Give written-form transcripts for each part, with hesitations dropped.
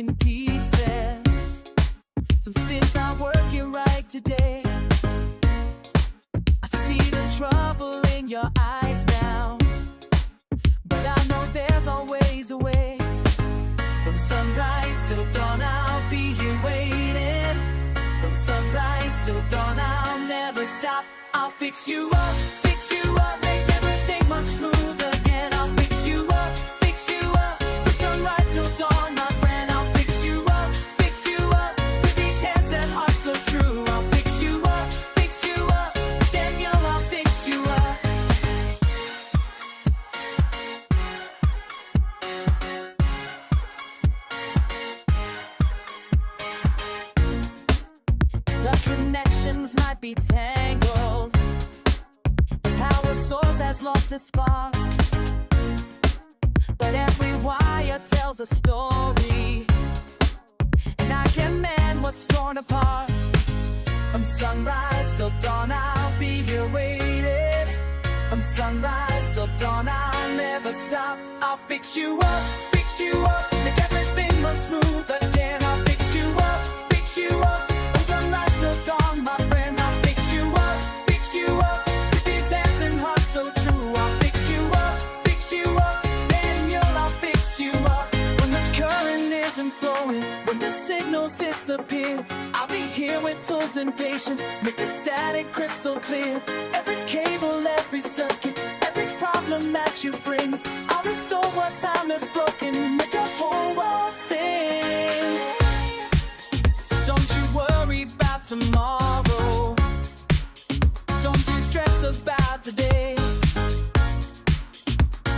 broken pieces. Some things not working right today. I see the trouble in your eyes now, but I know there's always a way. From sunrise till dawn, I'll be here waiting. From sunrise till dawn, I'll never stop. I'll fix you up, make everything much smoother again. I'll fix you up, from sunrise till dawn, my friend. I'll fix you up, with these hands and hearts so true. I'll fix you up, Daniel, I'll fix you up. The connections might be tangled, the power source has lost its spark, but every wire tells a story, and I can mend what's torn apart. From sunrise till dawn, I'll be here waiting. From sunrise till dawn, I'll never stop. I'll fix you up, make everything run smooth again. I'll fix you up, from sunrise till dawn, my friend. I'll fix you up, with these hands and hearts so true. I'll fix you up, Daniel, I'll fix you up. When the current isn't flowing, when the signals disappear, I'll be here with tools and patience, make the static crystal clear. Every cable, every circuit, every problem that you bring, I'll restore what time has broken, make the whole world sing. So don't you worry about tomorrow, don't you stress about today.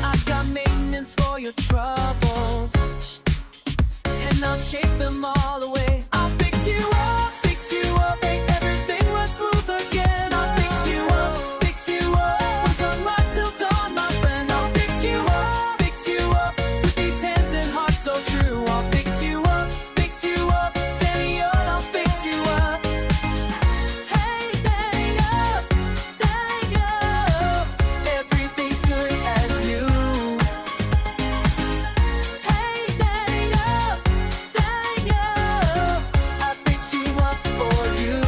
I've got maintenance for your troubles, and I'll chase them all away. I'll fix you up, make everything run smooth again. I'll fix you up, from sunrise till dawn, my friend. I'll fix you up, with these hands and hearts so true. I'll fix you up, Daniel, I'll fix you up. Hey, Daniel, everything's good as new. Hey, Daniel, I'll fix you up for you.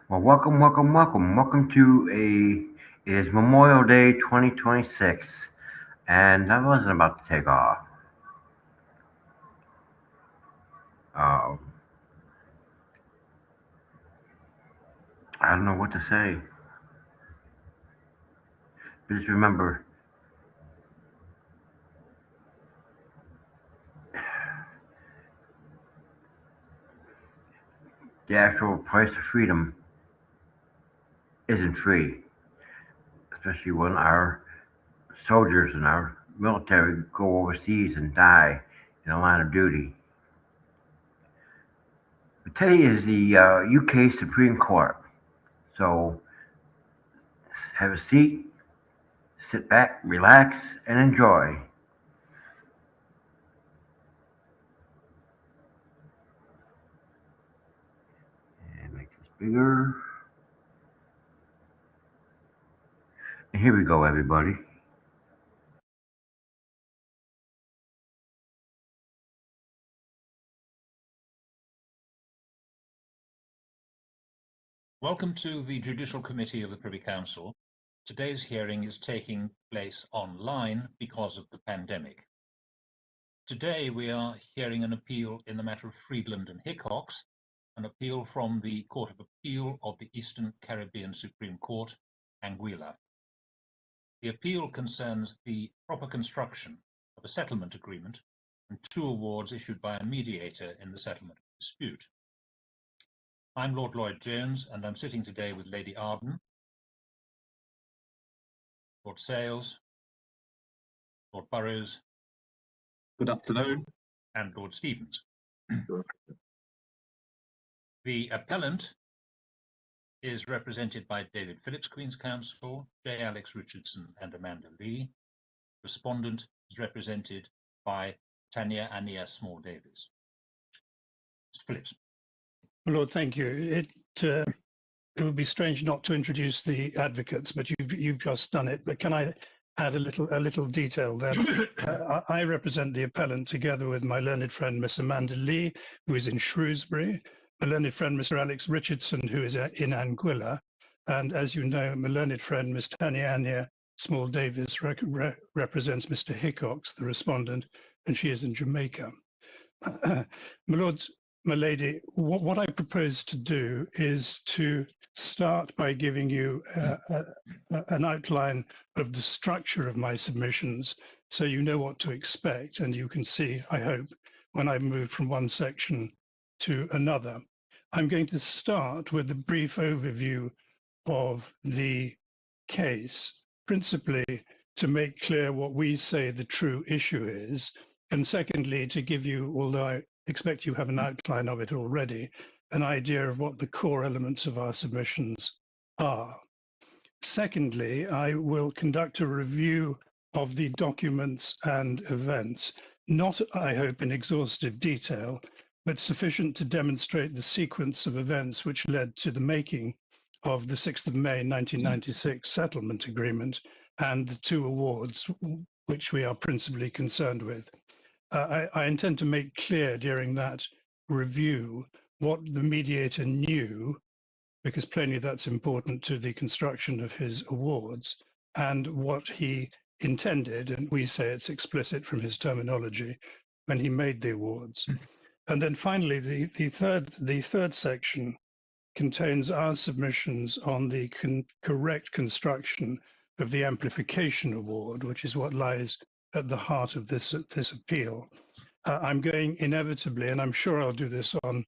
Well, welcome to it is Memorial Day 2026, and I wasn't about to take off. Um, I don't know what to say. But just remember, the actual price of freedom isn't free, especially when our soldiers and our military go overseas and die in the line of duty. But today is the UK Supreme Court, so have a seat, sit back, relax, and enjoy. And make this bigger. And here we go, everybody. Welcome to the Judicial Committee of the Privy Council. Today's hearing is taking place online because of the pandemic. Today we are hearing an appeal in the matter of Friedland and Hickox, an appeal from the Court of Appeal of the Eastern Caribbean Supreme Court, Anguilla. The appeal concerns the proper construction of a settlement agreement and 2 awards issued by a mediator in the settlement dispute. I'm Lord Lloyd Jones, and I'm sitting today with Lady Arden, Lord Sales, Lord Burrows. Good afternoon. And Lord Stevens. The appellant is represented by David Phillips, Queen's Counsel, J. Alex Richardson and Amanda Lee. Respondent is represented by Tanya Ania Small-Davies. Mr. Phillips. Well, Lord, thank you. It would be strange not to introduce the advocates, but you've just done it. But can I add a little detail there? I represent the appellant together with my learned friend, Miss Amanda Lee, who is in Shrewsbury, my learned friend, Mr. Alex Richardson, who is in Anguilla, and as you know, my learned friend, Miss Tanya Ania Small-Davies represents Mr. Hickox, the respondent, and she is in Jamaica. My lords, my lady, what I propose to do is to start by giving you an outline of the structure of my submissions so you know what to expect, and you can see, I hope, when I move from one section to another. I'm going to start with a brief overview of the case, principally to make clear what we say the true issue is, and secondly, to give you, although I expect you have an outline of it already, an idea of what the core elements of our submissions are. Secondly, I will conduct a review of the documents and events, not, I hope, in exhaustive detail, but sufficient to demonstrate the sequence of events which led to the making of the 6th of May 1996 settlement agreement and the 2 awards which we are principally concerned with. I intend to make clear during that review what the mediator knew, because plainly that's important to the construction of his awards, and what he intended, and we say it's explicit from his terminology, when he made the awards. And then finally, the third section contains our submissions on the correct construction of the amplification award, which is what lies at the heart of this appeal. I'm going inevitably, and I'm sure I'll do this on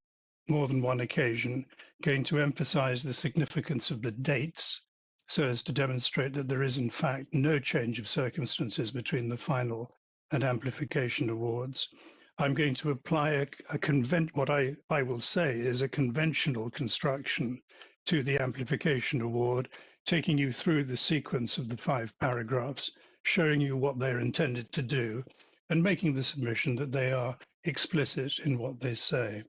more than one occasion, going to emphasize the significance of the dates so as to demonstrate that there is in fact no change of circumstances between the final and amplification awards. I'm going to apply what I will say is a conventional construction to the amplification award, taking you through the sequence of the 5 paragraphs, showing you what they're intended to do, and making the submission that they are explicit in what they say.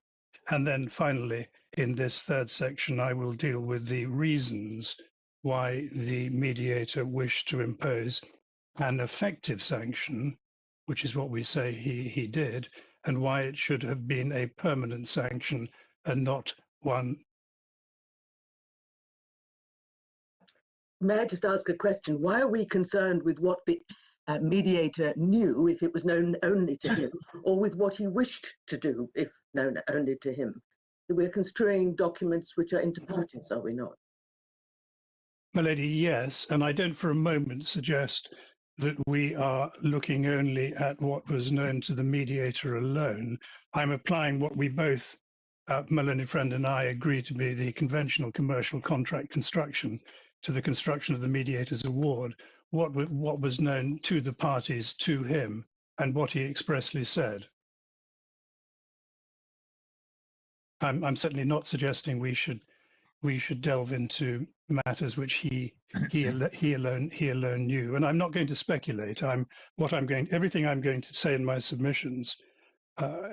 And then finally, in this third section, I will deal with the reasons why the mediator wished to impose an effective sanction, which is what we say he did, and why it should have been a permanent sanction and not one. May I just ask a question? Why are we concerned with what the mediator knew, if it was known only to him, or with what he wished to do, if known only to him? We're construing documents which are inter partes, are we not? My lady, yes, and I don't for a moment suggest that we are looking only at what was known to the mediator alone. I'm applying what we both, my learned friend and I, agree to be the conventional commercial contract construction to the construction of the mediator's award, what was known to the parties to him and what he expressly said. I'm certainly not suggesting we should delve into matters which he alone knew, and I'm not going to speculate. Everything I'm going to say in my submissions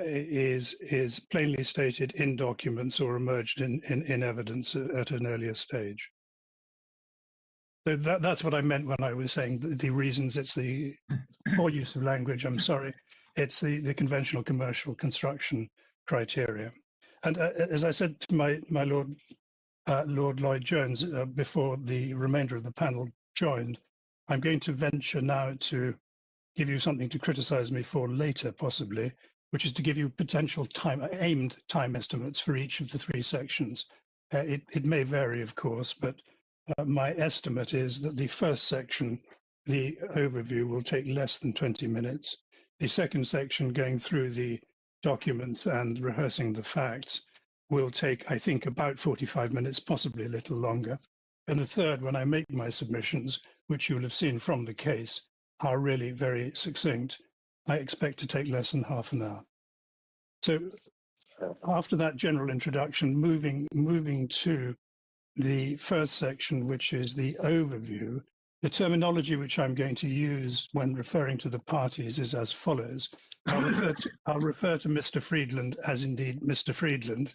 is plainly stated in documents or emerged in evidence at an earlier stage. So that's what I meant when I was saying the reasons. It's the poor use of language. I'm sorry. It's the conventional commercial construction criteria. And as I said to my Lord Lloyd Jones before the remainder of the panel joined, I'm going to venture now to give you something to criticize me for later, possibly, which is to give you potential aimed time estimates for each of the 3 sections. It may vary, of course, but my estimate is that the first section, the overview, will take less than 20 minutes. The second section, going through the documents and rehearsing the facts, will take, I think, about 45 minutes, possibly a little longer. And the third, when I make my submissions, which you will have seen from the case, are really very succinct. I expect to take less than half an hour. So after that general introduction, moving to the first section, which is the overview. The terminology which I'm going to use when referring to the parties is as follows. I'll refer to Mr. Friedland as indeed Mr. Friedland.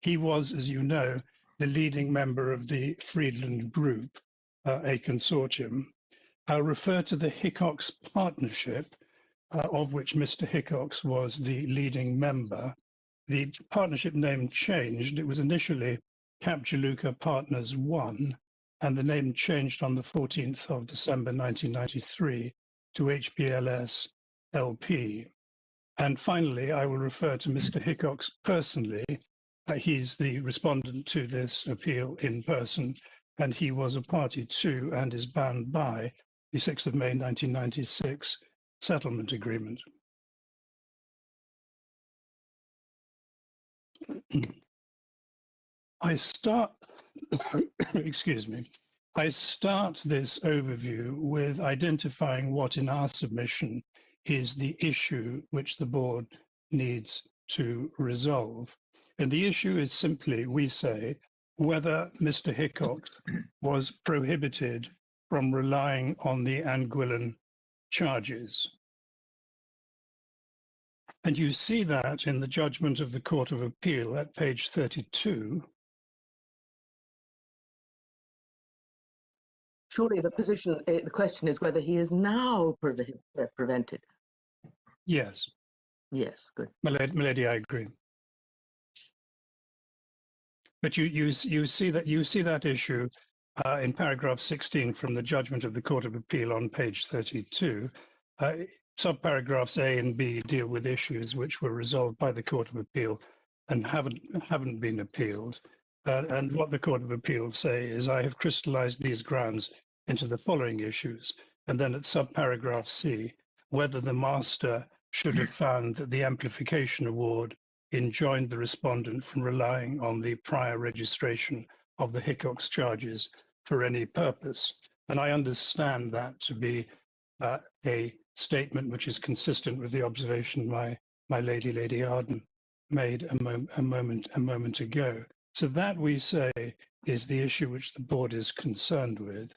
He was, as you know, the leading member of the Friedland Group, a consortium. I'll refer to the Hickox Partnership, of which Mr. Hickox was the leading member. The partnership name changed. It was initially Capjaluca Partners 1, and the name changed on the 14th of December 1993 to HBLS LP. And finally, I will refer to Mr. Hickox personally. He's the respondent to this appeal in person, and he was a party to and is bound by the 6th of May 1996 settlement agreement. I start, excuse me, I start this overview with identifying what in our submission is the issue which the board needs to resolve. And the issue is simply, we say, whether Mr. Hickox was prohibited from relying on the Anguillan charges. And you see that in the judgment of the Court of Appeal at page 32. Surely the question is whether he is now prevented. Yes, Yes, good. Milady, I agree. But you see that issue in paragraph 16 from the judgment of the Court of Appeal on page 32. Subparagraphs A and B deal with issues which were resolved by the Court of Appeal and haven't been appealed. And what the Court of Appeal say is, I have crystallized these grounds into the following issues. And then at subparagraph C, whether the master should have found that the amplification award enjoined the respondent from relying on the prior registration of the Hickox charges for any purpose. And I understand that to be a statement which is consistent with the observation my Lady Arden made a moment ago. So that, we say, is the issue which the board is concerned with,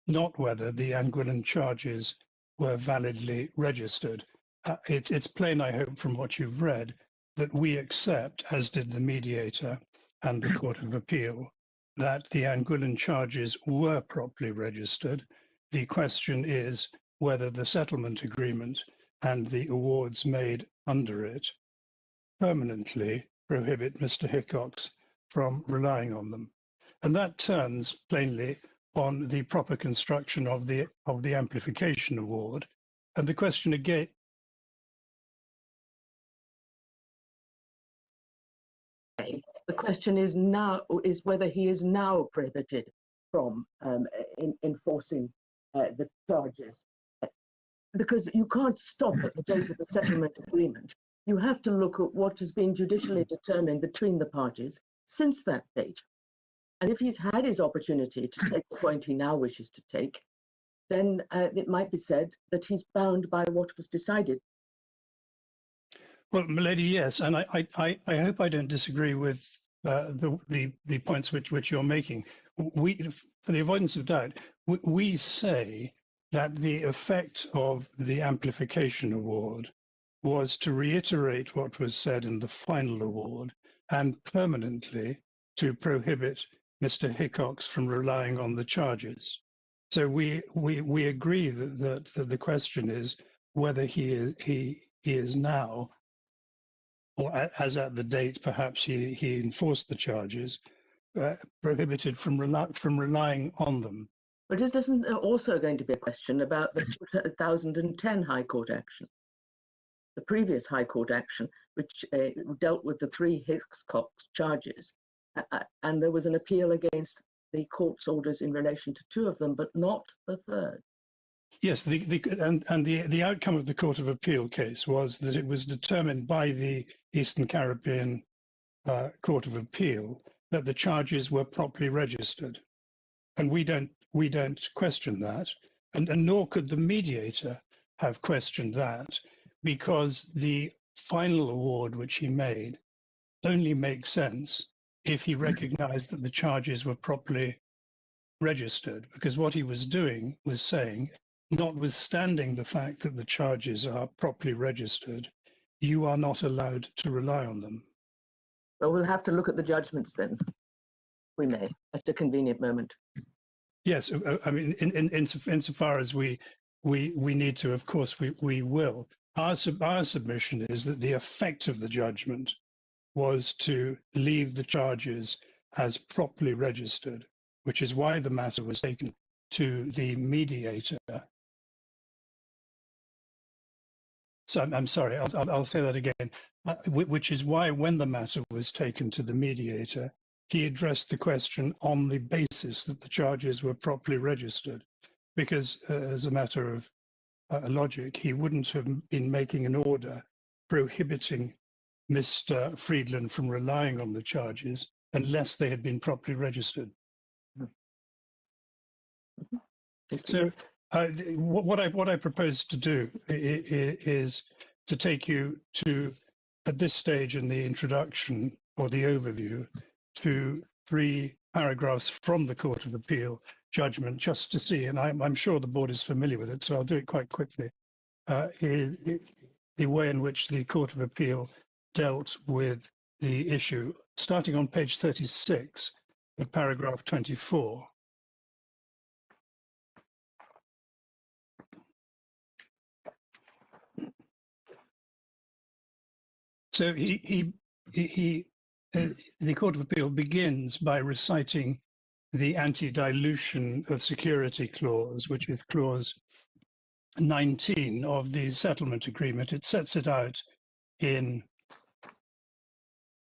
not whether the Anguillan charges were validly registered. It's plain, I hope, from what you've read, that we accept, as did the mediator and the Court of Appeal, that the Anguillan charges were properly registered. The question is whether the settlement agreement and the awards made under it permanently prohibit Mr. Hickox from relying on them. And that turns plainly on the proper construction of the amplification award. And the question again, the question is whether he is now prohibited from enforcing the charges. Because you can't stop at the date of the settlement agreement. You have to look at what has been judicially determined between the parties since that date. And if he's had his opportunity to take the point he now wishes to take, then it might be said that he's bound by what was decided. Well, Milady, yes, and I hope I don't disagree with the points which you're making. For the avoidance of doubt, we say that the effect of the amplification award was to reiterate what was said in the final award and permanently to prohibit Mr. Hickox from relying on the charges. So we agree that the question is whether he is now, or as at the date perhaps he enforced the charges, prohibited from relying on them. But isn't there also going to be a question about the 2010 High Court action? The previous High Court action, which dealt with the 3 Hickox charges, and there was an appeal against the court's orders in relation to 2 of them, but not the 3rd. Yes, the outcome of the Court of Appeal case was that it was determined by the Eastern Caribbean Court of Appeal that the charges were properly registered, and we don't question that, and nor could the mediator have questioned that, because the final award which he made only makes sense if he recognized that the charges were properly registered, because what he was doing was saying, notwithstanding the fact that the charges are properly registered, you are not allowed to rely on them. Well, we'll have to look at the judgments then. We may, at a convenient moment. Yes, I mean, insofar as we need to, of course, we will. Our submission is that the effect of the judgment was to leave the charges as properly registered, which is why the matter was taken to the mediator. So I'm sorry, I'll say that again, which is why when the matter was taken to the mediator, he addressed the question on the basis that the charges were properly registered, because as a matter of logic, he wouldn't have been making an order prohibiting Mr. Friedland from relying on the charges unless they had been properly registered. So what I propose to do is to take you to, at this stage in the introduction or the overview, to 3 paragraphs from the Court of Appeal judgment, just to see, and I'm sure the board is familiar with it, so I'll do it quite quickly, the way in which the Court of Appeal dealt with the issue, starting on page 36 of paragraph 24. So the Court of Appeal begins by reciting the anti-dilution of security clause, which is clause 19 of the settlement agreement. It sets it out in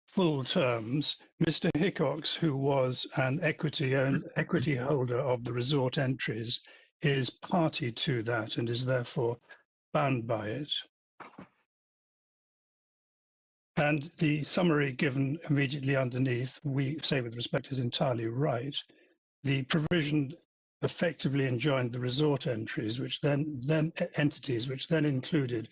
full terms. Mr. Hickox, who was an equity holder of the resort entries, is party to that and is therefore bound by it. And the summary given immediately underneath, we say with respect, is entirely right. The provision effectively enjoined the resort entries, which then entities, which then included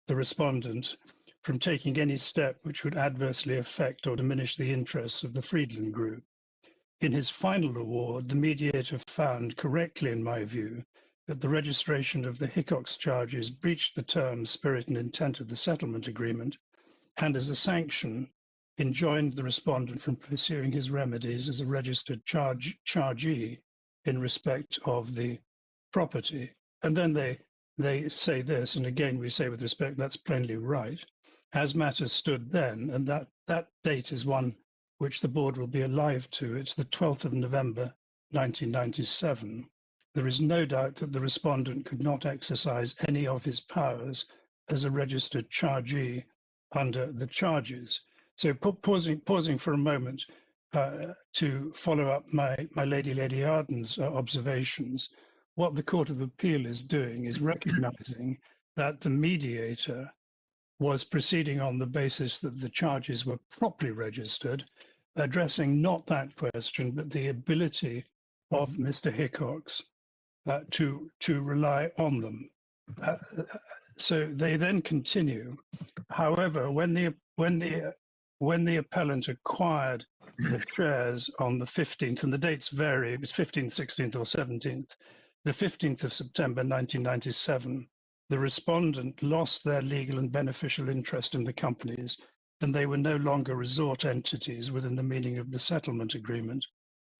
the respondent, from taking any step which would adversely affect or diminish the interests of the Friedland Group. In his final award, the mediator found correctly, in my view, that the registration of the Hickox charges breached the terms, spirit, and intent of the settlement agreement, and as a sanction, enjoined the respondent from pursuing his remedies as a registered chargee in respect of the property. And then they say this, and again we say with respect, that's plainly right. As matters stood then, and that date is one which the board will be alive to, it's the 12th of November 1997. There is no doubt that the respondent could not exercise any of his powers as a registered chargee under the charges. So pausing for a moment to follow up my Lady Arden's observations, what the Court of Appeal is doing is recognizing that the mediator was proceeding on the basis that the charges were properly registered, addressing not that question, but the ability of Mr. Hickox to rely on them. So they then continue. However, when the appellant acquired the shares on the 15th, and the dates vary, it was 15th, 16th, or 17th, the 15th of September 1997, the respondent lost their legal and beneficial interest in the companies, and they were no longer resort entities within the meaning of the settlement agreement,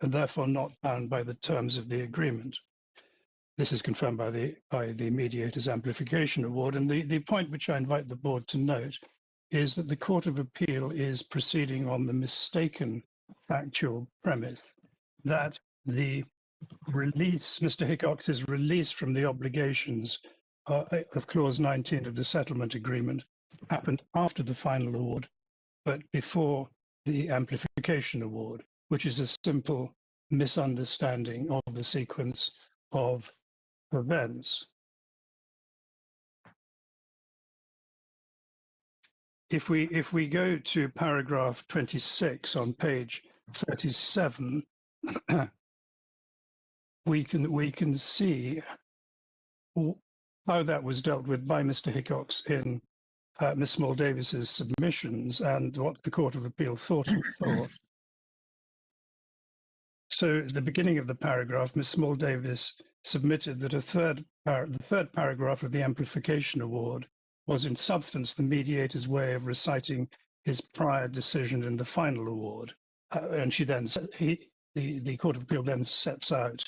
and therefore not bound by the terms of the agreement. This is confirmed by the mediator's amplification award. And the point which I invite the board to note is that the Court of Appeal is proceeding on the mistaken factual premise that the release, Mr. Hickox's release from the obligations of clause 19 of the settlement agreement happened after the final award, but before the amplification award, which is a simple misunderstanding of the sequence of events. If we go to paragraph 26 on page 37, we can see how that was dealt with by Mr. Hickox in Ms. Small Davis's submissions and what the Court of Appeal thought. So at the beginning of the paragraph, Ms. Small Davis submitted that the third paragraph of the amplification award was in substance the mediator's way of reciting his prior decision in the final award. And she then, the Court of Appeal then sets out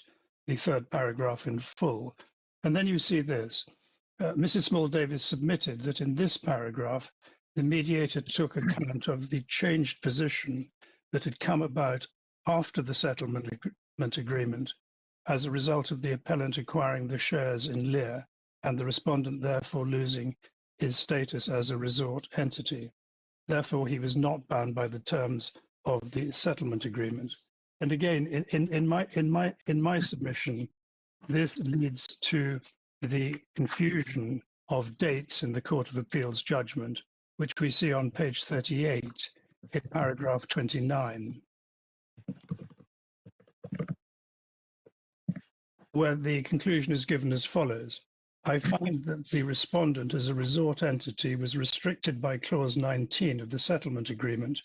the third paragraph in full. And then you see this. Mrs. Small Davis submitted that in this paragraph, the mediator took account of the changed position that had come about after the settlement agreement as a result of the appellant acquiring the shares in Lear and the respondent therefore losing his status as a resort entity. Therefore, he was not bound by the terms of the settlement agreement. And again, in my submission, this leads to the confusion of dates in the Court of Appeal's judgment, which we see on page 38 in paragraph 29, where the conclusion is given as follows. I find that the respondent as a resort entity was restricted by clause 19 of the settlement agreement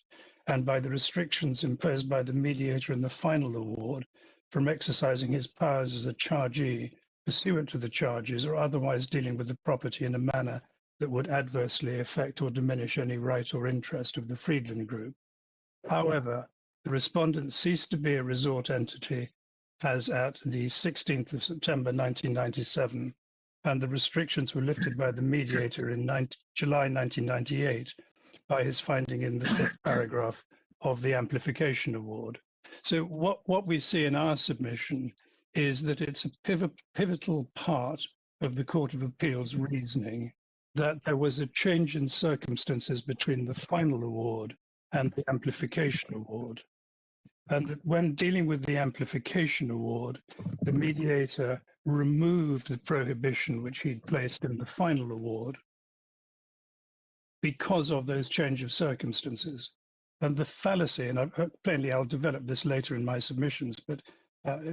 and by the restrictions imposed by the mediator in the final award from exercising his powers as a chargee pursuant to the charges or otherwise dealing with the property in a manner that would adversely affect or diminish any right or interest of the Friedland Group. However, the respondent ceased to be a resort entity as at the 16th of September 1997, and the restrictions were lifted by the mediator in July 1998 by his finding in the fifth paragraph of the amplification award. So what we see in our submission is that it's a pivotal part of the Court of Appeal's reasoning that there was a change in circumstances between the final award and the amplification award. And that when dealing with the amplification award, the mediator removed the prohibition which he'd placed in the final award because of those change of circumstances. And the fallacy, and plainly I'll develop this later in my submissions, but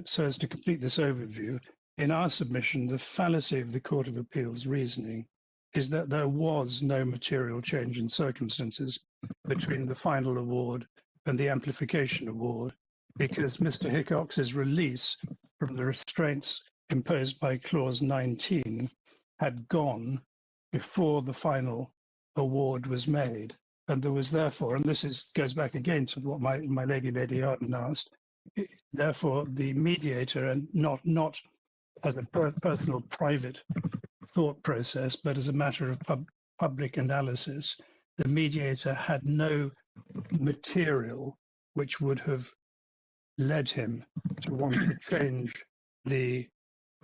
so as to complete this overview, in our submission, the fallacy of the Court of Appeal's reasoning is that there was no material change in circumstances between the final award and the amplification award, because Mr. Hickox's release from the restraints imposed by clause 19 had gone before the final award was made. And there was therefore, and this goes back again to what my Lady Arden asked, therefore the mediator, and not as a personal private thought process, but as a matter of public analysis, the mediator had no material which would have led him to want to change the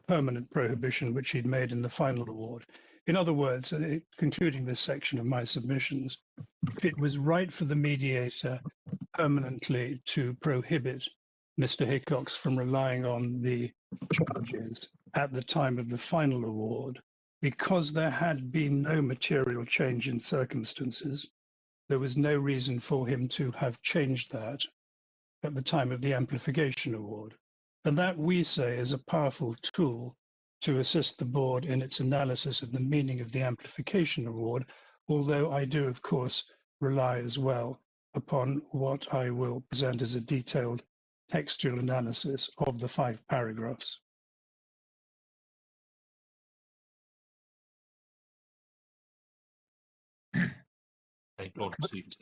permanent prohibition which he'd made in the final award. In other words, concluding this section of my submissions, if it was right for the mediator permanently to prohibit Mr. Hickox from relying on the charges at the time of the final award, because there had been no material change in circumstances, there was no reason for him to have changed that at the time of the amplification award. And that, we say, is a powerful tool to assist the board in its analysis of the meaning of the amplification award, although I do, of course, rely as well upon what I will present as a detailed textual analysis of the 5 paragraphs. Lord questions.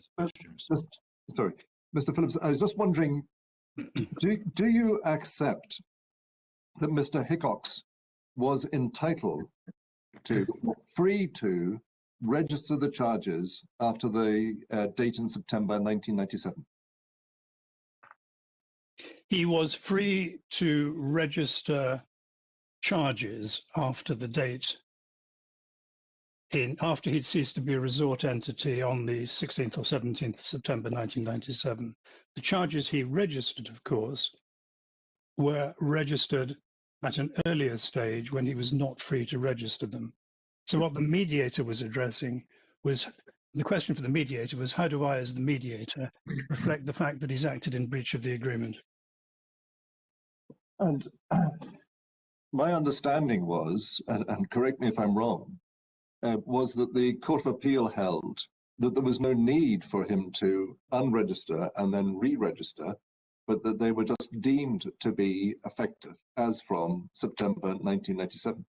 Sorry, Mr. Phillips, I was just wondering, do you accept that Mr. Hickox was entitled to, free to, register the charges after the date in September 1997? He was free to register charges after the date, after he'd ceased to be a resort entity on the 16th or 17th of September 1997. The charges he registered, of course, were registered at an earlier stage when he was not free to register them. So what the mediator was addressing was, the question for the mediator was, how do I, as the mediator, reflect the fact that he's acted in breach of the agreement? And my understanding was, and correct me if I'm wrong, was that the Court of Appeal held that there was no need for him to unregister and then re-register, but that they were just deemed to be effective as from September 1997.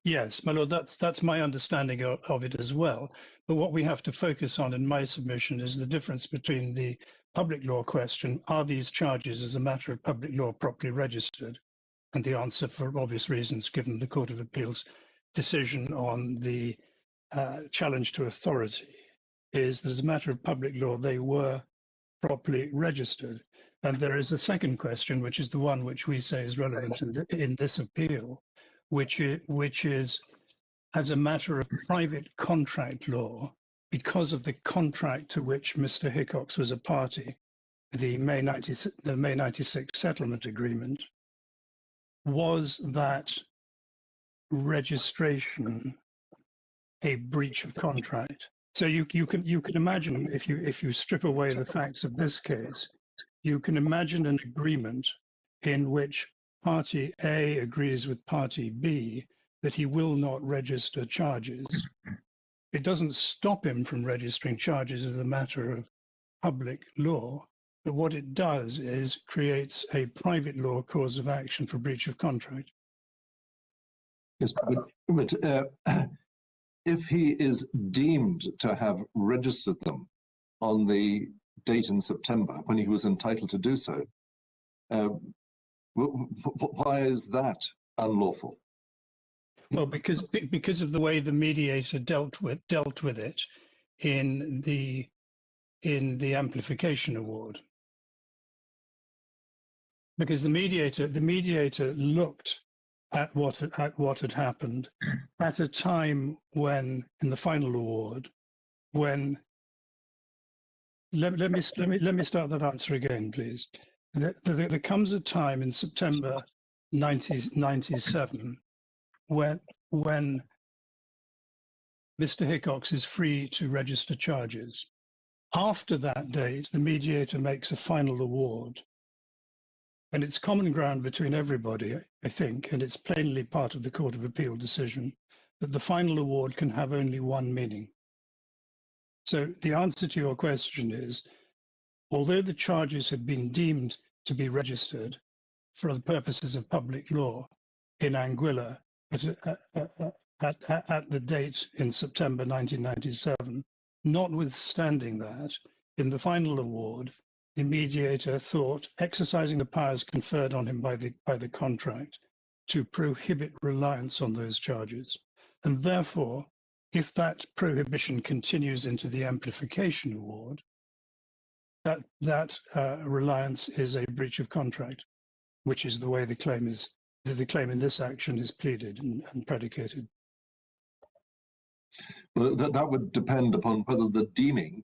Yes, my lord, that's my understanding of it as well. But what we have to focus on in my submission is the difference between the public law question, are these charges as a matter of public law properly registered? And the answer, for obvious reasons, given the Court of Appeal's decision on the challenge to authority, is that as a matter of public law, they were properly registered. And there is a second question, which is the one which we say is relevant in this appeal, which is as a matter of private contract law, because of the contract to which Mr. Hickox was a party, the May 96 settlement agreement, was that registration a breach of contract? So you can imagine, if you strip away the facts of this case, you can imagine an agreement in which Party A agrees with Party B that he will not register charges. It doesn't stop him from registering charges as a matter of public law, but what it does is creates a private law cause of action for breach of contract. Yes, but if he is deemed to have registered them on the date in September when he was entitled to do so, why is that unlawful? Well, because of the way the mediator dealt with it in the amplification award. Because the mediator looked at what had happened at a time when, in the final award, when let me start that answer again, please. There comes a time in September 1997 when Mr. Hickox is free to register charges. After that date, the mediator makes a final award. And it's common ground between everybody, I think, and it's plainly part of the Court of Appeal decision, that the final award can have only one meaning. So the answer to your question is, although the charges had been deemed to be registered for the purposes of public law in Anguilla at the date in September 1997, notwithstanding that, in the final award, the mediator thought, exercising the powers conferred on him by the contract, to prohibit reliance on those charges. And therefore, if that prohibition continues into the amplification award, that reliance is a breach of contract, which is the way the claim in this action is pleaded and predicated. Well, that would depend upon whether the deeming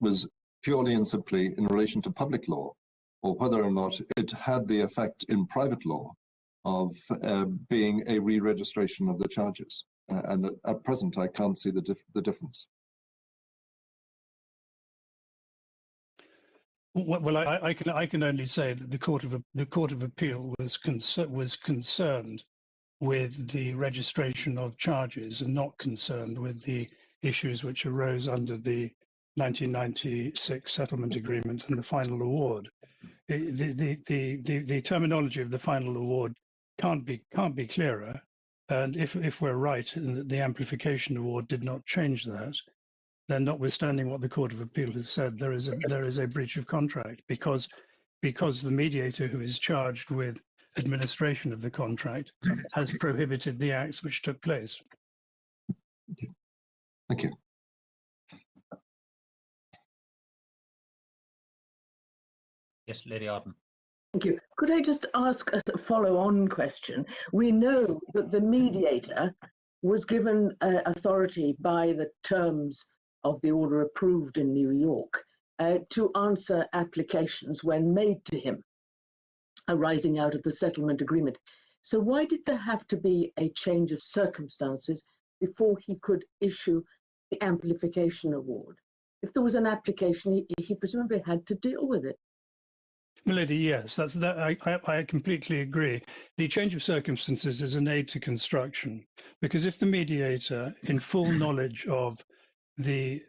was purely and simply in relation to public law, or whether or not it had the effect in private law of being a re-registration of the charges. And at present, I can't see the difference. Well, I can only say that the Court of Appeal was concerned with the registration of charges and not concerned with the issues which arose under the 1996 settlement agreement and the final award. The terminology of the final award can't be clearer. And if we're right in that the amplification award did not change that, then notwithstanding what the Court of Appeal has said, there is a breach of contract because the mediator who is charged with administration of the contract has prohibited the acts which took place. Thank you. Yes, Lady Arden. Thank you. Could I just ask a follow-on question? We know that the mediator was given authority by the terms of the order approved in New York to answer applications when made to him arising out of the settlement agreement. So why did there have to be a change of circumstances before he could issue the amplification award? If there was an application, he presumably had to deal with it. Milady, yes, I completely agree. The change of circumstances is an aid to construction, because if the mediator, in full knowledge of the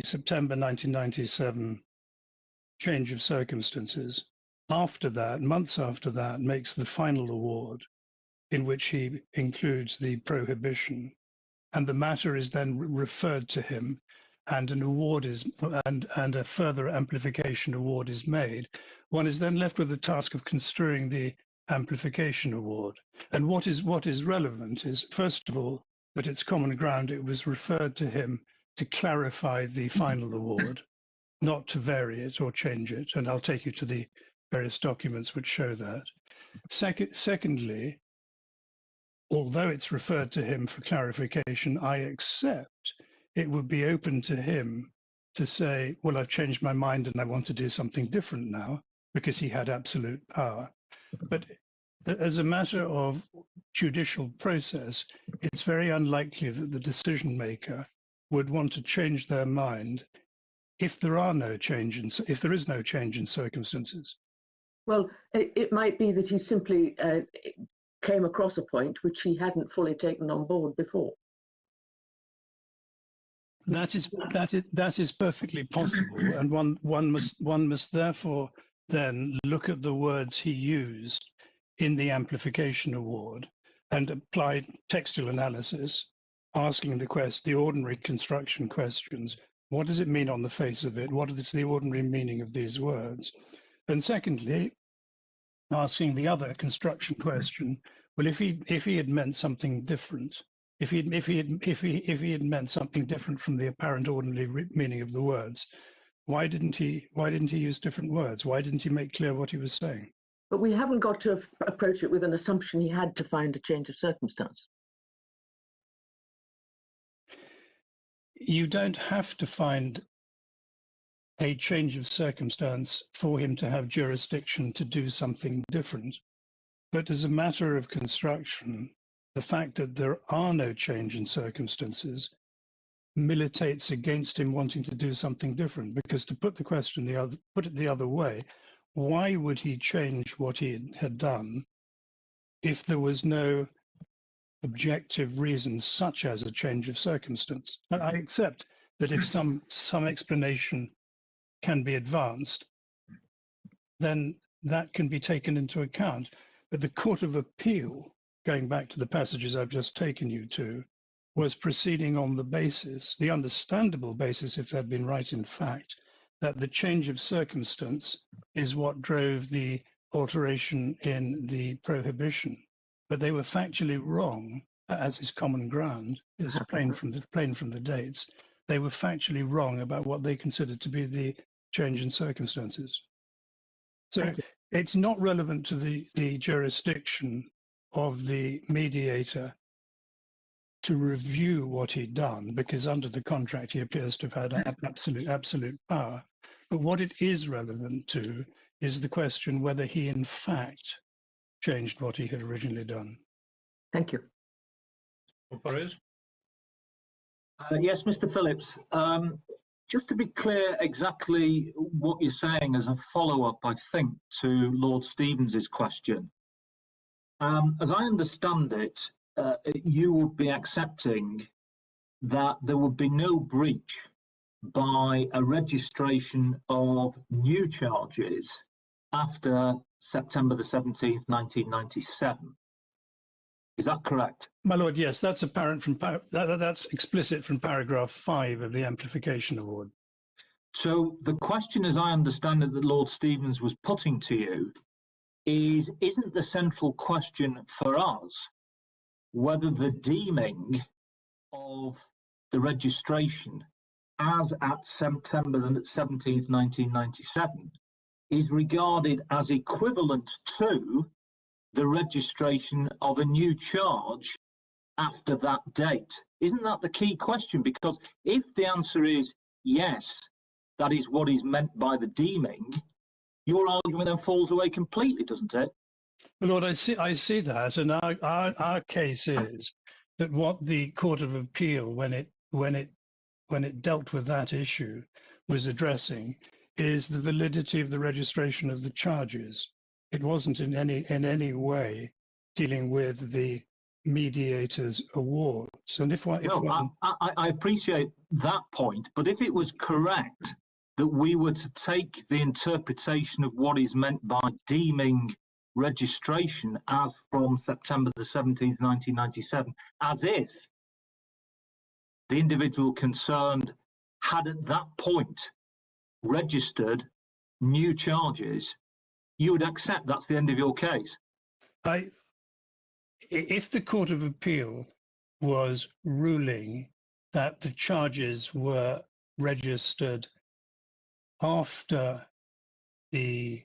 September 1997 change of circumstances, after that, months after that, makes the final award in which he includes the prohibition, and the matter is then referred to him, and an award is and a further amplification award is made, one is then left with the task of construing the amplification award. And what is relevant is, first of all, that it's common ground. It was referred to him to clarify the final award, not to vary it or change it. And I'll take you to the various documents which show that. Secondly, although it's referred to him for clarification, I accept it would be open to him to say, well, I've changed my mind and I want to do something different now, because he had absolute power. But as a matter of judicial process, it's very unlikely that the decision maker would want to change their mind if there is no change in circumstances. Well, it might be that he simply came across a point which he hadn't fully taken on board before. That is perfectly possible, and one must therefore then look at the words he used in the amplification award and apply textual analysis, asking the ordinary construction questions. What does it mean on the face of it? What is the ordinary meaning of these words? And secondly, asking the other construction question, well, if he had meant something different, if he had meant something different from the apparent ordinary meaning of the words, why didn't he use different words? Why didn't he make clear what he was saying? But we haven't got to approach it with an assumption he had to find a change of circumstance. You don't have to find a change of circumstance for him to have jurisdiction to do something different. But as a matter of construction, the fact that there are no change in circumstances militates against him wanting to do something different. Because to put it the other way, why would he change what he had done if there was no objective reason, such as a change of circumstance? And I accept that if some explanation can be advanced, then that can be taken into account. But the Court of Appeal, going back to the passages I've just taken you to, was proceeding on the basis, the understandable basis, if they'd been right in fact, that the change of circumstance is what drove the alteration in the prohibition. But they were factually wrong, as is common ground, is plain from the dates. They were factually wrong about what they considered to be the change in circumstances. So it's not relevant to the jurisdiction of the mediator to review what he'd done, because under the contract he appears to have had absolute power. But what it is relevant to is the question whether he in fact changed what he had originally done. Thank you. Yes, Mr. Phillips. Just to be clear exactly what you're saying as a follow-up, I think, to Lord Stevens's question. As I understand it, you would be accepting that there would be no breach by a registration of new charges after September the 17th, 1997. Is that correct? My lord, yes, that's apparent from that's explicit from paragraph 5 of the amplification award. So the question, as I understand it, that Lord Stevens was putting to you isn't the central question for us whether the deeming of the registration as at September the 17th, 1997 is regarded as equivalent to the registration of a new charge after that date? Isn't that the key question? Because if the answer is yes, that is what is meant by the deeming, your argument then falls away completely, doesn't it? Well, Lord, I see that, and our case is that what the Court of Appeal, when it dealt with that issue, was addressing is the validity of the registration of the charges. It wasn't in any way dealing with the mediator's awards. And I appreciate that point, but if it was correct that we were to take the interpretation of what is meant by deeming registration as from September the 17th, 1997, as if the individual concerned had at that point registered new charges, you would accept that's the end of your case? If the Court of Appeal was ruling that the charges were registered after the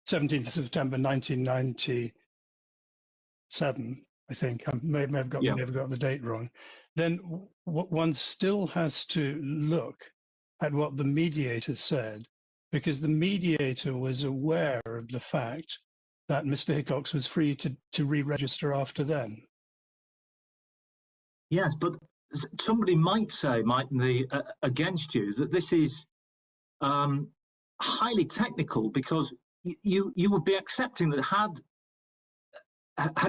17th of September 1997, I think I may have got the date wrong, then one still has to look at what the mediator said, because the mediator was aware of the fact that Mr. Hickox was free to re-register after then. Yes, but somebody might say, mightn't they, against you, that this is highly technical, because you would be accepting that had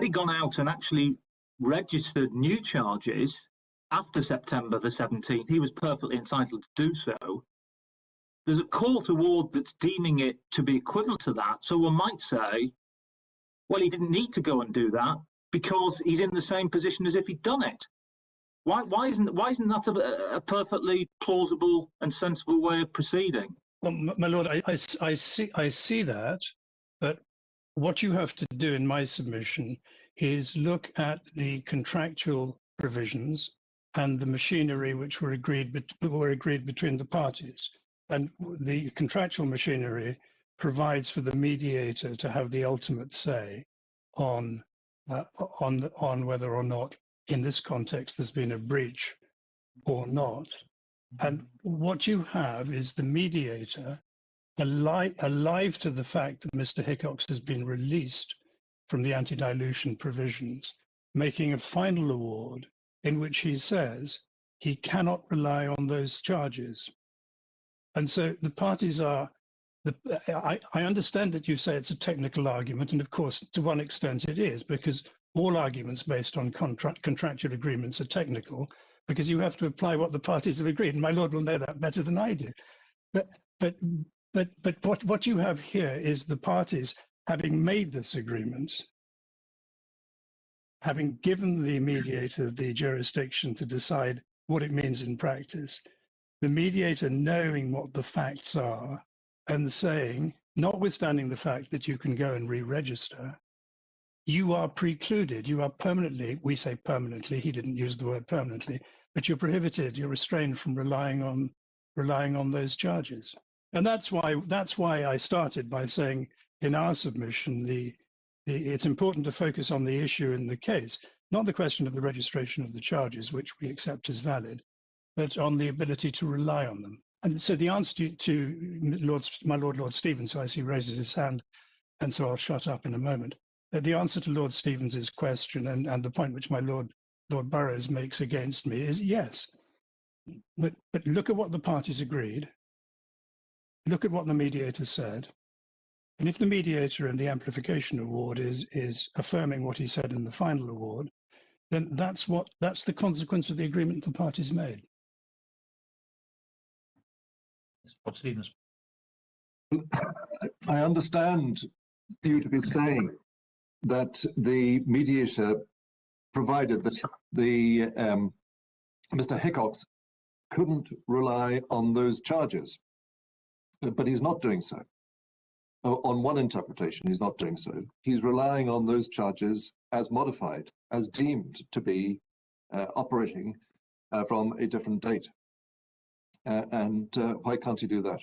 he gone out and actually registered new charges after September the 17th, he was perfectly entitled to do so. There's a court award that's deeming it to be equivalent to that. So one might say, well, he didn't need to go and do that because he's in the same position as if he'd done it. Why isn't that a perfectly plausible and sensible way of proceeding? Well, my lord, I see that, but what you have to do in my submission is look at the contractual provisions and the machinery which were agreed between the parties. And the contractual machinery provides for the mediator to have the ultimate say on whether or not, in this context, there's been a breach or not. And what you have is the mediator alive to the fact that Mr. Hickox has been released from the anti-dilution provisions, making a final award in which he says he cannot rely on those charges. And so the parties are, I understand that you say it's a technical argument, and of course, to one extent it is, because all arguments based on contractual agreements are technical, because you have to apply what the parties have agreed. And my lord will know that better than I do. But what you have here is the parties having made this agreement, having given the mediator the jurisdiction to decide what it means in practice, the mediator knowing what the facts are and saying, notwithstanding the fact that you can go and re-register, you are precluded, you are permanently, we say permanently, he didn't use the word permanently, but you're prohibited, you're restrained from relying on those charges. And that's why I started by saying in our submission, it's important to focus on the issue in the case, not the question of the registration of the charges, which we accept as valid, but on the ability to rely on them. And so the answer to my Lord Stevens, who I see raises his hand, and so I'll shut up in a moment. The answer to Lord Stevens's question and the point which my Lord Burrows makes against me is yes. But look at what the parties agreed. Look at what the mediator said. And if the mediator in the amplification award is affirming what he said in the final award, then that's the consequence of the agreement the parties made. Lord Stevens. I understand you to be saying that the mediator provided that the Mr. Hickox couldn't rely on those charges, but he's not doing so. On one interpretation, he's not doing so. He's relying on those charges as modified, as deemed to be operating from a different date. And why can't he do that?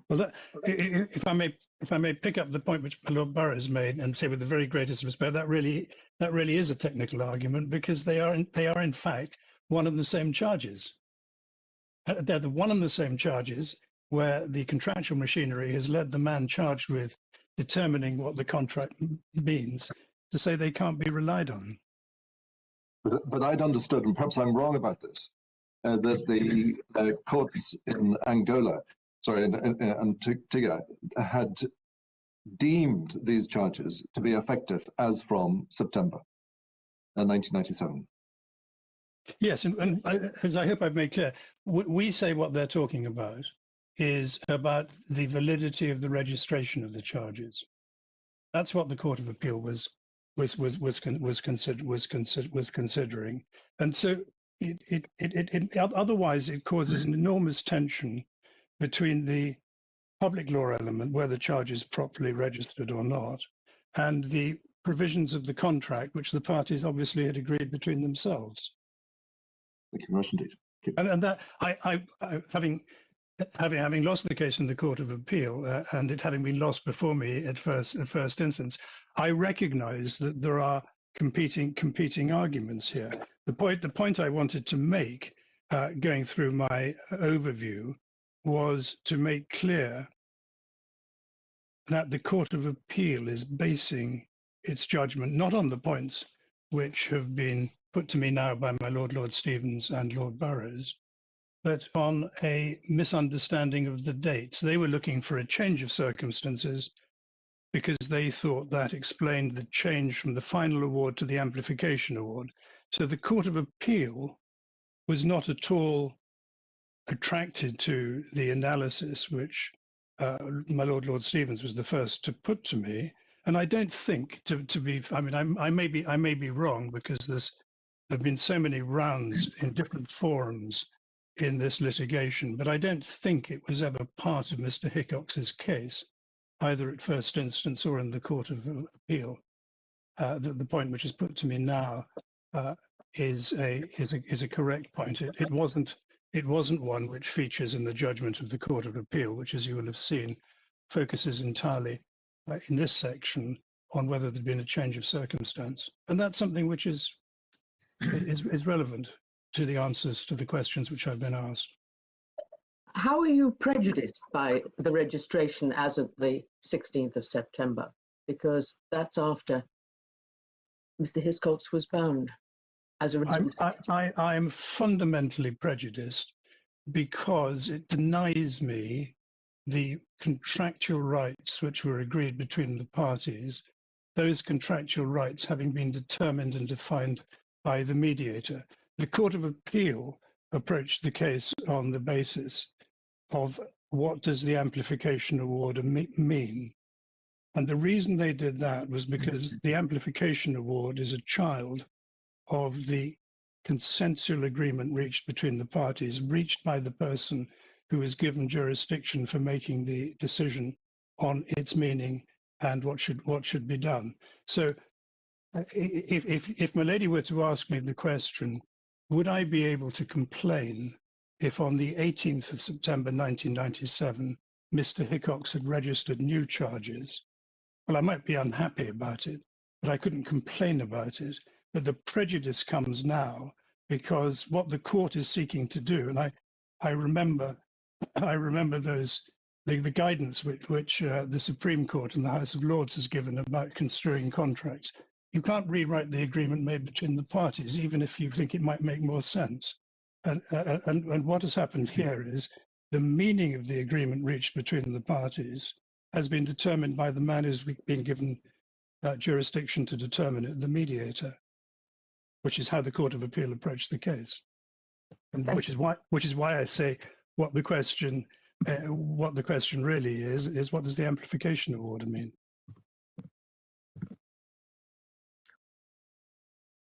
Well, if I may pick up the point which Lord Burrows made and say with the very greatest respect, that really is a technical argument, because they are in fact one and the same charges. They're the one and the same charges where the contractual machinery has led the man charged with determining what the contract means to say they can't be relied on. But I'd understood, and perhaps I'm wrong about this, that the courts in Angola, and Antigua, had deemed these charges to be effective as from September 1997. Yes, and as I hope I've made clear, we say what they're talking about is about the validity of the registration of the charges. That's what the Court of Appeal was considering, and so otherwise it causes an enormous tension between the public law element, where the charge is properly registered or not, and the provisions of the contract, which the parties obviously had agreed between themselves. Thank you very much indeed. And that having lost the case in the Court of Appeal, and it having been lost before me at first instance, I recognise that there are competing arguments here. The point I wanted to make, going through my overview, was to make clear that the Court of Appeal is basing its judgment not on the points which have been put to me now by my Lord Stevens and Lord Burrows, but on a misunderstanding of the dates. They were looking for a change of circumstances because they thought that explained the change from the final award to the amplification award. So the Court of Appeal was not at all attracted to the analysis which my Lord Stevens was the first to put to me. And I don't think to be, I mean, I may be wrong, because there've been so many rounds in different forums in this litigation, but I don't think it was ever part of Mr. Hickox's case, either at first instance or in the Court of Appeal. The point which is put to me now is a correct point. It wasn't one which features in the judgment of the Court of Appeal, which, as you will have seen, focuses entirely in this section on whether there'd been a change of circumstance, and that's something which is relevant to the answers to the questions which I've been asked. How are you prejudiced by the registration as of the 16th of September? Because that's after Mr. Hiscox was bound as a result. I'm fundamentally prejudiced because it denies me the contractual rights which were agreed between the parties, those contractual rights having been determined and defined by the mediator. The Court of Appeal approached the case on the basis of what does the amplification award mean? And the reason they did that was because the amplification award is a child of the consensual agreement reached between the parties, reached by the person who was given jurisdiction for making the decision on its meaning and what should be done. So if my lady were to ask me the question, would I be able to complain if on the 18th of September 1997, Mr. Hickox had registered new charges? Well, I might be unhappy about it, but I couldn't complain about it. But the prejudice comes now because what the court is seeking to do, and I remember the guidance which the Supreme Court and the House of Lords has given about construing contracts. You can't rewrite the agreement made between the parties, even if you think it might make more sense. And what has happened here is the meaning of the agreement reached between the parties has been determined by the man who's been given jurisdiction to determine it, the mediator, which is how the Court of Appeal approached the case, and which is why I say what the question really is what does the amplification award mean?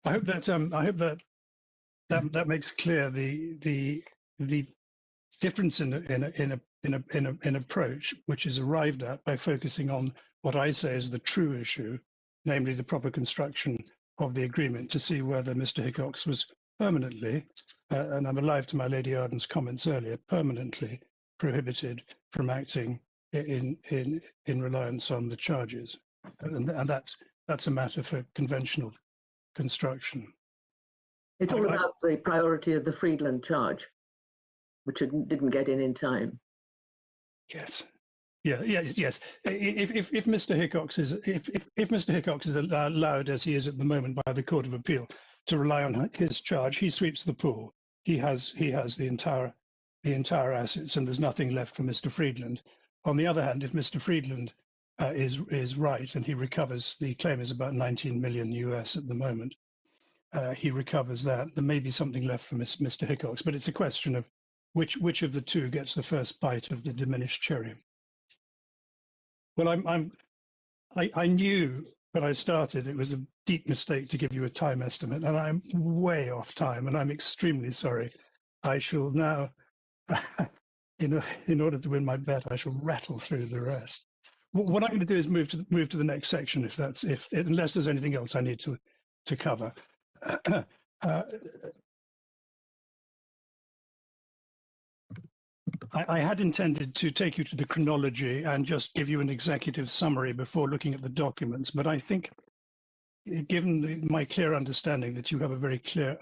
I hope that makes clear the difference in approach, which is arrived at by focusing on what I say is the true issue, namely the proper construction of the agreement, to see whether Mr. Hickox was permanently, and I'm alive to my Lady Arden's comments earlier, permanently prohibited from acting in reliance on the charges, and that's a matter for conventional construction. It's all about the priority of the Friedland charge, which it didn't get in time. Yes. Yes. If Mr. Hickox is if Mr. Hickox is allowed, as he is at the moment by the Court of Appeal, to rely on his charge, he sweeps the pool. He has the entire assets, and there's nothing left for Mr. Friedland. On the other hand, if Mr. Friedland is right and he recovers, the claim is about 19 million US at the moment. He recovers that. There may be something left for Mr. Hickox, but it's a question of which of the two gets the first bite of the diminished cherry? Well, I knew when I started it was a deep mistake to give you a time estimate, and I'm way off time, and I'm extremely sorry. I shall now, in order to win my bet, I shall rattle through the rest. What I'm going to do is move to the next section, unless there's anything else I need to cover. I had intended to take you to the chronology and just give you an executive summary before looking at the documents, but I think, given my clear understanding that you have a very clear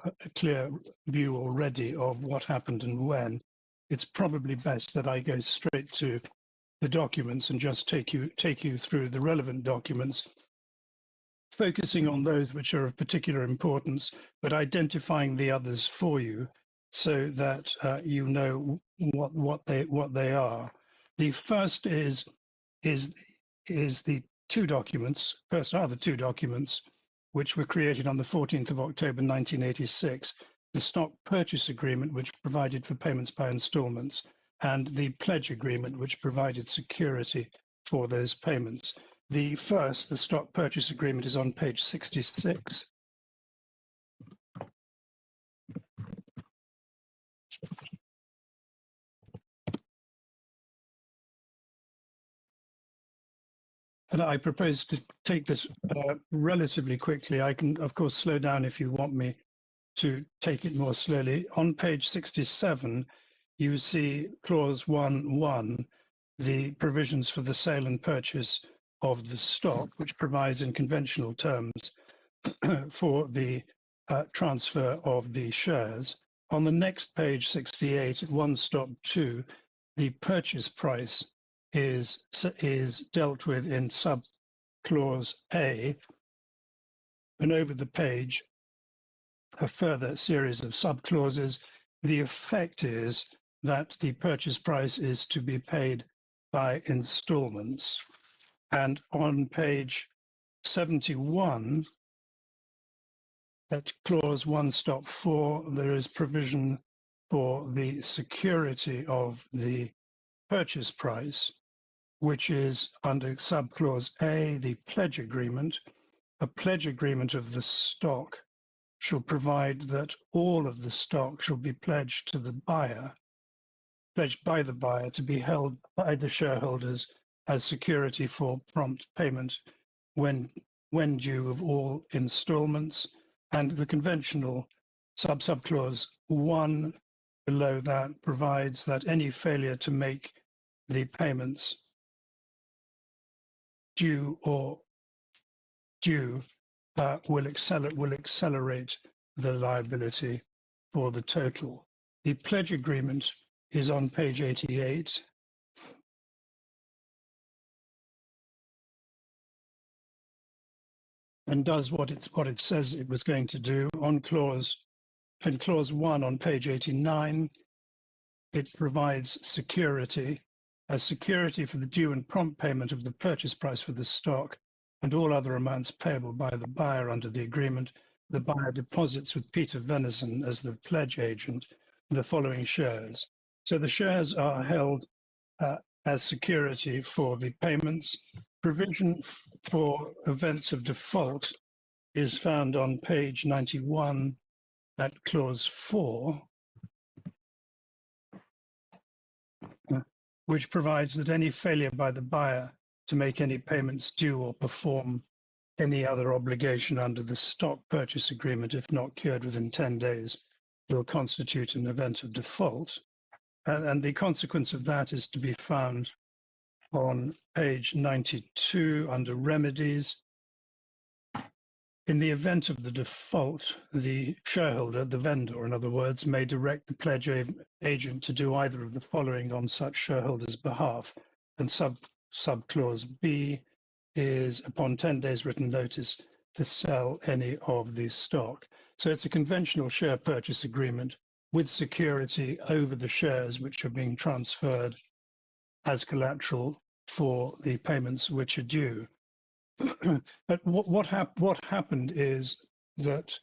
view already of what happened and when, it's probably best that I go straight to the documents and just take you through the relevant documents, focusing on those which are of particular importance, but identifying the others for you, so that you know what they are. The first is the two documents. First are the two documents which were created on the 14th of October 1986, the stock purchase agreement, which provided for payments by installments, and the pledge agreement, which provided security for those payments. The first, the stock purchase agreement, is on page 66. And I propose to take this relatively quickly. I can, of course, slow down if you want me to take it more slowly. On page 67, you see clause 1.1, the provisions for the sale and purchase of the stock, which provides in conventional terms for the transfer of the shares. On the next page, 68, at 1.2, the purchase price is dealt with in sub-clause A, and over the page, a further series of sub-clauses. The effect is that the purchase price is to be paid by installments. And on page 71, at clause 1.4, there is provision for the security of the purchase price, which is under subclause A, the pledge agreement. A pledge agreement of the stock shall provide that all of the stock shall be pledged to the buyer, pledged by the buyer to be held by the shareholders as security for prompt payment when due of all installments. And the conventional subclause 1 below that provides that any failure to make the payments due will accelerate the liability for the total. The pledge agreement is on page 88. And does what it says it was going to do. In clause 1 on page 89, it provides security as security for the due and prompt payment of the purchase price for the stock and all other amounts payable by the buyer under the agreement. The buyer deposits with Peter Venison as the pledge agent the following shares. So the shares are held as security for the payments. Provision for events of default is found on page 91 at clause 4, which provides that any failure by the buyer to make any payments due or perform any other obligation under the stock purchase agreement, if not cured within 10 days, will constitute an event of default. And the consequence of that is to be found on page 92 under remedies. In the event of the default, the shareholder, the vendor, in other words, may direct the pledge agent to do either of the following on such shareholder's behalf. And subclause B is upon 10 days written notice to sell any of the stock. So it's a conventional share purchase agreement with security over the shares which are being transferred as collateral for the payments which are due. But what happened is that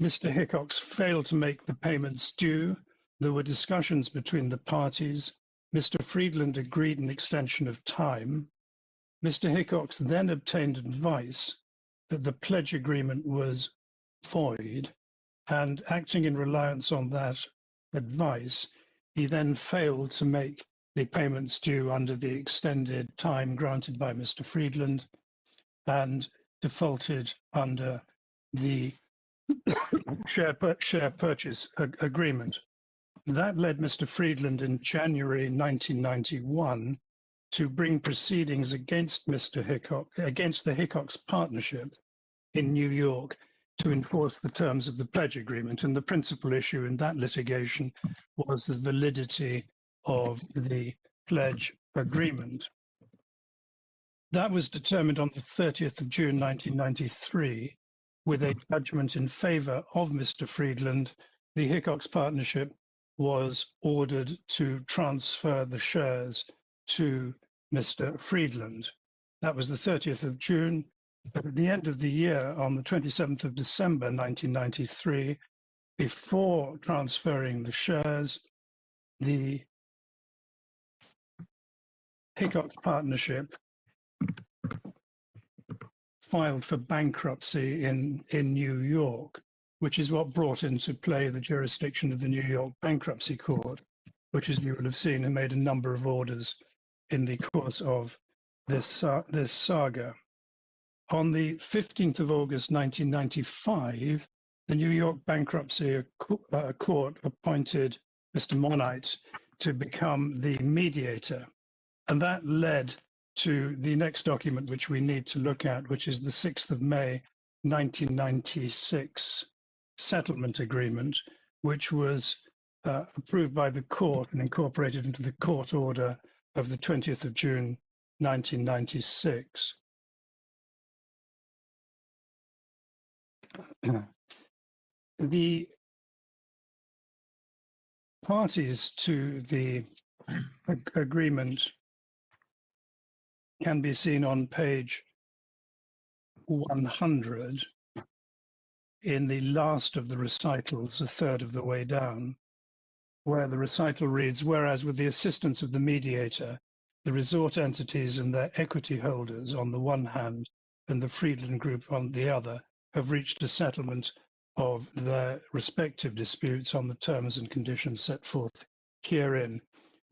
Mr. Hickox failed to make the payments due. There were discussions between the parties. Mr. Friedland agreed an extension of time. Mr. Hickox then obtained advice that the pledge agreement was void, and acting in reliance on that advice, he then failed to make the payments due under the extended time granted by Mr. Friedland and defaulted under the share purchase agreement. That led Mr. Friedland in January 1991 to bring proceedings against Mr. Hickox, against the Hickox partnership in New York to enforce the terms of the pledge agreement. And the principal issue in that litigation was the validity of the pledge agreement. That was determined on the 30th of June 1993 with a judgment in favor of Mr. Friedland. The Hickox partnership was ordered to transfer the shares to Mr. Friedland. That was the 30th of June. But at the end of the year, on the 27th of December 1993, before transferring the shares, the Hickox partnership filed for bankruptcy in New York, which is what brought into play the jurisdiction of the New York Bankruptcy Court, which, as you will have seen, made a number of orders in the course of this saga. On the 15th of August 1995, the New York Bankruptcy Court appointed Mr. Monite to become the mediator. And that led to the next document which we need to look at, which is the 6th of May 1996 settlement agreement, which was approved by the court and incorporated into the court order of the 20th of June 1996. The parties to the agreement can be seen on page 100 in the last of the recitals, a third of the way down, where the recital reads, whereas with the assistance of the mediator, the resort entities and their equity holders on the one hand and the Friedland Group on the other have reached a settlement of their respective disputes on the terms and conditions set forth herein.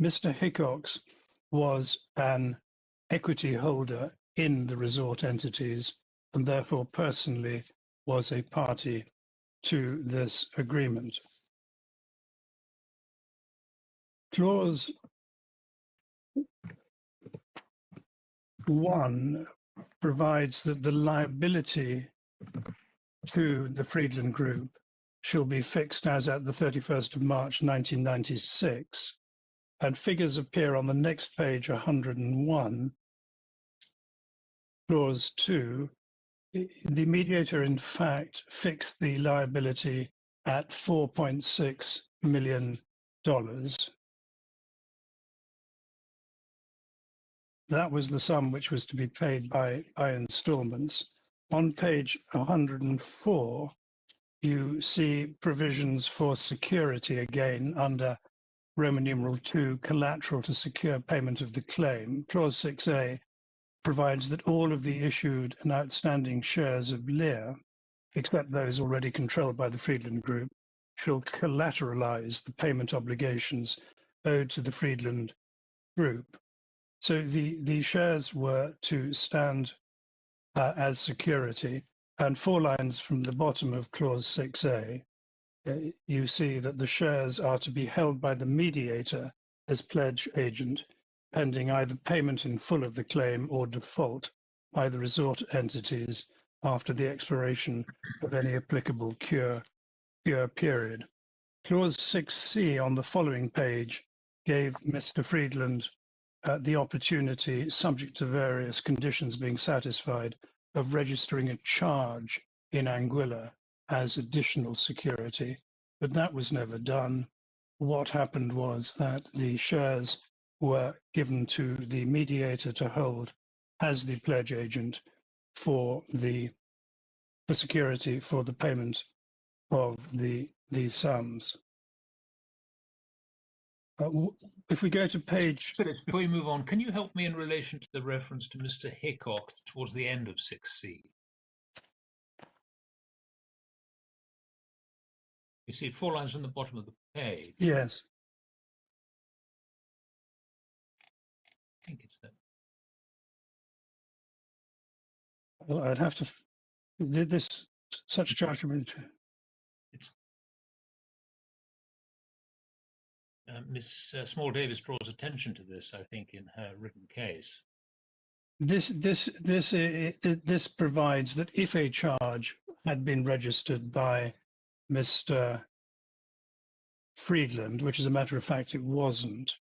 Mr. Hickox was an equity holder in the resort entities and therefore personally was a party to this agreement. Clause 1 provides that the liability to the Friedland Group shall be fixed as at the 31st of March 1996, and figures appear on the next page 101. Clause 2, the mediator in fact fixed the liability at $4.6 million. That was the sum which was to be paid by installments. On page 104, you see provisions for security again under Roman numeral 2, collateral to secure payment of the claim. Clause 6a provides that all of the issued and outstanding shares of Lear, except those already controlled by the Friedland Group, shall collateralize the payment obligations owed to the Friedland Group. So the shares were to stand as security, and 4 lines from the bottom of clause 6a, you see that the shares are to be held by the mediator as pledge agent, pending either payment in full of the claim or default by the resort entities after the expiration of any applicable cure period. Clause 6c on the following page gave Mr. Friedland the opportunity, subject to various conditions being satisfied, of registering a charge in Anguilla as additional security, but that was never done. What happened was that the shares were given to the mediator to hold as the pledge agent for security for the payment of the sums. If we go to page, Phillips, before you move on, can you help me in relation to the reference to Mr. Hickok towards the end of 6C? You see 4 lines on the bottom of the page. yes, I think it's that. well, I'd have to, this, such judgment. Miss Small Davis draws attention to this, I think, in her written case. This provides that if a charge had been registered by Mr. Friedland, which as a matter of fact it wasn't,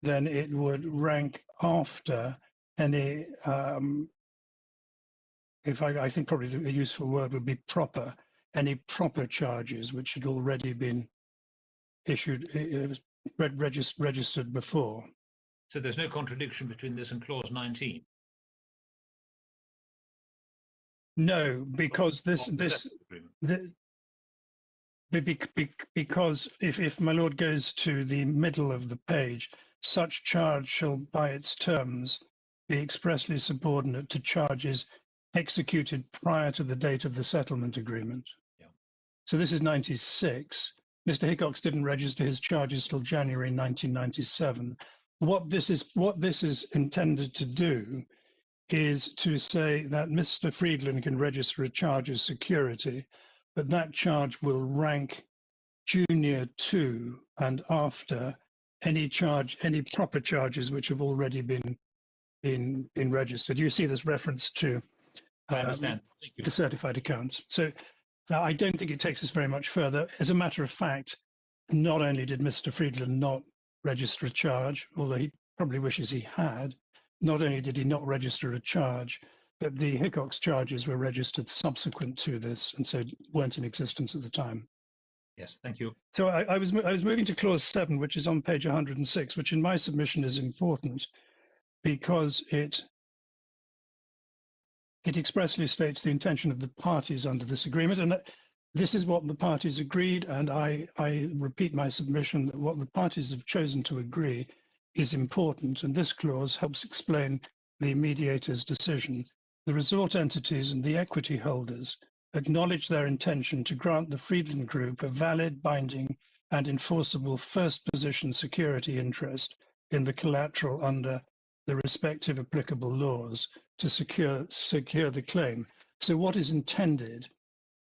then it would rank after any, I think probably the useful word would be proper, any proper charges which had already been issued, registered before. So there's no contradiction between this and clause 19. No, because Of the settlement agreement. because if my lord goes to the middle of the page, such charge shall by its terms be expressly subordinate to charges executed prior to the date of the settlement agreement. Yeah. So this is 96. Mr. Hickox didn't register his charges till January 1997. What this is intended to do is to say that Mr. Friedland can register a charge as security, but that charge will rank junior to and after any proper charges which have already been registered. You see this reference to I understand. Thank you. the certified accounts. So I don't think it takes us very much further. As a matter of fact, not only did Mr. Friedland not register a charge, although he probably wishes he had, not only did he not register a charge, but the Hickox charges were registered subsequent to this and so weren't in existence at the time. Yes, thank you. So I was moving to clause 7, which is on page 106, which in my submission is important because it expressly states the intention of the parties under this agreement. And this is what the parties agreed. And I repeat my submission that what the parties have chosen to agree is important. And this clause helps explain the mediator's decision. The resort entities and the equity holders acknowledge their intention to grant the Friedland Group a valid, binding, and enforceable first position security interest in the collateral under the respective applicable laws to secure the claim. So what is intended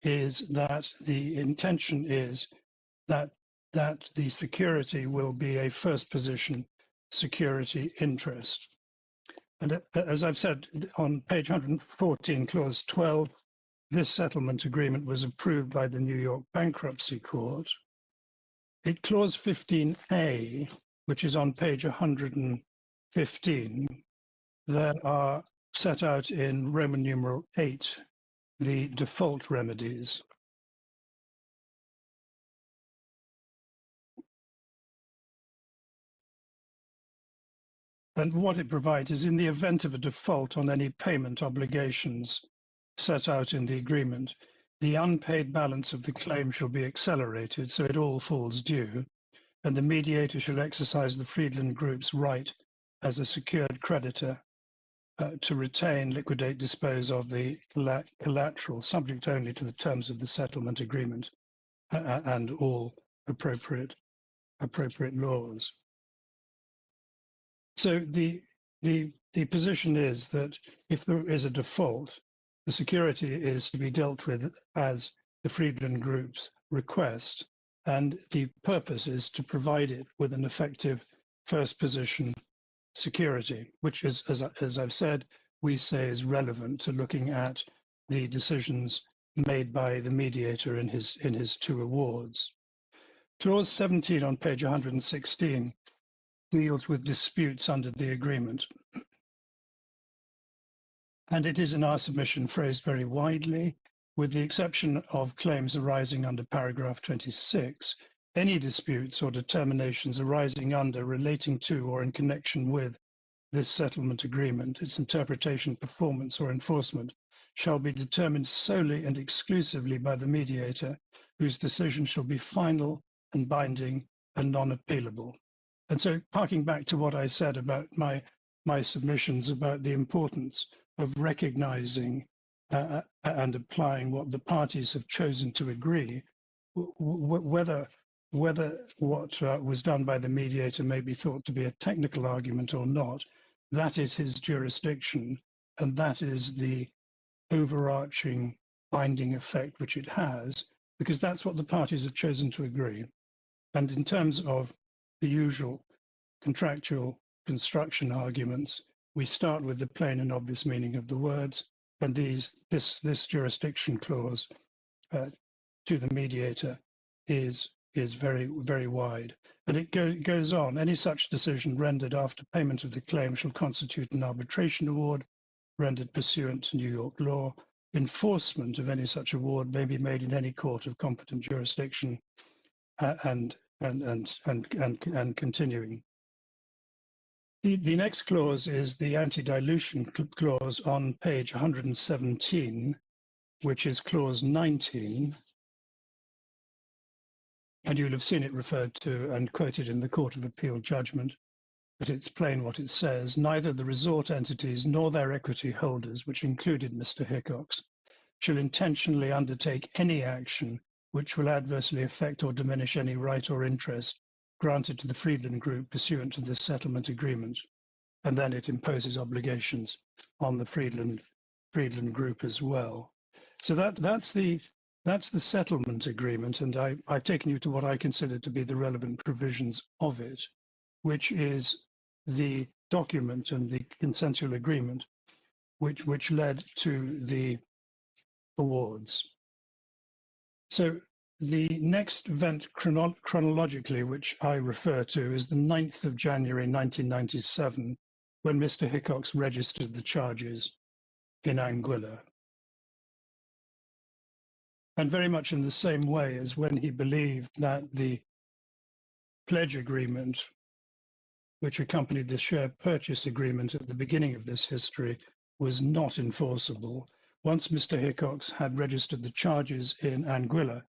is that the intention is that the security will be a first position security interest. And as I've said on page 114, clause 12, this settlement agreement was approved by the New York Bankruptcy Court. Clause 15A, which is on page 115, there are set out in Roman numeral 8, the default remedies. And what it provides is in the event of a default on any payment obligations set out in the agreement, the unpaid balance of the claim shall be accelerated so it all falls due, and the mediator shall exercise the Friedland Group's right as a secured creditor to retain, liquidate, dispose of the collateral, subject only to the terms of the settlement agreement and all appropriate laws. So the position is that if there is a default, the security is to be dealt with as the Friedland Group's request, and the purpose is to provide it with an effective first position security, which is, as I've said, we say is relevant to looking at the decisions made by the mediator in his 2 awards. Clause 17 on page 116 deals with disputes under the agreement. And it is in our submission phrased very widely, with the exception of claims arising under paragraph 26, any disputes or determinations arising under, relating to, or in connection with this settlement agreement, its interpretation, performance, or enforcement, shall be determined solely and exclusively by the mediator, whose decision shall be final and binding and non-appealable. And so harking back to what I said about my submissions about the importance of recognizing and applying what the parties have chosen to agree, whether what was done by the mediator may be thought to be a technical argument or not, that is his jurisdiction, and that is the overarching binding effect which it has, because that's what the parties have chosen to agree. And in terms of the usual contractual construction arguments, we start with the plain and obvious meaning of the words, and this jurisdiction clause to the mediator is very, very wide. And it goes on. Any such decision rendered after payment of the claim shall constitute an arbitration award rendered pursuant to New York law. Enforcement of any such award may be made in any court of competent jurisdiction, and continuing. The next clause is the anti-dilution clause on page 117, which is clause 19. And you'll have seen it referred to and quoted in the Court of Appeal judgment, but it's plain what it says. Neither the resort entities nor their equity holders, which included Mr. Hickox, shall intentionally undertake any action which will adversely affect or diminish any right or interest granted to the Friedland Group pursuant to this settlement agreement. And then it imposes obligations on the Friedland Group as well. So that's the settlement agreement, and I've taken you to what I consider to be the relevant provisions of it, which is the document and the consensual agreement which led to the awards. So the next event chronologically, which I refer to, is the 9th of January 1997, when Mr. Hickox registered the charges in Anguilla. And very much in the same way as when he believed that the pledge agreement, which accompanied the share purchase agreement at the beginning of this history, was not enforceable. Once Mr. Hickox had registered the charges in Anguilla,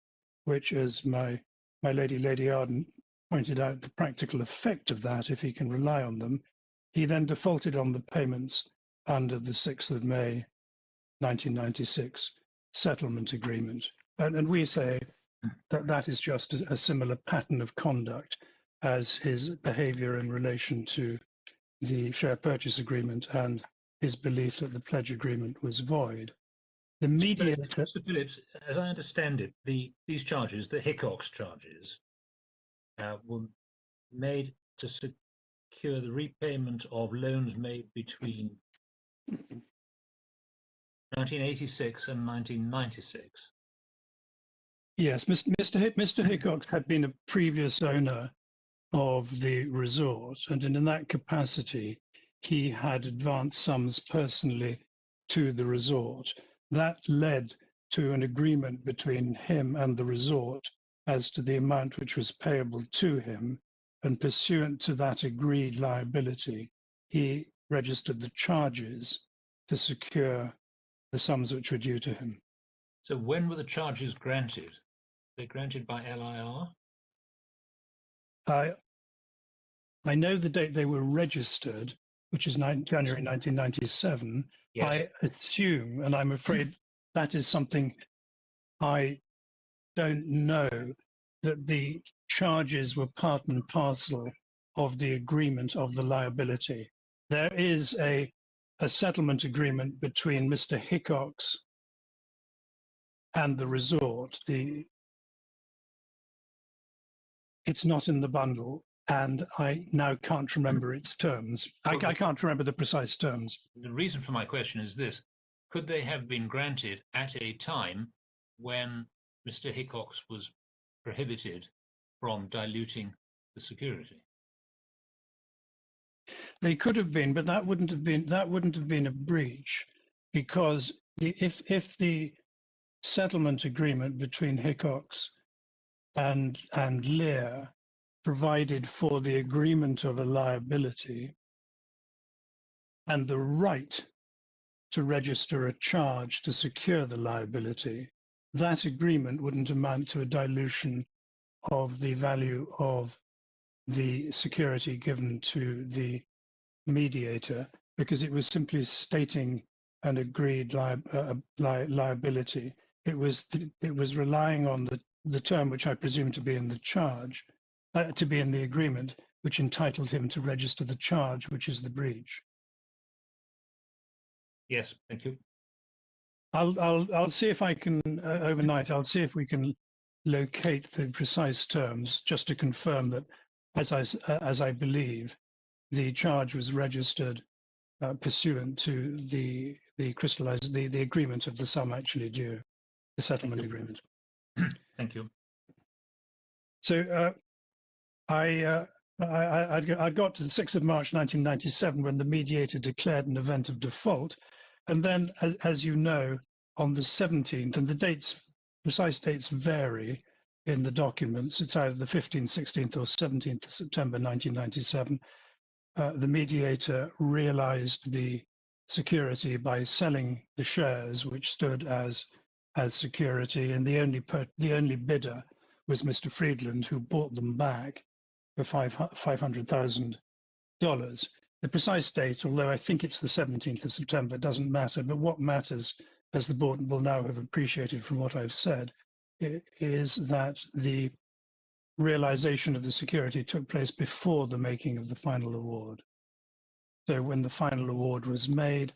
which, as my Lady Arden pointed out, the practical effect of that, if he can rely on them, he then defaulted on the payments under the 6th of May 1996 settlement agreement. And we say that that is just a similar pattern of conduct as his behavior in relation to the share purchase agreement and his belief that the pledge agreement was void. The mediator... Mr. Phillips, as I understand it, these charges, the Hickox charges, were made to secure the repayment of loans made between 1986 and 1996. Yes, Mr. Hickox had been a previous owner of the resort, and in that capacity, he had advanced sums personally to the resort. That led to an agreement between him and the resort as to the amount which was payable to him, and pursuant to that agreed liability, he registered the charges to secure the sums which were due to him. So when were the charges granted? They granted by LIR? I know the date they were registered, which is January 1997. Yes. I assume, and I'm afraid that is something I don't know, that the charges were part and parcel of the agreement of the liability. There is a settlement agreement between Mr. Hickox and the resort. It's not in the bundle, and I now can't remember its terms. I can't remember the precise terms. The reason for my question is this. Could they have been granted at a time when Mr. Hickox was prohibited from diluting the security? They could have been, but that wouldn't have been a breach, because if the settlement agreement between Hickox and Lear provided for the agreement of a liability and the right to register a charge to secure the liability, that agreement wouldn't amount to a dilution of the value of the security given to the mediator, because it was simply stating an agreed liability. It was relying on the term which I presume to be in the charge, to be in the agreement, which entitled him to register the charge, which is the breach. Yes, thank you. I'll see if I can overnight. I'll see if we can locate the precise terms, just to confirm that, as I believe, the charge was registered pursuant to the agreement of the sum actually due, the settlement agreement. Thank you. So I got to the 6th of March 1997 when the mediator declared an event of default, and then, as you know, on the 17th, and the precise dates vary in the documents. It's either the 15th, 16th, or 17th of September 1997. The mediator realized the security by selling the shares, which stood as security, and the only bidder was Mr. Friedland, who bought them back for $500,000. The precise date, although I think it's the 17th of September, doesn't matter. But what matters, as the board will now have appreciated from what I've said, is that the realization of the security took place before the making of the final award. So when the final award was made,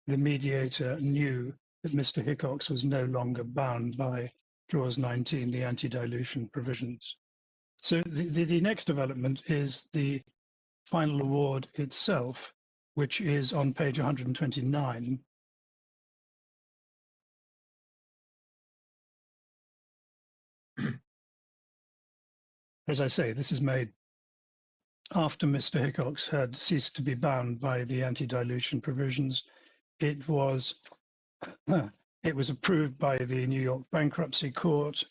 the mediator knew that Mr. Hickox was no longer bound by clause 19, the anti-dilution provisions. So the next development is the final award itself, which is on page 129. As I say, this is made after Mr. Hickox had ceased to be bound by the anti-dilution provisions. It was approved by the New York Bankruptcy Court,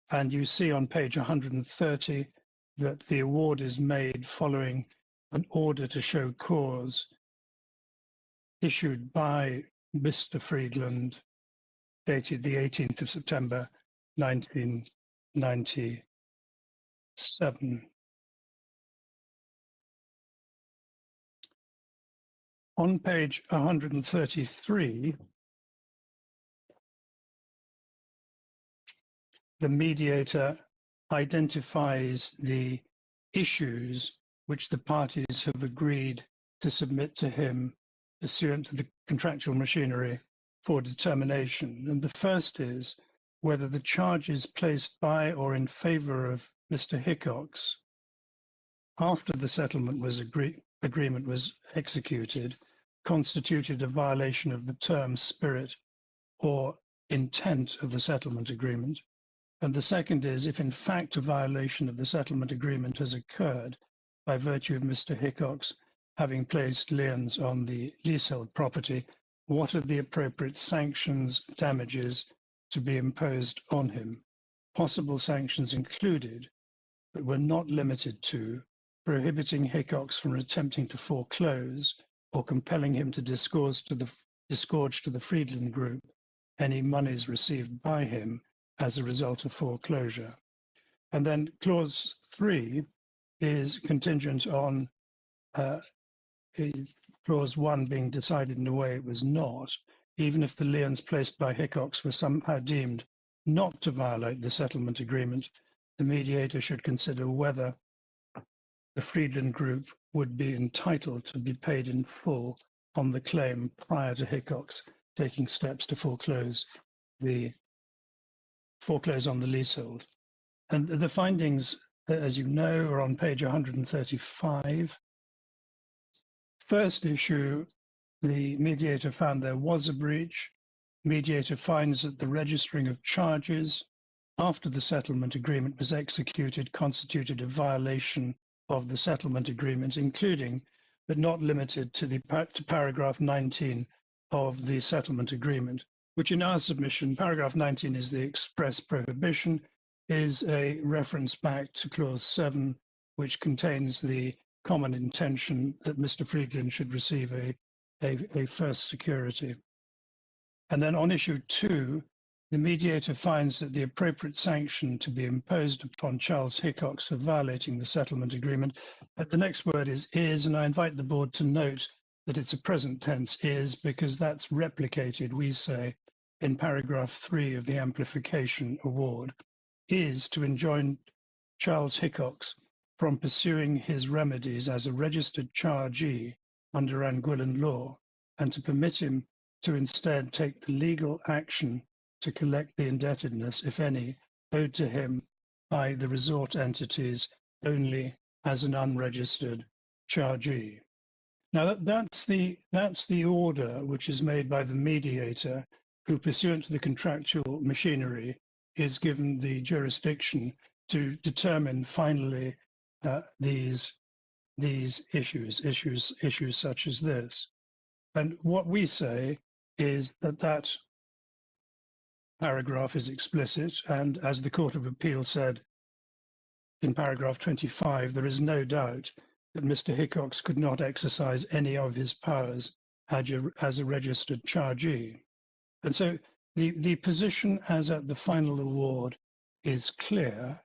and you see on page 130 that the award is made following an order to show cause issued by Mr. Friedland, dated the 18th of September 1997. On page 133, the mediator identifies the issues which the parties have agreed to submit to him pursuant to the contractual machinery for determination. And the first is whether the charges placed by or in favor of Mr. Hickox after the settlement agreement was executed constituted a violation of the term, spirit, or intent of the settlement agreement. And the second is if in fact a violation of the settlement agreement has occurred by virtue of Mr. Hickox having placed liens on the leasehold property, what are the appropriate sanctions, damages to be imposed on him? Possible sanctions included, but were not limited to, prohibiting Hickox from attempting to foreclose or compelling him to disgorge to the Friedland Group any monies received by him as a result of foreclosure. And then clause 3 is contingent on clause 1 being decided in a way it was not, even if the liens placed by Hickox were somehow deemed not to violate the settlement agreement, the mediator should consider whether the Friedland Group would be entitled to be paid in full on the claim prior to Hickox taking steps to foreclose on the leasehold. And the findings, as you know, are on page 135. First issue, the mediator found there was a breach. Mediator finds that the registering of charges after the settlement agreement was executed constituted a violation of the settlement agreement, including, but not limited to paragraph 19 of the settlement agreement, which in our submission, paragraph 19 is the express prohibition, is a reference back to clause 7, which contains the common intention that Mr. Friedland should receive a first security. And then on issue 2, the mediator finds that the appropriate sanction to be imposed upon Charles Hickox for violating the settlement agreement. The next word is, and I invite the board to note that it's a present tense is, because that's replicated, we say, in paragraph 3 of the amplification award, is to enjoin Charles Hickox from pursuing his remedies as a registered chargee under Anguillan law, and to permit him to instead take the legal action to collect the indebtedness, if any, owed to him by the resort entities only as an unregistered chargee. Now that's the order which is made by the mediator, who, pursuant to the contractual machinery, is given the jurisdiction to determine finally these issues such as this. And what we say is that paragraph is explicit, and as the Court of Appeal said in paragraph 25, there is no doubt that Mr. Hickox could not exercise any of his powers as a registered chargee. And so the position as at the final award is clear.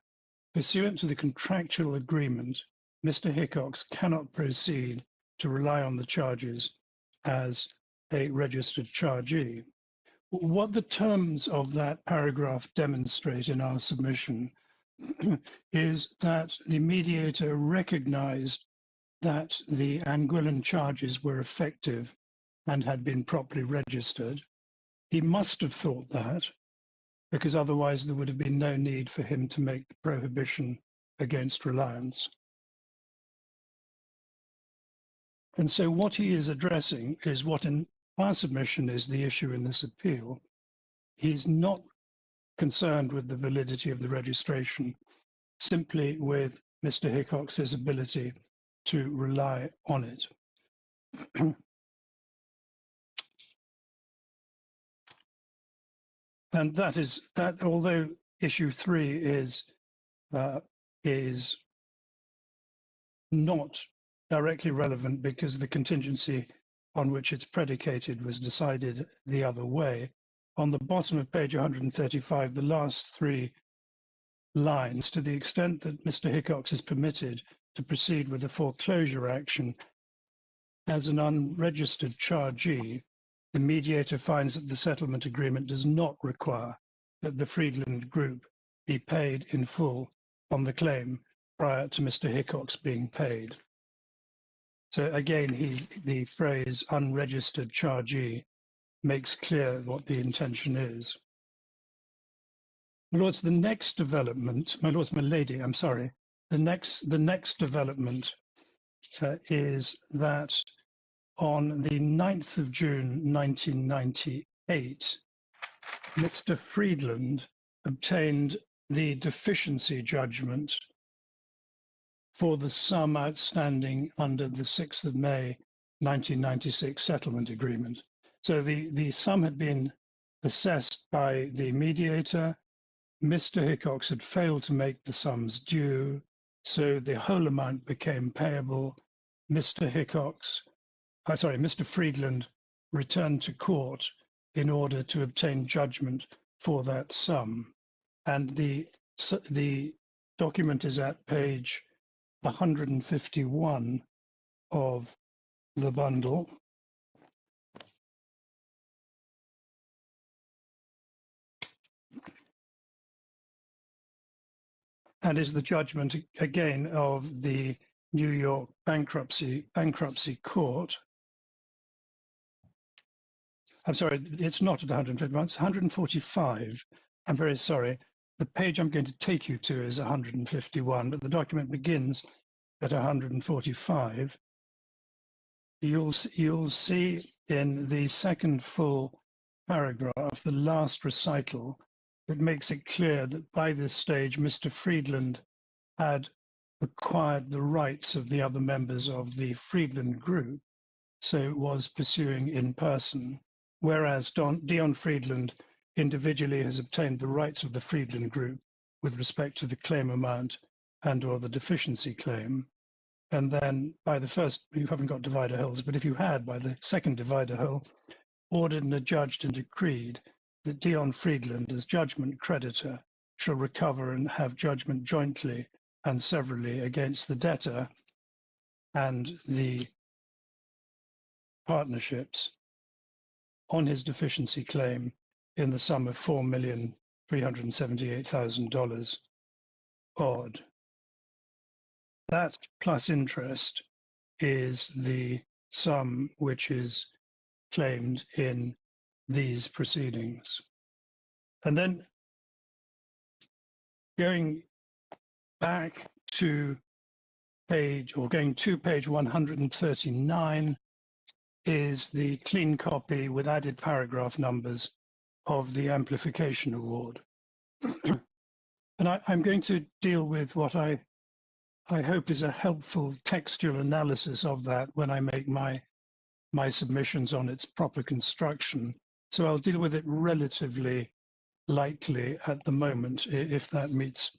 Pursuant to the contractual agreement, Mr. Hickox cannot proceed to rely on the charges as a registered chargee. What the terms of that paragraph demonstrate in our submission is that the mediator recognized that the Anguillan charges were effective and had been properly registered. He must have thought that, because otherwise there would have been no need for him to make the prohibition against reliance. And so what he is addressing is what in our submission is the issue in this appeal. He's not concerned with the validity of the registration, simply with Mr. Hickox's ability to rely on it. And that is that, although issue 3 is not directly relevant because the contingency on which it's predicated was decided the other way. On the bottom of page 135, the last 3 lines, to the extent that Mr. Hickox is permitted to proceed with a foreclosure action as an unregistered chargee, the mediator finds that the settlement agreement does not require that the Friedland Group be paid in full on the claim prior to Mr. Hickox being paid. So again, the phrase unregistered chargee makes clear what the intention is. My lords, the next development, my lords, my lady, I'm sorry, the next development is that on the 9th of June 1998, Mr. Friedland obtained the deficiency judgment for the sum outstanding under the 6th of May 1996 settlement agreement. So the sum had been assessed by the mediator. Mr. Hickox had failed to make the sums due, so the whole amount became payable. Mr. Friedland returned to court in order to obtain judgment for that sum. And the document is at page 151 of the bundle. And is the judgment, again, of the New York bankruptcy court. I'm sorry, it's not at 151, it's 145. I'm very sorry. The page I'm going to take you to is 151, but the document begins at 145. You'll see in the second full paragraph, the last recital, it makes it clear that by this stage, Mr. Friedland had acquired the rights of the other members of the Friedland Group, so was pursuing in person, whereas Dion Friedland individually has obtained the rights of the Friedland Group with respect to the claim amount and or the deficiency claim. And then by the first, you haven't got divider holes, but if you had, by the second divider hole, ordered and adjudged and decreed that Dion Friedland, as judgment creditor, shall recover and have judgment jointly and severally against the debtor and the partnerships on his deficiency claim in the sum of $4,378,000 odd. That plus interest is the sum which is claimed in these proceedings. And then going back to page 139 is the clean copy with added paragraph numbers of the amplification award. And I'm going to deal with what I hope is a helpful textual analysis of that when I make my submissions on its proper construction. So I'll deal with it relatively lightly at the moment, if that meets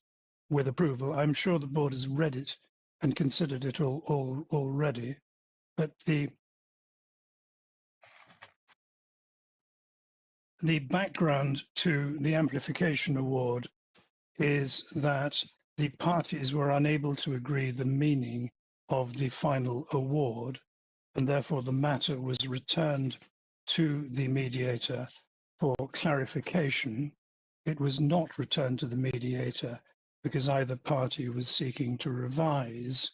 with approval. I'm sure the board has read it and considered it all already, but the background to the amplification award is that the parties were unable to agree the meaning of the final award, and therefore the matter was returned to the mediator for clarification. It was not returned to the mediator because either party was seeking to revise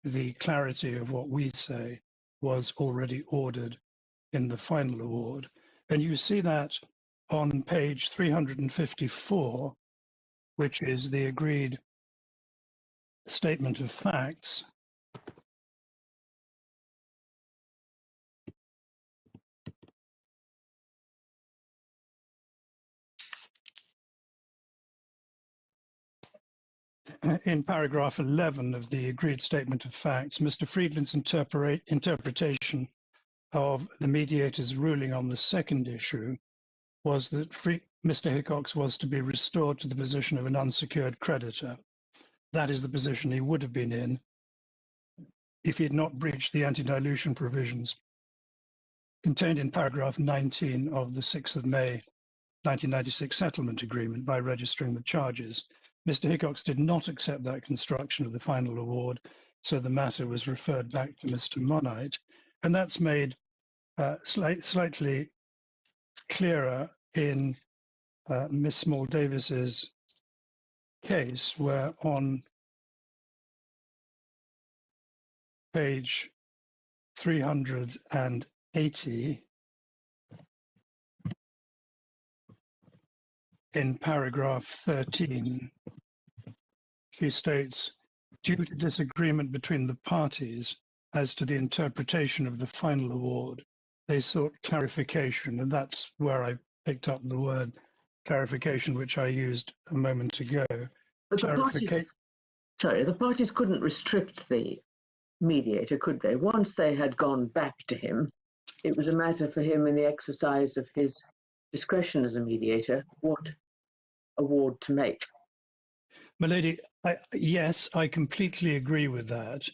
the clarity of what we say was already ordered in the final award. And you see that on page 354, which is the agreed statement of facts. In paragraph 11 of the agreed statement of facts, Mr. Friedland's interpretation of the mediator's ruling on the second issue was that Mr. Hickox was to be restored to the position of an unsecured creditor. That is the position he would have been in if he had not breached the anti-dilution provisions contained in paragraph 19 of the 6th of May 1996 settlement agreement by registering the charges. Mr. Hickox did not accept that construction of the final award, so the matter was referred back to Mr. Monite, and that's made slightly clearer in Miss Small-Davis's case, where on page 380, in paragraph 13, she states, due to disagreement between the parties as to the interpretation of the final award, they sought clarification, and that's where I picked up the word clarification, which I used a moment ago. But the parties couldn't restrict the mediator, could they? Once they had gone back to him, it was a matter for him in the exercise of his discretion as a mediator, what award to make. My lady, yes, I completely agree with that.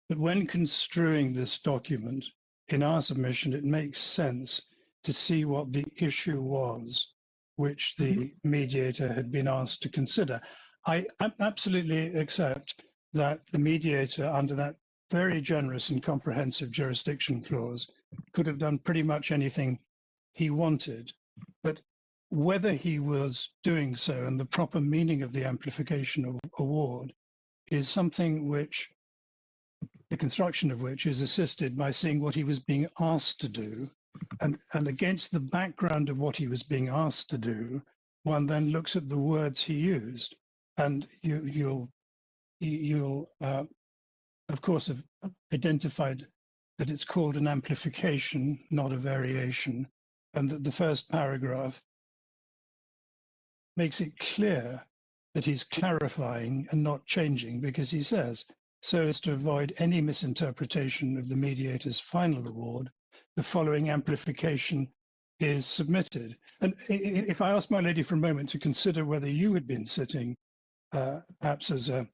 But when construing this document, in our submission, it makes sense to see what the issue was which the mediator had been asked to consider. I absolutely accept that the mediator, under that very generous and comprehensive jurisdiction clause, could have done pretty much anything he wanted. But whether he was doing so and the proper meaning of the amplification award is something which, the construction of which is assisted by seeing what he was being asked to do. And against the background of what he was being asked to do, one then looks at the words he used. And you'll of course, have identified that it's called an amplification, not a variation, and that the first paragraph makes it clear that he's clarifying and not changing, because he says, so as to avoid any misinterpretation of the mediator's final award, the following amplification is submitted. And if I ask my lady for a moment to consider whether you had been sitting perhaps as a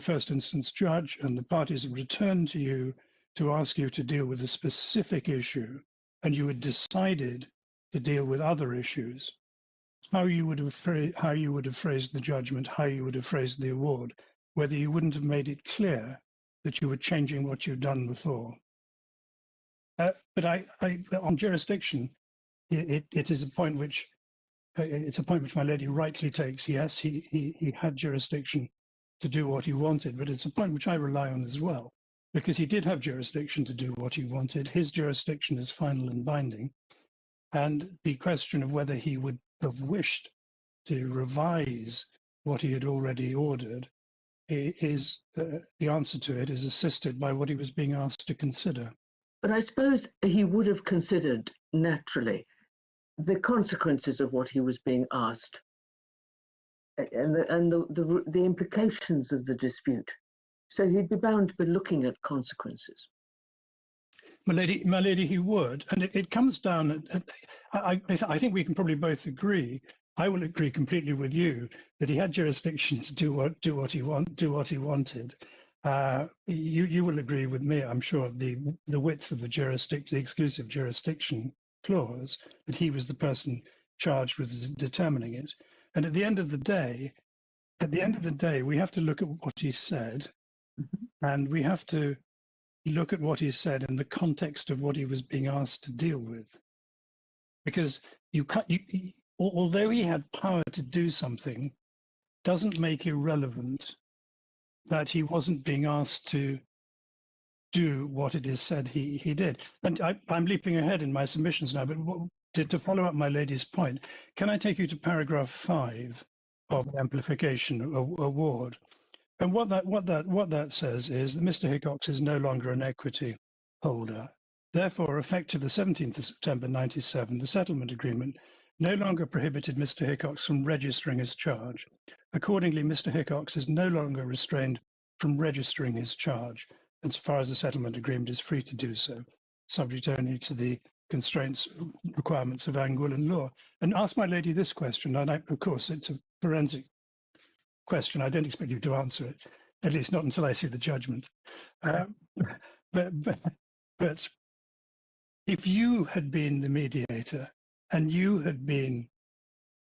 first instance judge, and the parties had returned to you to ask you to deal with a specific issue, and you had decided to deal with other issues, how you would have phrased the judgment, how you would have phrased the award, whether you wouldn't have made it clear that you were changing what you'd done before. But on jurisdiction, it is a point which my lady rightly takes. Yes, he had jurisdiction to do what he wanted, but it's a point which I rely on as well, because he did have jurisdiction to do what he wanted. His jurisdiction is final and binding. And the question of whether he would have wished to revise what he had already ordered is the answer to it is assisted by what he was being asked to consider. But I suppose he would have considered naturally the consequences of what he was being asked and the implications of the dispute. So he'd be bound to be looking at consequences. My lady, he would, and it comes down. I think we can probably both agree. I will agree completely with you that he had jurisdiction to do what he wanted. You will agree with me, I'm sure. The width of the exclusive jurisdiction clause, that he was the person charged with determining it. And at the end of the day, we have to look at what he said, and we have to look at what he said in the context of what he was being asked to deal with. Because although he had power to do something, doesn't make irrelevant that he wasn't being asked to do what it is said he did. And I'm leaping ahead in my submissions now, but to follow up my lady's point, can I take you to paragraph 5 of the amplification award? And what that says is that Mr. Hickox is no longer an equity holder. Therefore, effective the 17th of September 97, the settlement agreement no longer prohibited Mr. Hickox from registering his charge. Accordingly, Mr. Hickox is no longer restrained from registering his charge, insofar as the settlement agreement is free to do so, subject only to the constraints, requirements of Anguillan law. And ask my lady this question, and of course it's a forensic question. I don't expect you to answer it, at least not until I see the judgment. But if you had been the mediator and you had been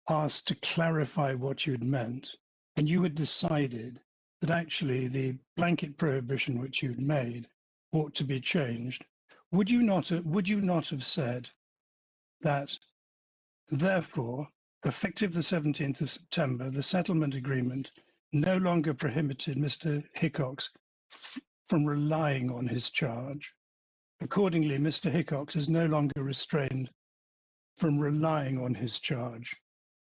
asked to clarify what you'd meant, and you had decided that actually the blanket prohibition which you'd made ought to be changed, would you not have said that, therefore, effective the 17th of September, the settlement agreement no longer prohibited Mr. Hickox from relying on his charge. Accordingly, Mr. Hickox is no longer restrained from relying on his charge.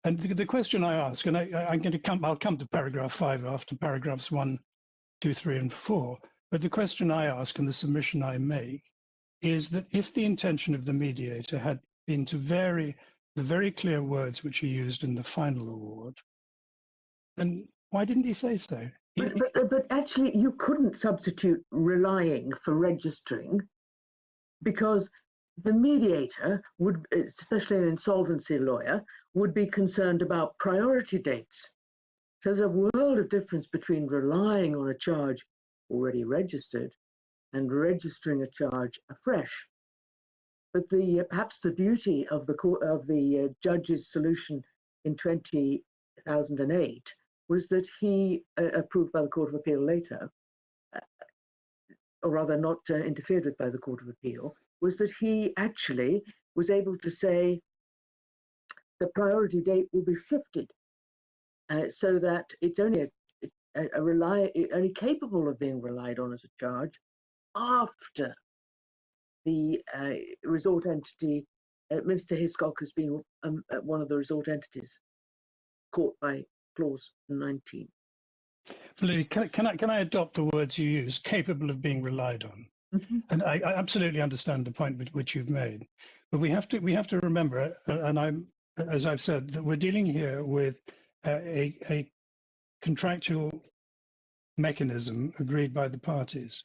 And the question I ask, and I'll come to paragraph 5 after paragraphs 1, 2, 3, and 4, but the question I ask and the submission I make is that if the intention of the mediator had been to vary the very clear words which he used in the final award, then why didn't he say so? But actually, you couldn't substitute relying for registering, because the mediator would, especially an insolvency lawyer, would be concerned about priority dates. So there's a world of difference between relying on a charge already registered and registering a charge afresh. But perhaps the beauty of the judge's solution in 2008 was that he, approved by the Court of Appeal later, or rather not interfered with by the Court of Appeal, was that he actually was able to say the priority date will be shifted so that it's only only capable of being relied on as a charge after the resort entity, Mr. Hiscock has been one of the resort entities caught by clause 19. Louis, can I adopt the words you use, capable of being relied on? Mm-hmm. And I absolutely understand the point which you've made, but we have to remember, and as I've said, that we're dealing here with a contractual mechanism agreed by the parties.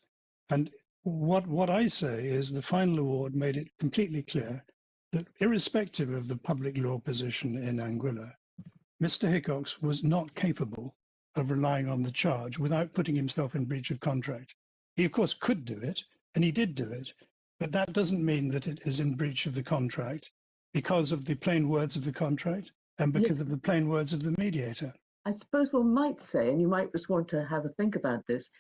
And what I say is the final award made it completely clear that irrespective of the public law position in Anguilla, Mr. Hickox was not capable of relying on the charge without putting himself in breach of contract. He, of course, could do it, and he did do it, but that doesn't mean that it is in breach of the contract, because of the plain words of the contract and because Yes. of the plain words of the mediator. I suppose one might say, and you might just want to have a think about this,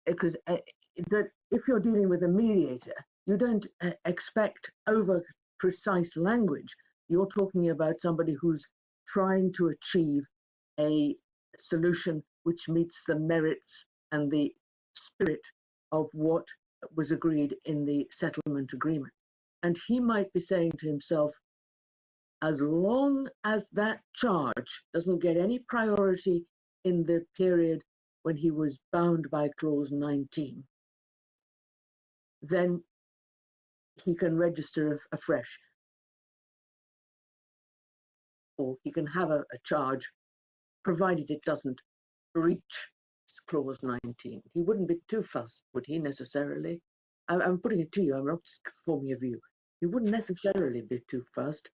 because that if you're dealing with a mediator, you don't expect over precise language. You're talking about somebody who's trying to achieve a solution which meets the merits and the spirit of what was agreed in the settlement agreement. And he might be saying to himself, as long as that charge doesn't get any priority in the period when he was bound by clause 19, then he can register afresh, or he can have a charge, provided it doesn't breach clause 19. He wouldn't be too fussed, would he, necessarily? I'm putting it to you, I'm not forming a view. He wouldn't necessarily be too fussed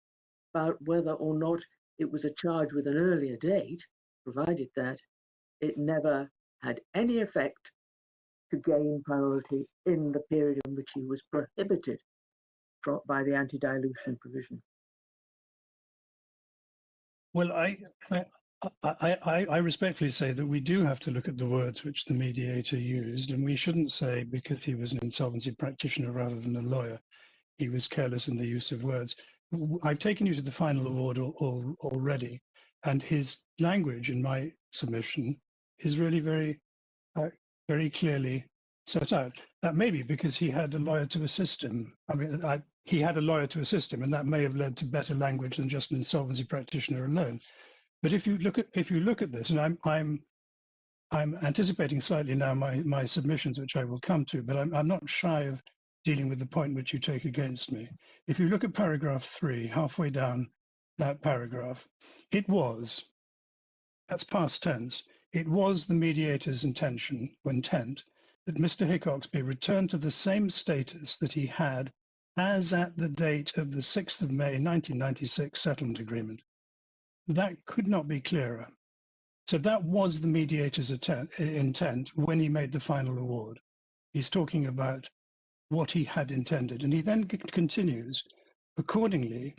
about whether or not it was a charge with an earlier date, provided that it never had any effect to gain priority in the period in which he was prohibited by the anti-dilution provision. Well, I respectfully say that we do have to look at the words which the mediator used, and we shouldn't say because he was an insolvency practitioner rather than a lawyer, he was careless in the use of words. I've taken you to the final award already, and his language in my submission is really very, very clearly set out. That may be because he had a lawyer to assist him. I mean, he had a lawyer to assist him, and that may have led to better language than just an insolvency practitioner alone. But if you look at this, and I'm anticipating slightly now my submissions, which I will come to, but I'm not shy of dealing with the point which you take against me. If you look at paragraph 3, halfway down that paragraph, that's past tense, it was the mediator's intent that Mr. Hickox be returned to the same status that he had as at the date of the 6th of May 1996 settlement agreement. That could not be clearer. So that was the mediator's intent when he made the final award. He's talking about what he had intended. And he then continues, accordingly,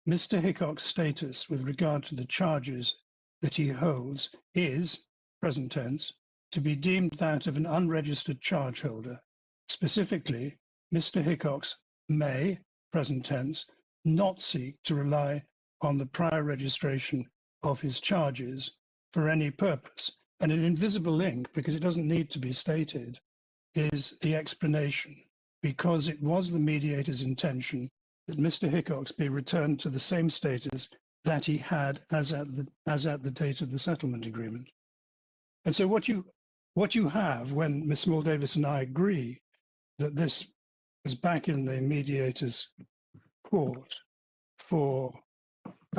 Mr. Hickox's status with regard to the charges that he holds is, present tense, to be deemed that of an unregistered charge holder. Specifically, Mr. Hickox may, present tense, not seek to rely on the prior registration of his charges for any purpose. And an invisible link, because it doesn't need to be stated, is the explanation, because it was the mediator's intention that Mr. Hickox be returned to the same status that he had as at the date of the settlement agreement. And so what you have when Ms. Small Davis and I agree that this was back in the mediator's court for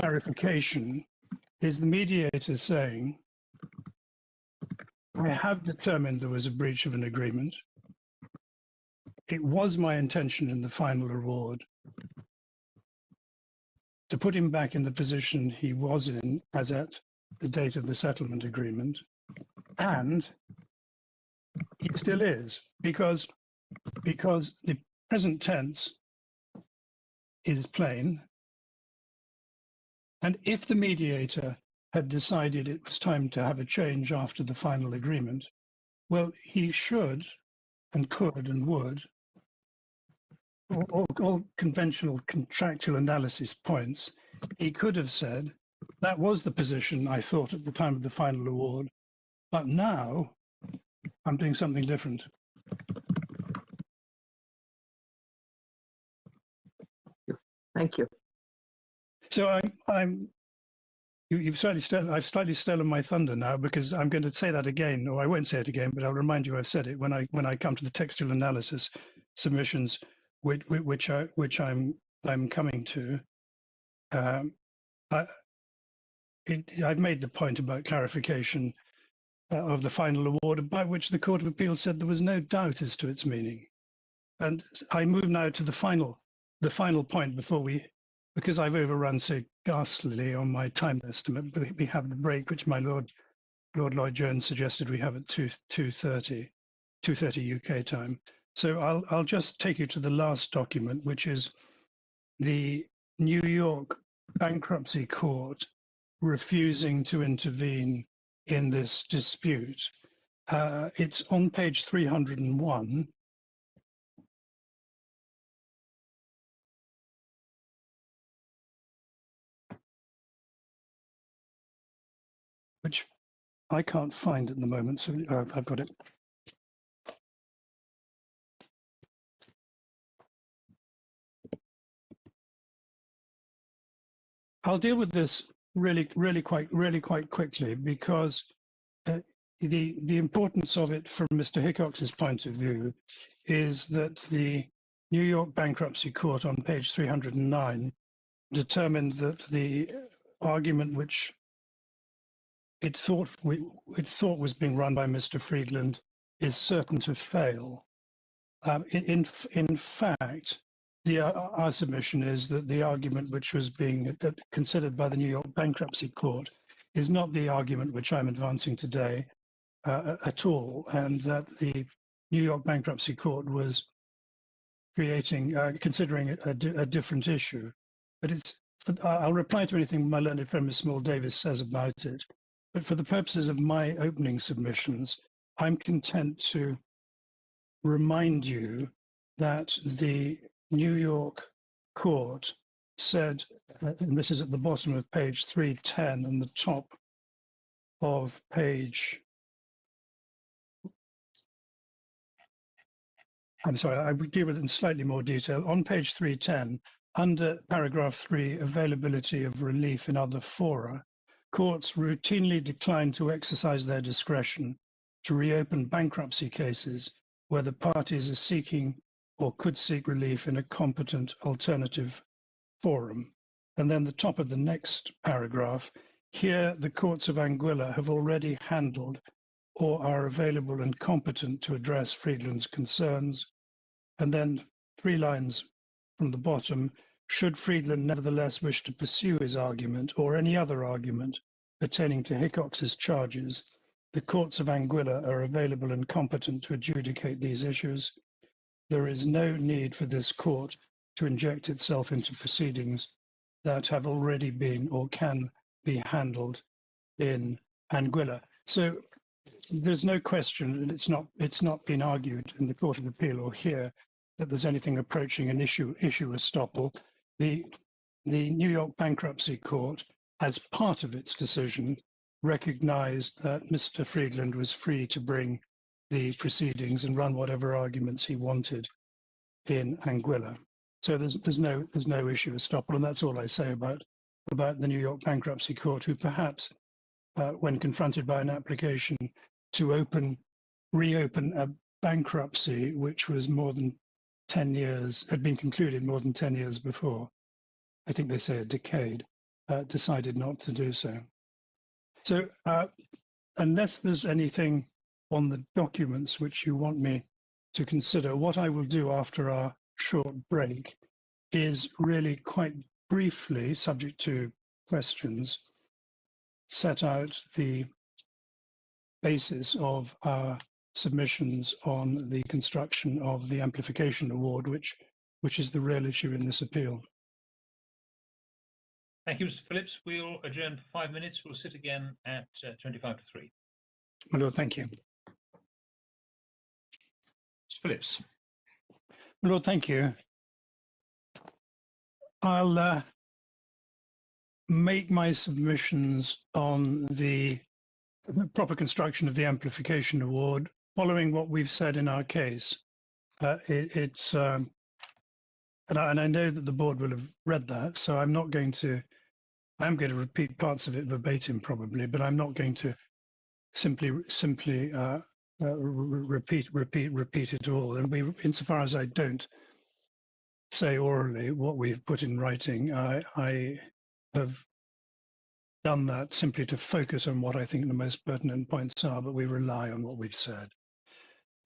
clarification is the mediator saying, I have determined there was a breach of an agreement. It was my intention in the final award to put him back in the position he was in as at the date of the settlement agreement. And he still is, because the present tense is plain. And if the mediator had decided it was time to have a change after the final agreement, well, he should and could and would, all conventional contractual analysis points, he could have said, that was the position I thought at the time of the final award, but now I'm doing something different. Thank you. So I've slightly stolen my thunder now, because I'm going to say that again, or I won't say it again, but I'll remind you I've said it when I come to the textual analysis submissions, which I'm coming to. I've made the point about clarification of the final award, about which the Court of Appeal said there was no doubt as to its meaning. And I move now to the final point because I've overrun so ghastly on my time estimate. We have the break, which my Lord Lloyd Jones suggested we have at 2:30 UK time. So I'll just take you to the last document, which is the New York bankruptcy court refusing to intervene in this dispute. It's on page 301. Which I can't find at the moment, so I've got it. I'll deal with this really quite quickly, because the importance of it from Mr. Hickox's point of view is that the New York Bankruptcy Court on page 309 determined that the argument which it thought was being run by Mr. Friedland is certain to fail. In fact, our submission is that the argument which was being considered by the New York Bankruptcy Court is not the argument which I'm advancing today at all, and that the New York Bankruptcy Court was considering a different issue. But I'll reply to anything my learned friend Ms. Small Davis says about it. But for the purposes of my opening submissions, I'm content to remind you that the New York court said, and this is at the bottom of page 310 and the top of page, I'm sorry, I will deal with it in slightly more detail. On page 310, under paragraph 3, availability of relief in other fora, courts routinely decline to exercise their discretion to reopen bankruptcy cases where the parties are seeking or could seek relief in a competent alternative forum. And then the top of the next paragraph, here the courts of Anguilla have already handled or are available and competent to address Friedland's concerns. And then 3 lines from the bottom, should Friedland nevertheless wish to pursue his argument or any other argument pertaining to Hickox's charges, the courts of Anguilla are available and competent to adjudicate these issues. There is no need for this court to inject itself into proceedings that have already been or can be handled in Anguilla. So there's no question, and it's not been argued in the Court of Appeal or here, that there's anything approaching an issue estoppel. The New York Bankruptcy Court, as part of its decision, recognized that Mr. Friedland was free to bring the proceedings and run whatever arguments he wanted in Anguilla. So there's no issue estoppel, and that's all I say about the New York Bankruptcy Court, who perhaps, when confronted by an application to reopen a bankruptcy which was more than 10 years, had been concluded more than 10 years before, I think they say a decade, decided not to do so. So unless there's anything on the documents which you want me to consider, what I will do after our short break is really quite briefly, subject to questions, set out the basis of our submissions on the construction of the amplification award, which is the real issue in this appeal. Thank you, Mr. Phillips. We'll adjourn for 5 minutes. We'll sit again at 25 to 3. My Lord, thank you. Mr. Phillips. My Lord, thank you. I'll make my submissions on the proper construction of the amplification award following what we've said in our case. And I know that the board will have read that, so I'm going to repeat parts of it verbatim probably, but I'm not going to simply repeat it all. And insofar as I don't say orally what we've put in writing, I have done that simply to focus on what I think the most pertinent points are, but we rely on what we've said.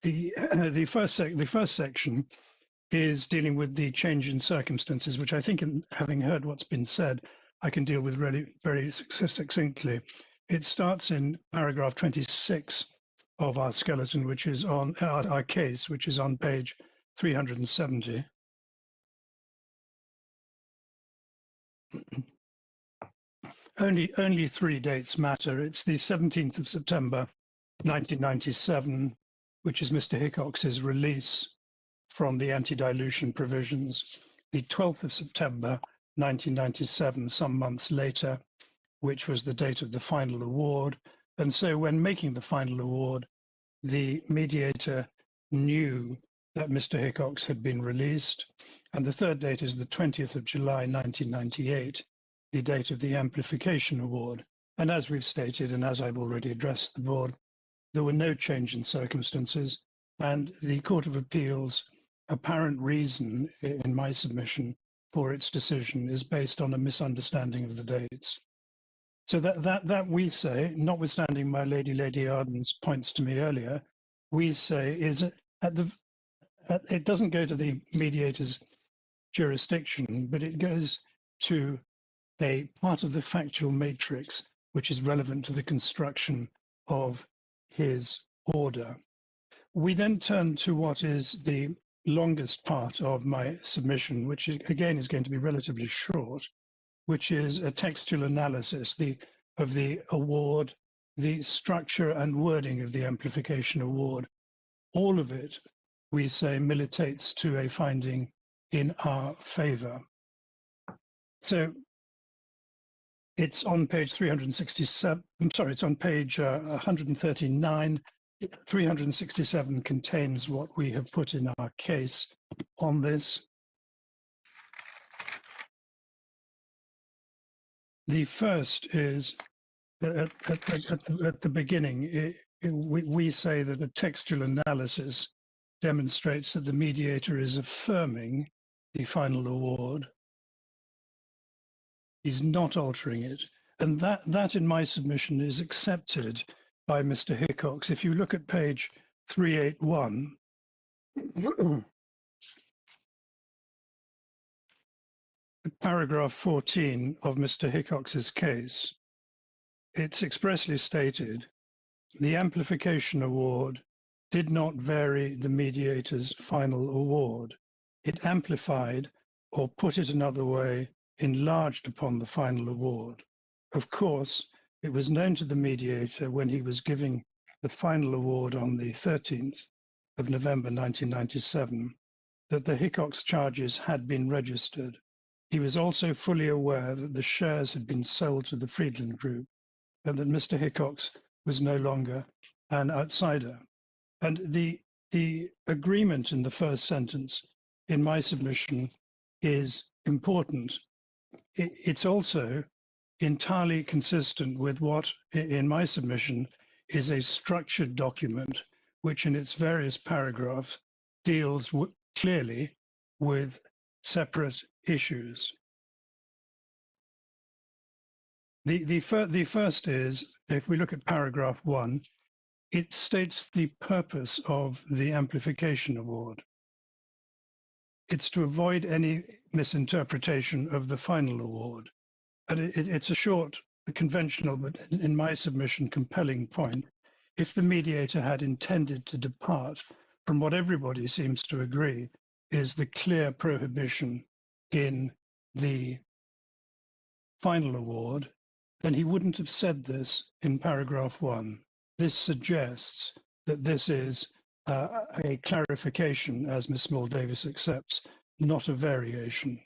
The first section is dealing with the change in circumstances, which I think, in having heard what's been said, I can deal with really very succinctly. It starts in paragraph 26 of our skeleton, which is on our case, which is on page 370. Only three dates matter. It's the 17th of September, 1997, which is Mr. Hickox's release from the anti-dilution provisions. The 12th of September, 1997, some months later, which was the date of the final award. And so when making the final award, the mediator knew that Mr. Hickox had been released. And the third date is the 20th of July, 1998, the date of the amplification award. And as we've stated, and as I've already addressed the board, there were no change in circumstances, and the Court of Appeal's apparent reason in my submission for its decision is based on a misunderstanding of the dates. So that we say, notwithstanding my Lady Arden's points to me earlier, we say is it doesn't go to the mediator's jurisdiction, but it goes to a part of the factual matrix which is relevant to the construction of his order. We then turn to what is the longest part of my submission, which again is going to be relatively short, which is a textual analysis of the award, the structure and wording of the amplification award. All of it, we say, militates to a finding in our favor. So it's on page 367, I'm sorry, it's on page 139. 367 contains what we have put in our case on this. The first is at the beginning, we say that a textual analysis demonstrates that the mediator is affirming the final award. He's not altering it. And that in my submission is accepted by Mr. Hickox. If you look at page 381, paragraph 14 of Mr. Hickox's case, it's expressly stated, the amplification award did not vary the mediator's final award. It amplified, or put it another way, enlarged upon the final award. Of course, it was known to the mediator when he was giving the final award on the 13th of November 1997 that the Hickox charges had been registered. He was also fully aware that the shares had been sold to the Friedland Group and that Mr. Hickox was no longer an outsider. And the agreement in the first sentence in my submission is important. It's also entirely consistent with what, in my submission, is a structured document, which in its various paragraphs deals clearly with separate issues. The first is, if we look at paragraph 1, it states the purpose of the amplification award. It's to avoid any misinterpretation of the final award. And it's a short, conventional, but in my submission, compelling point. If the mediator had intended to depart from what everybody seems to agree is the clear prohibition in the final award, then he wouldn't have said this in paragraph 1. This suggests that this is a clarification, as Ms. Small-Davis accepts, not a variation.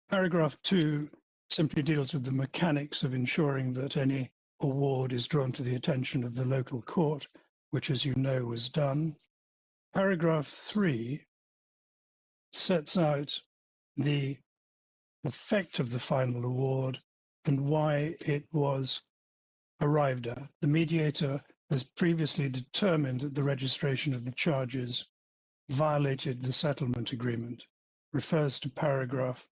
Paragraph 2 simply deals with the mechanics of ensuring that any award is drawn to the attention of the local court, which, as you know, was done. Paragraph 3 sets out the effect of the final award and why it was arrived at. The mediator has previously determined that the registration of the charges violated the settlement agreement, refers to paragraph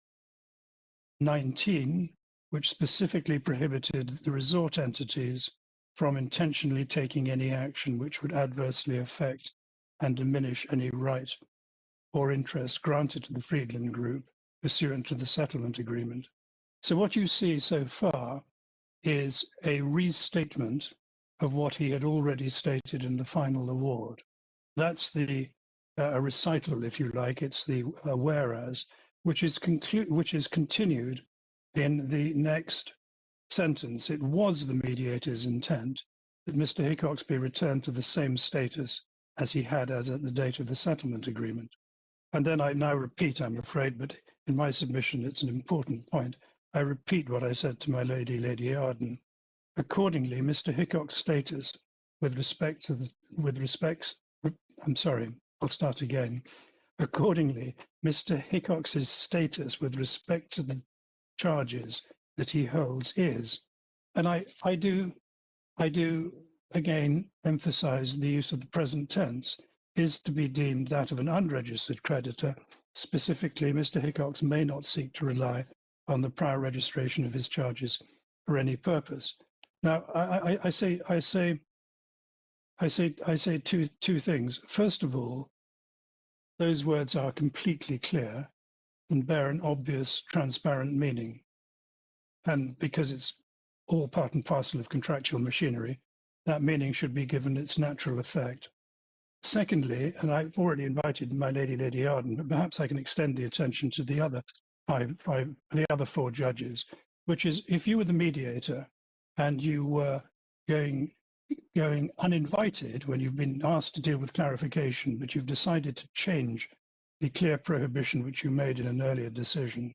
19, which specifically prohibited the resort entities from intentionally taking any action which would adversely affect and diminish any right or interest granted to the Friedland Group pursuant to the settlement agreement. So what you see so far is a restatement of what he had already stated in the final award. That's the a recital, if you like. It's the whereas, which is continued in the next sentence, it was the mediator's intent that Mr. Hickox be returned to the same status as he had as at the date of the settlement agreement. And then I now repeat, I'm afraid, but in my submission, it's an important point. I repeat what I said to my lady, Lady Arden. Accordingly, Mr. Hickox's status with respect to I'm sorry, I'll start again. Accordingly, Mr. Hickox's status with respect to the charges that he holds is, and I do again emphasize the use of the present tense, is to be deemed that of an unregistered creditor. Specifically, Mr. Hickox may not seek to rely on the prior registration of his charges for any purpose. Now, I say two things. First of all, those words are completely clear and bear an obvious, transparent meaning. And because it's all part and parcel of contractual machinery, that meaning should be given its natural effect. Secondly, and I've already invited my lady, Lady Arden, but perhaps I can extend the attention to the other the other four judges, which is if you were the mediator and you were going uninvited when you've been asked to deal with clarification, but you've decided to change the clear prohibition which you made in an earlier decision,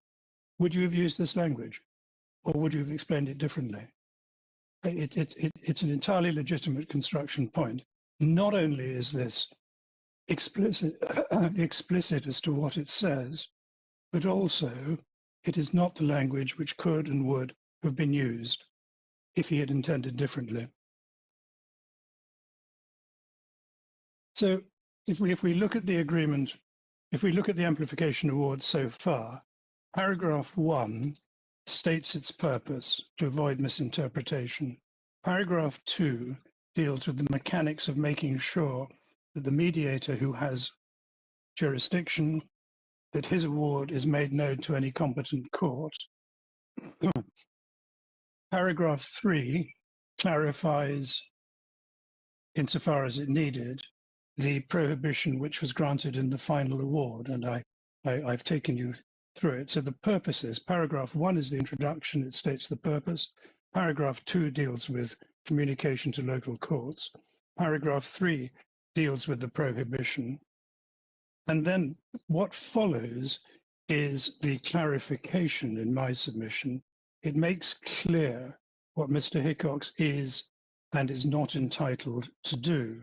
would you have used this language, or would you have explained it differently? It's an entirely legitimate construction point. Not only is this explicit as to what it says, but also it is not the language which could and would have been used if he had intended differently. So if we look at the agreement, if we look at the amplification award so far, paragraph 1 states its purpose to avoid misinterpretation. Paragraph 2 deals with the mechanics of making sure that the mediator who has jurisdiction, that his award is made known to any competent court. Paragraph 3 clarifies, insofar as it needed, the prohibition which was granted in the final award, and I've taken you through it. So the purposes, paragraph 1 is the introduction, it states the purpose. Paragraph 2 deals with communication to local courts. Paragraph 3 deals with the prohibition. And then what follows is the clarification in my submission. It makes clear what Mr. Hickox is and is not entitled to do.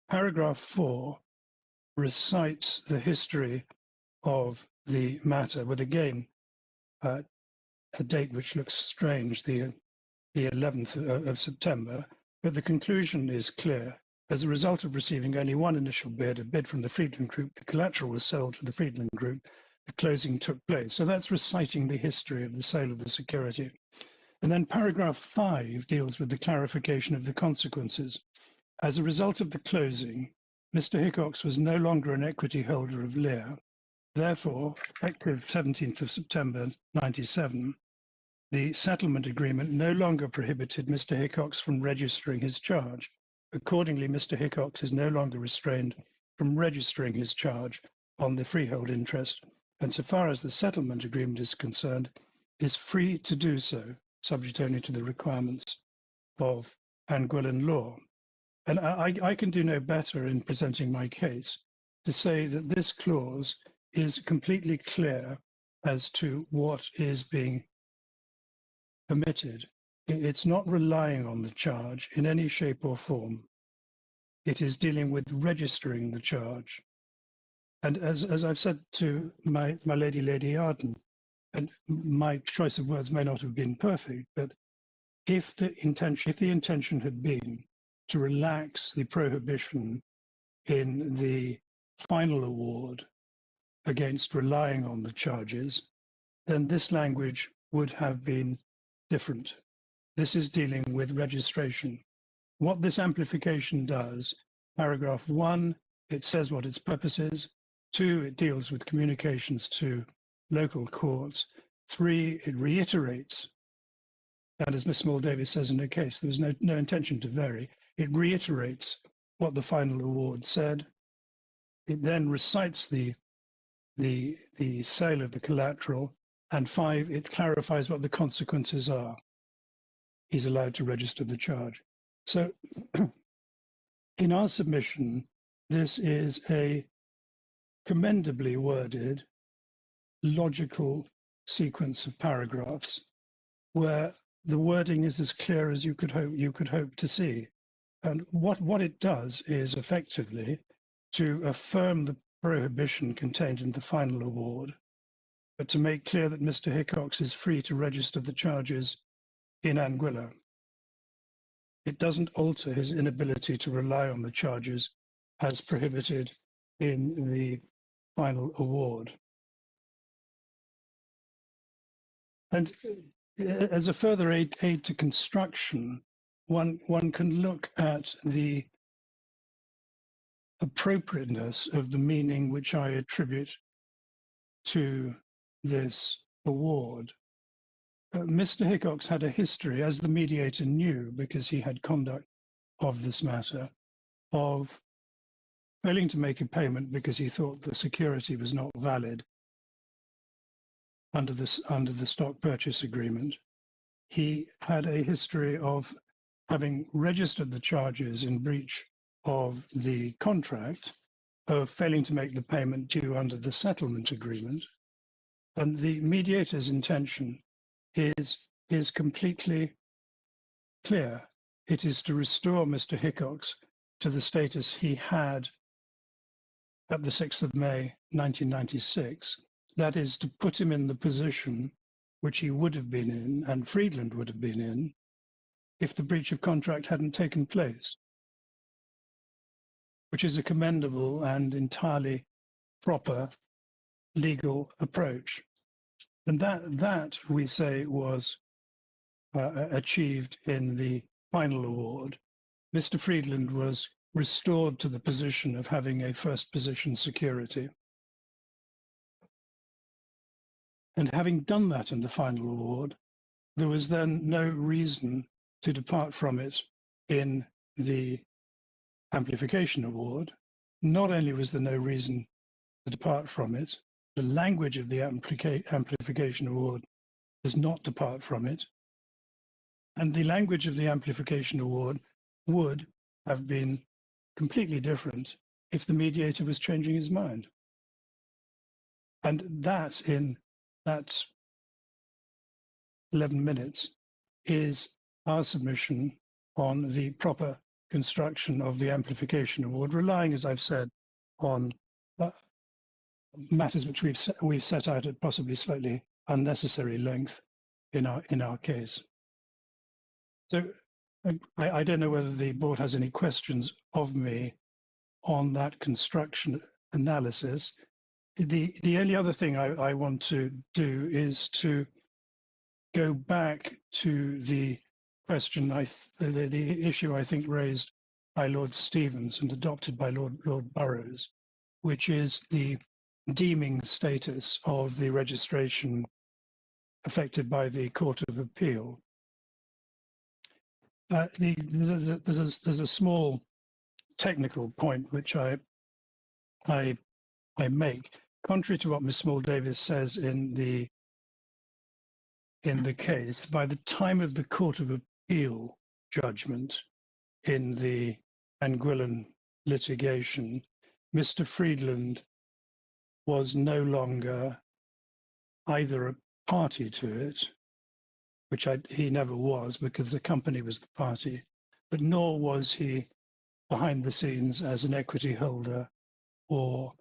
Paragraph 4 recites the history of the matter with, again, a date which looks strange, the 11th of September, but the conclusion is clear. As a result of receiving only one initial bid, a bid from the Friedland Group, the collateral was sold to the Friedland Group, the closing took place. So that's reciting the history of the sale of the security. And then paragraph 5 deals with the clarification of the consequences. As a result of the closing, Mr. Hickox was no longer an equity holder of Lear. Therefore, effective 17th of September 97, the settlement agreement no longer prohibited Mr. Hickox from registering his charge. Accordingly, Mr. Hickox is no longer restrained from registering his charge on the freehold interest, and so far as the settlement agreement is concerned, is free to do so, subject only to the requirements of Anguillan law. And I can do no better in presenting my case to say that this clause is completely clear as to what is being permitted. It's not relying on the charge in any shape or form. It is dealing with registering the charge. And as I've said to my lady, Lady Arden, and my choice of words may not have been perfect, but if the intention had been to relax the prohibition in the final award against relying on the charges, then this language would have been different. This is dealing with registration. What this amplification does, paragraph 1, it says what its purpose is. 2, it deals with communications to local courts. 3, it reiterates, and as Ms. Small-Davies says in her case, there was no intention to vary. It reiterates what the final award said. It then recites the sale of the collateral, And 5, it clarifies what the consequences are. He's allowed to register the charge. So in our submission, this is a commendably worded, logical sequence of paragraphs where the wording is as clear as you could hope to see. And what it does is effectively to affirm the prohibition contained in the final award, but to make clear that Mr. Hickox is free to register the charges in Anguilla. It doesn't alter his inability to rely on the charges as prohibited in the final award. And as a further aid to construction, one can look at the appropriateness of the meaning which I attribute to this award. Mr. Hickox had a history, as the mediator knew, because he had conduct of this matter, of failing to make a payment because he thought the security was not valid under the stock purchase agreement. He had a history of having registered the charges in breach of the contract, of failing to make the payment due under the settlement agreement. And the mediator's intention is completely clear. It is to restore Mr. Hickox to the status he had at the 6th of May 1996. That is to put him in the position which he would have been in, and Friedland would have been in, if the breach of contract hadn't taken place, which is a commendable and entirely proper legal approach. And that we say was achieved in the final award. Mr. Friedland was restored to the position of having a first position security. And having done that in the final award, there was then no reason to depart from it in the amplification award. Not only was there no reason to depart from it, the language of the amplification award does not depart from it. And the language of the amplification award would have been completely different if the mediator was changing his mind. And that, in that 11 minutes, is our submission on the proper construction of the amplification award, relying, as I've said, on matters which we've set out at possibly slightly unnecessary length in our case. So I don't know whether the board has any questions of me on that construction analysis. The only other thing I want to do is to go back to the question, the issue I think raised by Lord Stevens and adopted by Lord Burrows, which is the deeming status of the registration affected by the Court of Appeal. There's a small technical point which I make, contrary to what Ms. Small-Davies says in the case. By the time of the Court of Appeal judgment in the Anguillan litigation, Mr. Friedland was no longer either a party to it, which he never was because the company was the party, but nor was he behind the scenes as an equity holder or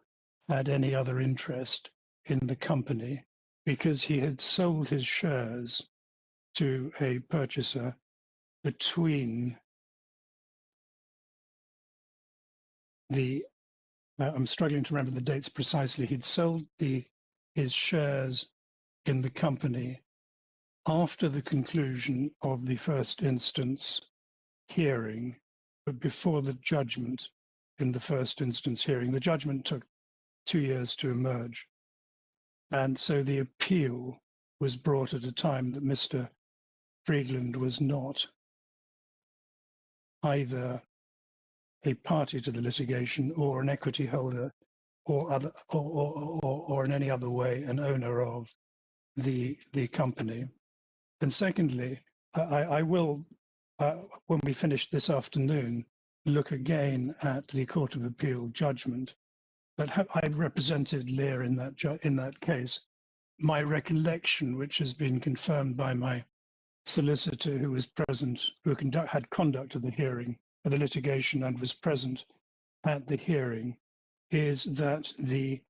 had any other interest in the company, because he had sold his shares to a purchaser between I'm struggling to remember the dates precisely. He'd sold his shares in the company after the conclusion of the first instance hearing, but before the judgment in the first instance hearing. The judgment took 2 years to emerge. And so the appeal was brought at a time that Mr. Friedland was not either a party to the litigation or an equity holder or in any other way an owner of the company. And secondly, I will, when we finish this afternoon, look again at the Court of Appeal judgment. But I represented Lear in that case. My recollection, which has been confirmed by my solicitor who was present, who had conduct of the hearing, of the litigation, and was present at the hearing, is that the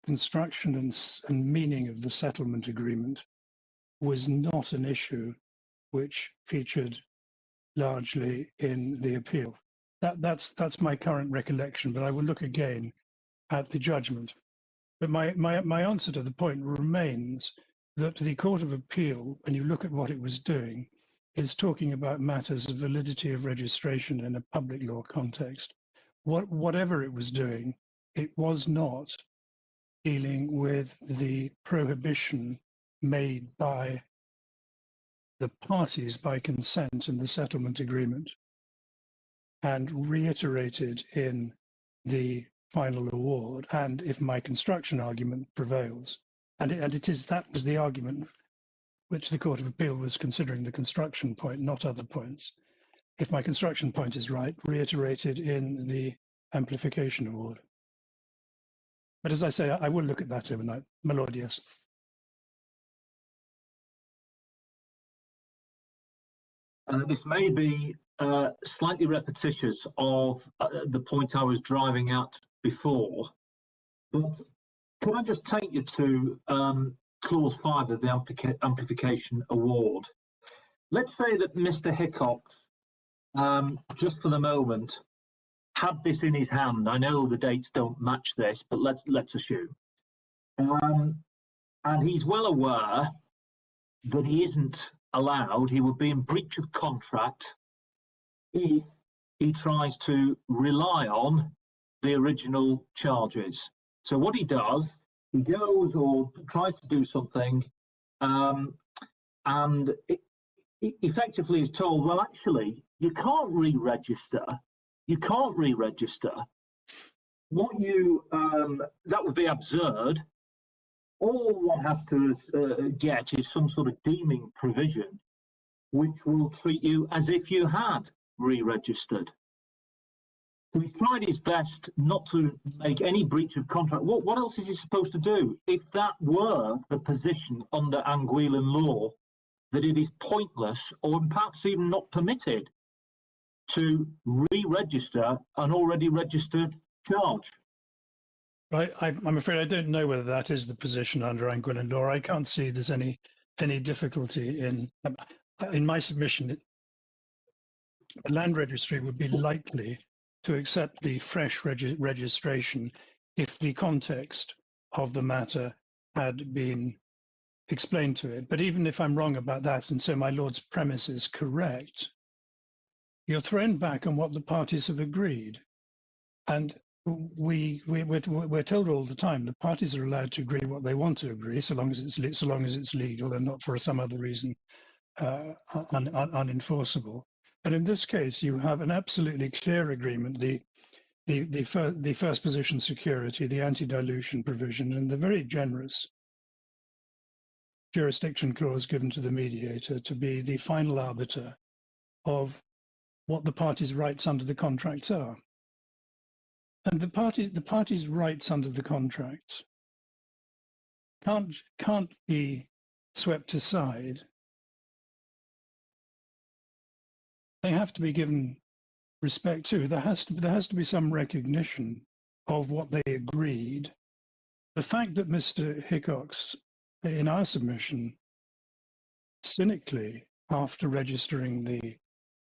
construction and meaning of the settlement agreement was not an issue which featured largely in the appeal. That's my current recollection, but I will look again at the judgment. But my answer to the point remains that the Court of Appeal, when you look at what it was doing, is talking about matters of validity of registration in a public law context. Whatever it was doing, it was not dealing with the prohibition made by the parties by consent in the settlement agreement and reiterated in the final award, and if my construction argument prevails, and that was the argument which the Court of Appeal was considering, the construction point, not other points. If my construction point is right, reiterated in the amplification award. But as I say, I will look at that overnight. My lord, yes. This may be slightly repetitious of the point I was driving at before, but can I just take you to clause 5 of the amplification award? Let's say that Mr. Hickox, just for the moment, had this in his hand. I know the dates don't match this, but let's assume. And he's well aware that he isn't allowed, he would be in breach of contract if he tries to rely on the original charges. So what he does, he goes or tries to do something, and it effectively is told, well, actually, you can't re-register. You can't re-register. What you, that would be absurd. All one has to get is some sort of deeming provision, which will treat you as if you had re-registered. So he tried his best not to make any breach of contract. What else is he supposed to do? If that were the position under Anguillan law, that it is pointless or perhaps even not permitted to re-register an already registered charge. Right, I'm afraid I don't know whether that is the position under Anguillan law. I can't see there's any difficulty in my submission. The land registry would be likely to accept the fresh registration if the context of the matter had been explained to it. But even if I'm wrong about that, and so my lord's premise is correct, you're thrown back on what the parties have agreed, and we're told all the time the parties are allowed to agree what they want to agree, so long as it's legal and not for some other reason unenforceable. But in this case, you have an absolutely clear agreement: the first position security, the anti-dilution provision, and the very generous jurisdiction clause given to the mediator to be the final arbiter of what the parties' rights under the contracts are. And the parties' rights under the contracts can't be swept aside. They have to be given respect too. There has to be some recognition of what they agreed. The fact that Mr. Hickox, in our submission, cynically, after registering the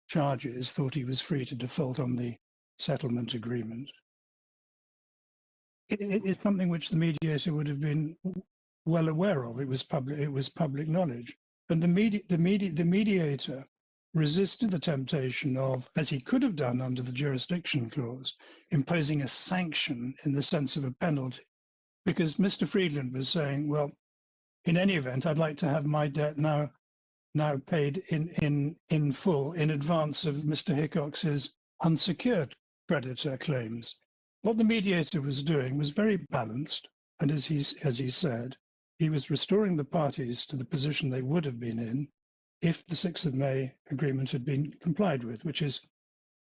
charges, thought he was free to default on the settlement agreement, it is something which the mediator would have been well aware of. It was public knowledge, and the mediator resisted the temptation of, as he could have done under the jurisdiction clause, imposing a sanction in the sense of a penalty, because Mr. Friedland was saying, well, in any event, I'd like to have my debt now paid in full in advance of Mr. Hickox's unsecured creditor claims. What the mediator was doing was very balanced, and as he said, he was restoring the parties to the position they would have been in if the 6th of May agreement had been complied with, which is,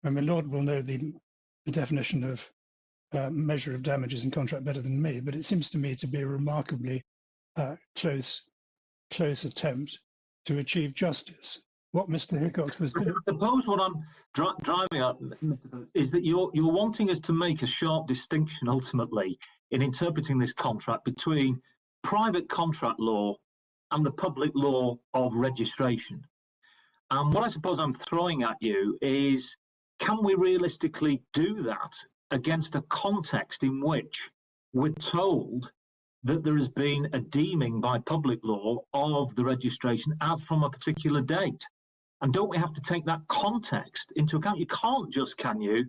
and my Lord will know the definition of measure of damages in contract better than me, but it seems to me to be a remarkably close attempt to achieve justice. What Mr. Hickox was doing. I suppose what I'm driving at, Mr. Phillips, is that you're wanting us to make a sharp distinction ultimately in interpreting this contract between private contract law and the public law of registration. And what I suppose I'm throwing at you is, can we realistically do that against a context in which we're told that there has been a deeming by public law of the registration as from a particular date? And don't we have to take that context into account? You can't just, can you,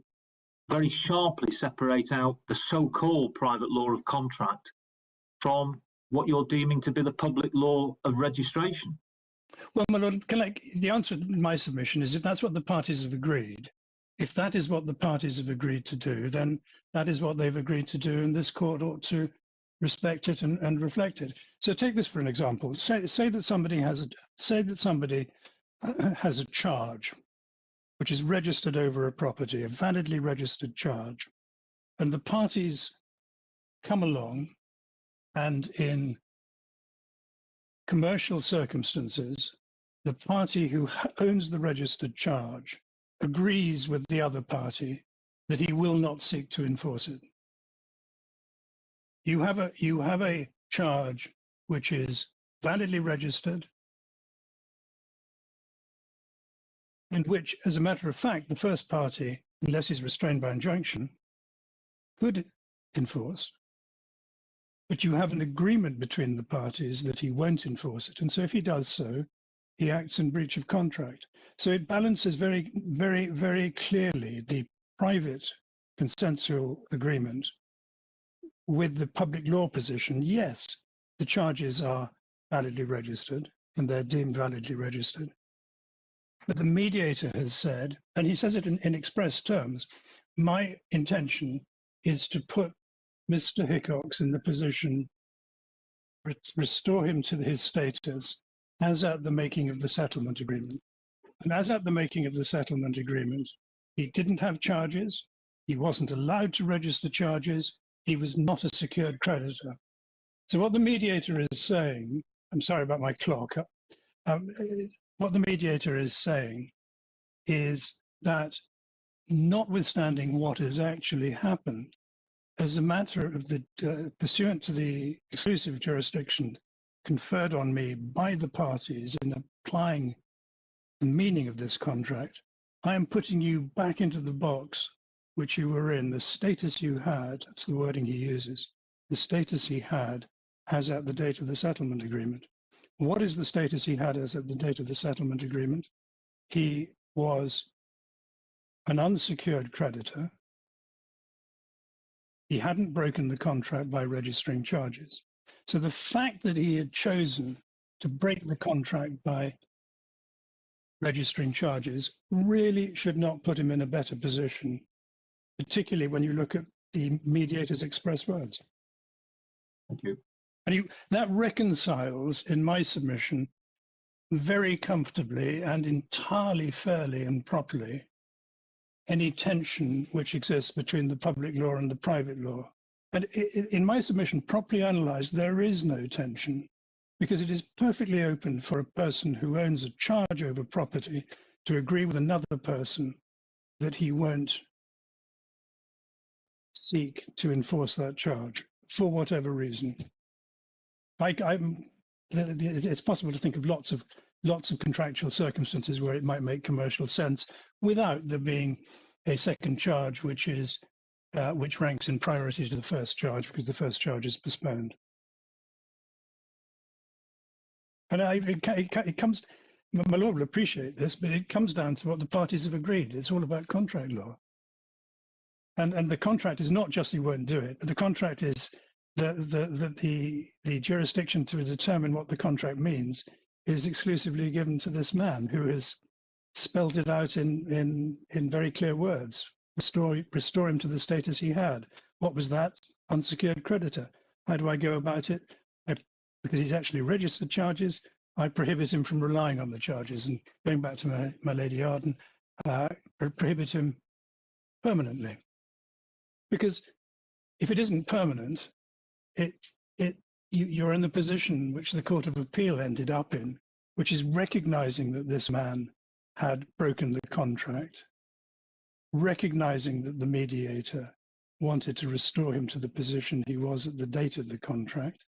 very sharply separate out the so-called private law of contract from what you're deeming to be the public law of registration? Well, my Lord, the answer to my submission is, if that's what the parties have agreed, if that is what the parties have agreed to do, then that is what they've agreed to do, and this court ought to respect it and reflect it. So take this for an example. Say that somebody has a charge which is registered over a property, a validly registered charge, and the parties come along and in commercial circumstances, the party who owns the registered charge agrees with the other party that he will not seek to enforce it. You have a charge which is validly registered, and which, as a matter of fact, the first party, unless he's restrained by injunction, could enforce. But you have an agreement between the parties that he won't enforce it. And so if he does so, he acts in breach of contract. So it balances very, very, very clearly the private consensual agreement with the public law position. Yes, the charges are validly registered and they're deemed validly registered. But the mediator has said, and he says it in express terms, my intention is to put Mr. Hickox in the position, restore him to his status as at the making of the settlement agreement. And as at the making of the settlement agreement, he didn't have charges, he wasn't allowed to register charges, he was not a secured creditor. So what the mediator is saying, I'm sorry about my clock, what the mediator is saying is that, notwithstanding what has actually happened, as a matter of the pursuant to the exclusive jurisdiction conferred on me by the parties in applying the meaning of this contract, I am putting you back into the box which you were in, the status you had, that's the wording he uses, the status he had as at the date of the settlement agreement. What is the status he had as at the date of the settlement agreement? He was an unsecured creditor. He hadn't broken the contract by registering charges. So the fact that he had chosen to break the contract by registering charges really should not put him in a better position, particularly when you look at the mediator's express words. Thank you. And that reconciles, in my submission, very comfortably and entirely fairly and properly any tension which exists between the public law and the private law. And in my submission, properly analysed, there is no tension, because it is perfectly open for a person who owns a charge over property to agree with another person that he won't seek to enforce that charge for whatever reason. It's possible to think of lots of contractual circumstances where it might make commercial sense without there being a second charge which ranks in priority to the first charge because the first charge is postponed. And it comes, my Lord will appreciate this, but it comes down to what the parties have agreed. It's all about contract law. And the contract is not just he won't do it, but the contract is the jurisdiction to determine what the contract means is exclusively given to this man who has spelled it out in very clear words. Restore him to the status he had. What was that? Unsecured creditor. How do I go about it? I because he's actually registered charges, I prohibit him from relying on the charges. And going back to my Lady Arden, prohibit him permanently. Because if it isn't permanent, you're in the position which the Court of Appeal ended up in, which is recognizing that this man had broken the contract, recognizing that the mediator wanted to restore him to the position he was at the date of the contract,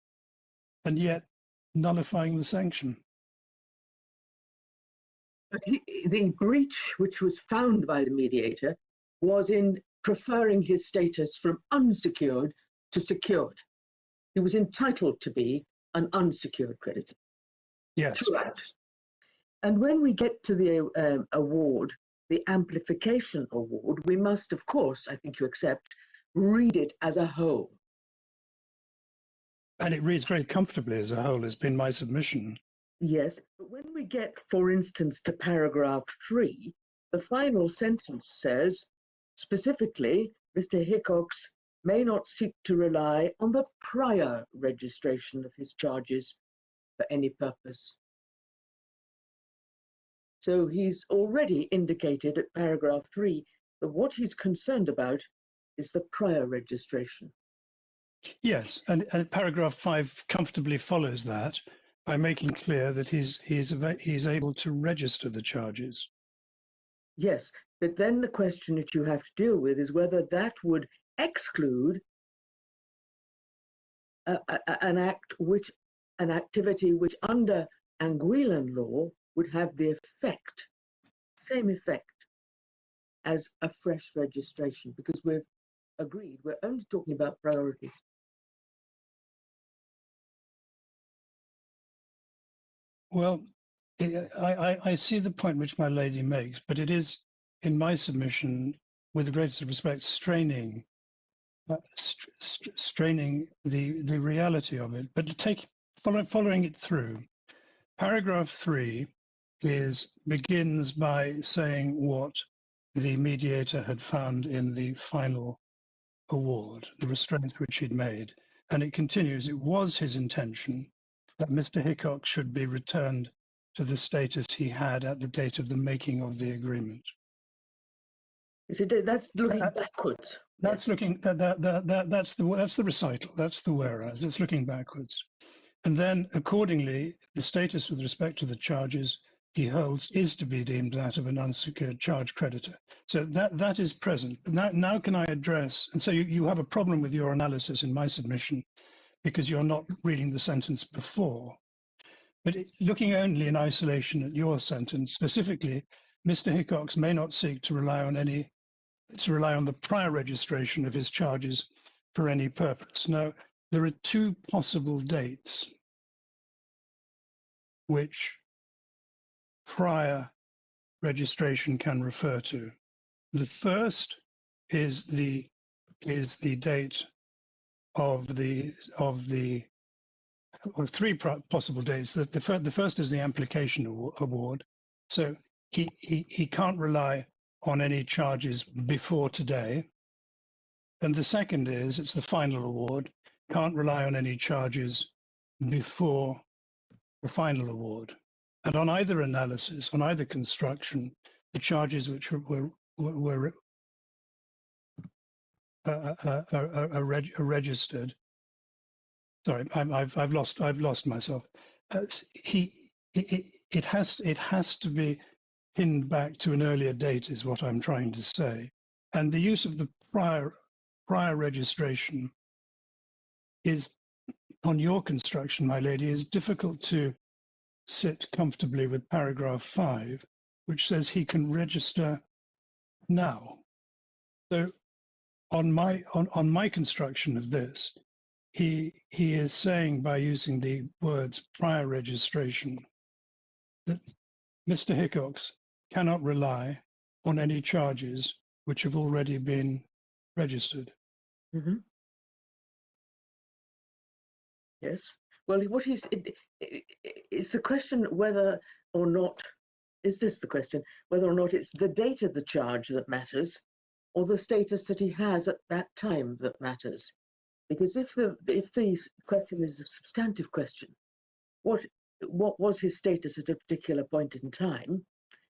and yet nullifying the sanction. But the breach which was found by the mediator was in preferring his status from unsecured to secured. He was entitled to be an unsecured creditor. Yes. Throughout. And when we get to the award, the amplification award, we must, of course, I think you accept, read it as a whole. And it reads very comfortably as a whole, has been my submission. Yes, but when we get, for instance, to paragraph 3, the final sentence says, specifically, Mr. Hickox may not seek to rely on the prior registration of his charges for any purpose. So he's already indicated at paragraph 3 that what he's concerned about is the prior registration. Yes, and paragraph 5 comfortably follows that by making clear that he's able to register the charges. Yes, but then the question that you have to deal with is whether that would exclude an activity which under Anguillan law would have the effect, same effect as a fresh registration, because we've agreed we're only talking about priorities. Well, I see the point which my lady makes, but it is, in my submission, with the greatest respect, straining the reality of it. But following it through, paragraph 3 begins by saying what the mediator had found in the final award, the restraints which he'd made, and it continues. It was his intention that Mr. Hickox should be returned to the status he had at the date of the making of the agreement. You see, that's looking backwards. That's looking that's the recital. That's the whereas. It's looking backwards, and then accordingly, the status with respect to the charges he holds is to be deemed that of an unsecured charge creditor. So that is present. Now can I address? And so you have a problem with your analysis in my submission, because you're not reading the sentence before. But looking only in isolation at your sentence, specifically, Mr. Hickox may not seek to rely on the prior registration of his charges for any purpose. Now, there are two possible dates which prior registration can refer to. The first is the date of three possible dates. The first is the amplification award. So he can't rely on any charges before today. And the second is, it's the final award, can't rely on any charges before the final award. And on either analysis, on either construction, the charges which were registered. Sorry, I've lost myself. It has to be pinned back to an earlier date, is what I'm trying to say. And the use of the prior registration is, on your construction, my lady, is difficult to sit comfortably with paragraph 5, which says he can register now. So on my construction of this, he is saying, by using the words prior registration, that Mr. Hickox cannot rely on any charges which have already been registered. Mm-hmm. Yes. Well, what it's the question whether or not, is this the question, whether or not it's the date of the charge that matters, or the status that he has at that time that matters. Because if the question is a substantive question, what was his status at a particular point in time,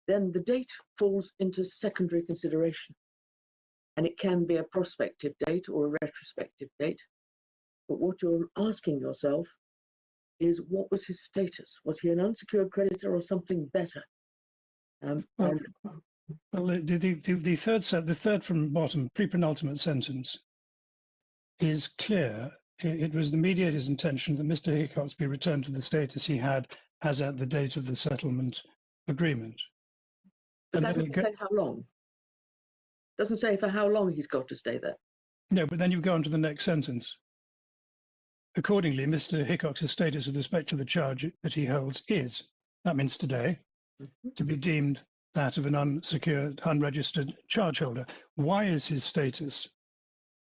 then the date falls into secondary consideration. And it can be a prospective date or a retrospective date. But what you're asking yourself is, what was his status? Was he an unsecured creditor or something better? Well, And well, the third from bottom, pre-penultimate sentence, is clear. It was the mediator's intention that Mr. Hickox be returned to the status he had as at the date of the settlement agreement. but And that then doesn't say how long. Doesn't say for how long he's got to stay there. No, but then you go on to the next sentence. Accordingly, Mr. Hickox's status with respect to the charge that he holds is, that means today, to be deemed that of an unsecured, unregistered charge holder. Why is his status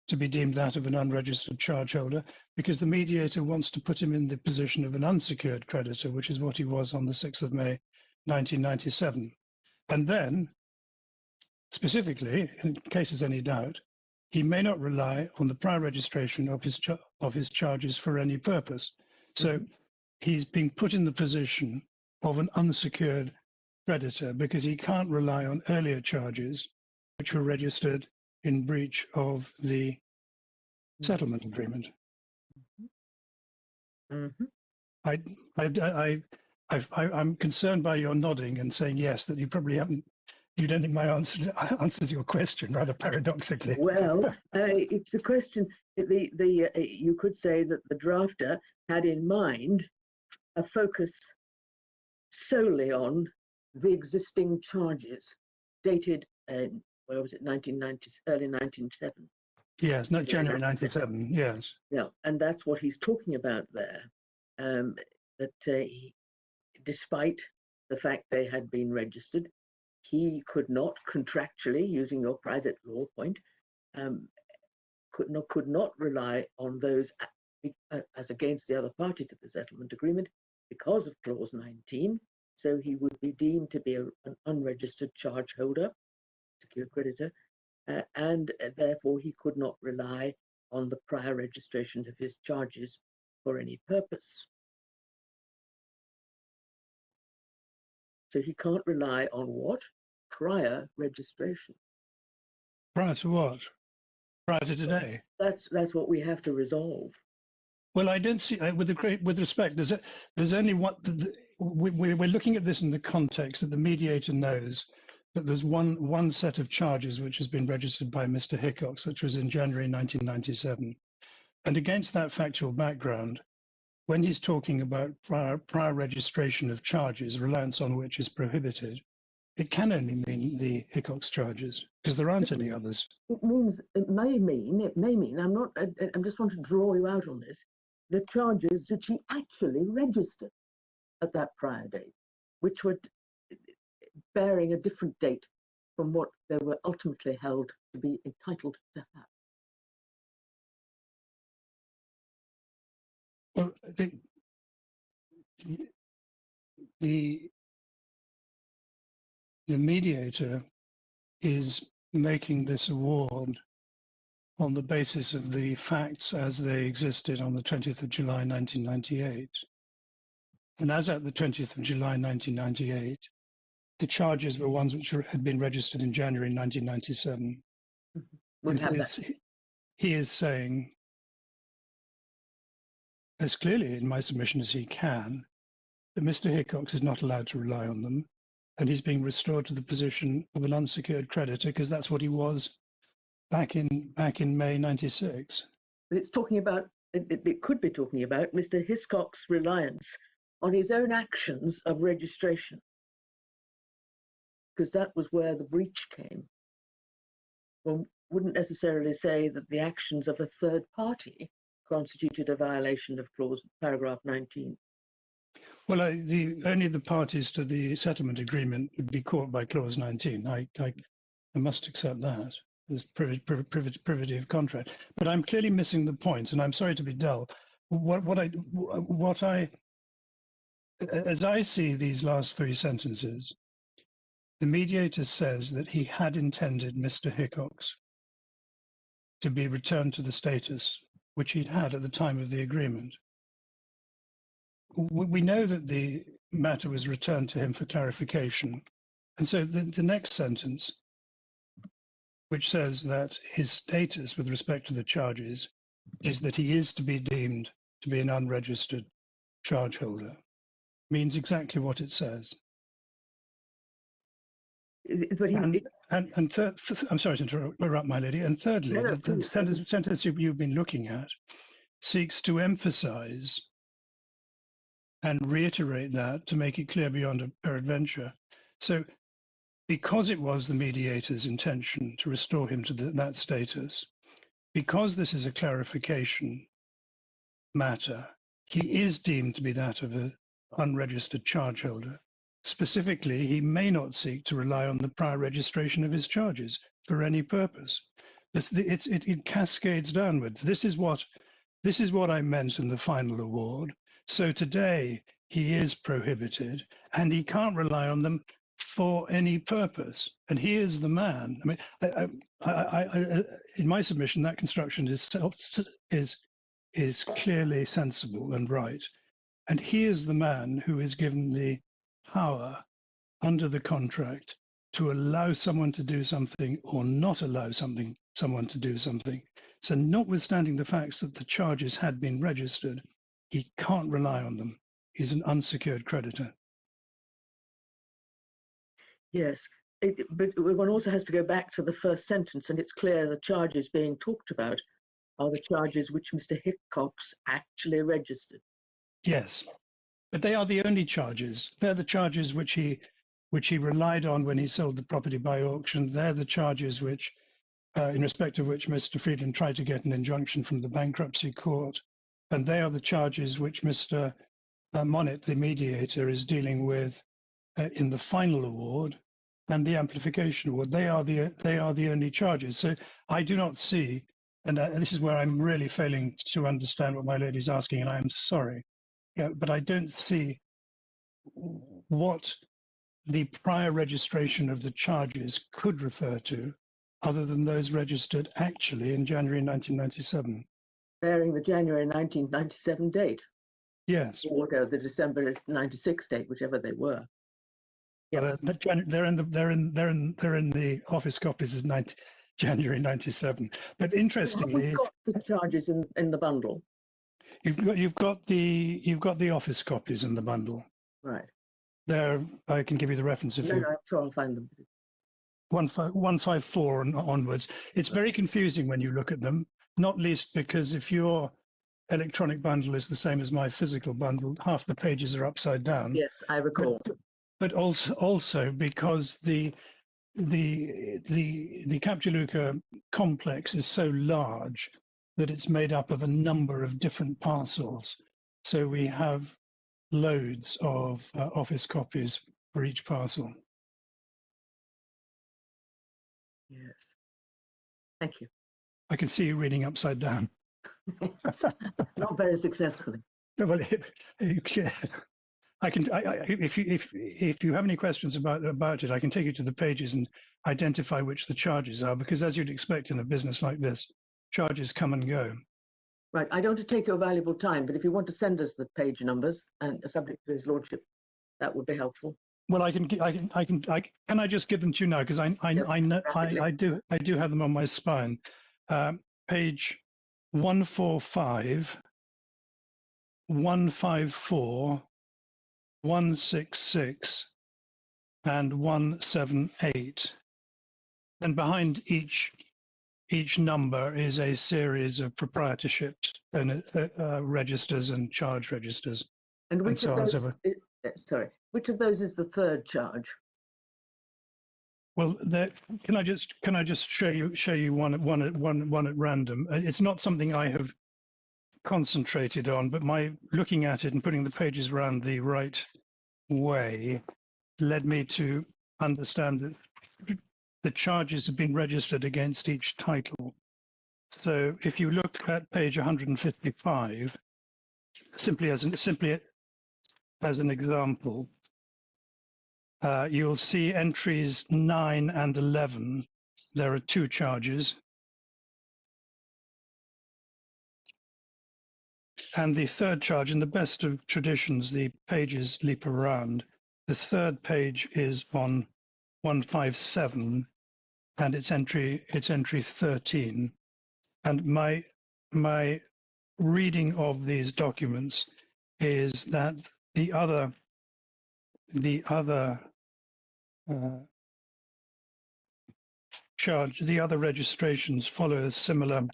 to be deemed that of an unregistered charge holder? Because the mediator wants to put him in the position of an unsecured creditor, which is what he was on the 6th of May, 1997. And then, specifically, in case there's any doubt, he may not rely on the prior registration of his charges for any purpose. So he's being put in the position of an unsecured creditor because he can't rely on earlier charges which were registered in breach of the settlement agreement. I'm concerned by your nodding and saying yes, that you probably haven't. You don't think my answer answers your question, rather paradoxically. Well, it's a question. You could say that the drafter had in mind a focus solely on the existing charges, dated where was it, 1990, early 1997. Yes, not January 97. Yes. Yeah, and that's what he's talking about there. That despite the fact they had been registered, he could not contractually, using your private law point, could not rely on those as against the other party to the settlement agreement because of clause 19. So he would be deemed to be an unregistered charge holder, secured creditor, and therefore he could not rely on the prior registration of his charges for any purpose. So he can't rely on what? Prior registration. Prior to what? Prior to today? That's what we have to resolve. Well, I don't see, with respect, there's only one, we're looking at this in the context that the mediator knows that there's one set of charges which has been registered by Mr. Hickox, which was in January 1997. And against that factual background, when he's talking about prior registration of charges, reliance on which is prohibited, it can only mean the Hickox charges, because there aren't any others. It may mean, I'm just want to draw you out on this, the charges which he actually registered at that prior date, which were bearing a different date from what they were ultimately held to be entitled to have. Well, the mediator is making this award on the basis of the facts as they existed on the 20th of July 1998. And as at the 20th of July 1998, the charges were ones which had been registered in January 1997. And he is saying, as clearly in my submission as he can, that Mr. Hickox is not allowed to rely on them, and he's being restored to the position of an unsecured creditor because that's what he was back in May 96. But it's talking about, it could be talking about Mr. Hiscox's reliance on his own actions of registration, because that was where the breach came. One wouldn't necessarily say that the actions of a third party constituted a violation of paragraph 19. Well, only the parties to the settlement agreement would be caught by clause 19. I must accept that as privity of contract. But I'm clearly missing the point, and I'm sorry to be dull. As I see these last three sentences, the mediator says that he had intended Mr. Hickox to be returned to the status which he'd had at the time of the agreement. we know that the matter was returned to him for clarification. And so the next sentence, which says that his status with respect to the charges is that he is to be deemed to be an unregistered charge holder, means exactly what it says. But he, And I'm sorry to interrupt, my lady. And thirdly, No, no, the please, sentence you've been looking at seeks to emphasize and reiterate that to make it clear beyond peradventure. So because it was the mediator's intention to restore him to that status, because this is a clarification matter, he is deemed to be that of an unregistered charge holder. Specifically, he may not seek to rely on the prior registration of his charges for any purpose. It cascades downwards. This is what I meant in the final award. So today he is prohibited, and he can't rely on them for any purpose. And he is the man. I mean, in my submission, that construction is clearly sensible and right. And he is the man who is given the power under the contract to allow someone to do something or not allow someone to do something. So notwithstanding the facts that the charges had been registered, he can't rely on them. He's an unsecured creditor. yes, but one also has to go back to the first sentence, and it's clear the charges being talked about are the charges which Mr. Hickox actually registered. Yes, but they are the only charges. They're the charges which he relied on when he sold the property by auction. They're the charges which, in respect of which Mr. Friedland tried to get an injunction from the bankruptcy court. And they are the charges which Mr. Monnet, the mediator, is dealing with in the final award and the amplification award. They are the only charges. So I do not see, and this is where I'm really failing to understand what my lady's asking, and I am sorry. Yeah, but I don't see what the prior registration of the charges could refer to other than those registered actually in January 1997. Bearing the January 1997 date, Yes. or the December 96 date, whichever they were. Yeah, they're in the office copies as January 97. But interestingly, We've got the charges in the bundle, you've got the office copies in the bundle. right? There, I can give you the reference if No, you. no, I'm sure I'll find them. 154 and onwards. It's very confusing when you look at them, not least because if your electronic bundle is the same as my physical bundle, half the pages are upside down. Yes, I recall. But also because the Capdiluca complex is so large that it's made up of a number of different parcels. So we have loads of office copies for each parcel. Yes. Thank you. I can see you reading upside down. Not very successfully. Well, I can. If you have any questions about it, I can take you to the pages and identify which the charges are. Because as you'd expect in a business like this, charges come and go. Right. I don't want to take your valuable time, but if you want to send us the page numbers and subject to his lordship, that would be helpful. Well, can I just give them to you now? Because I know I do have them on my spine. Page 145, 154, 166, and 178. And behind each number is a series of proprietorship registers and charge registers. And which so of on and so those? forth. Sorry, which of those is the third charge? Well, can I just show you one at random? It's not something I have concentrated on, but my looking at it and putting the pages around the right way led me to understand that the charges have been registered against each title. So if you look at page 155, simply as an example, you'll see entries 9 and 11. There are two charges. And the third charge, in the best of traditions, the pages leap around. The third page is on 157, and it's entry 13. And my reading of these documents is that the other charge, the other registrations follow a similar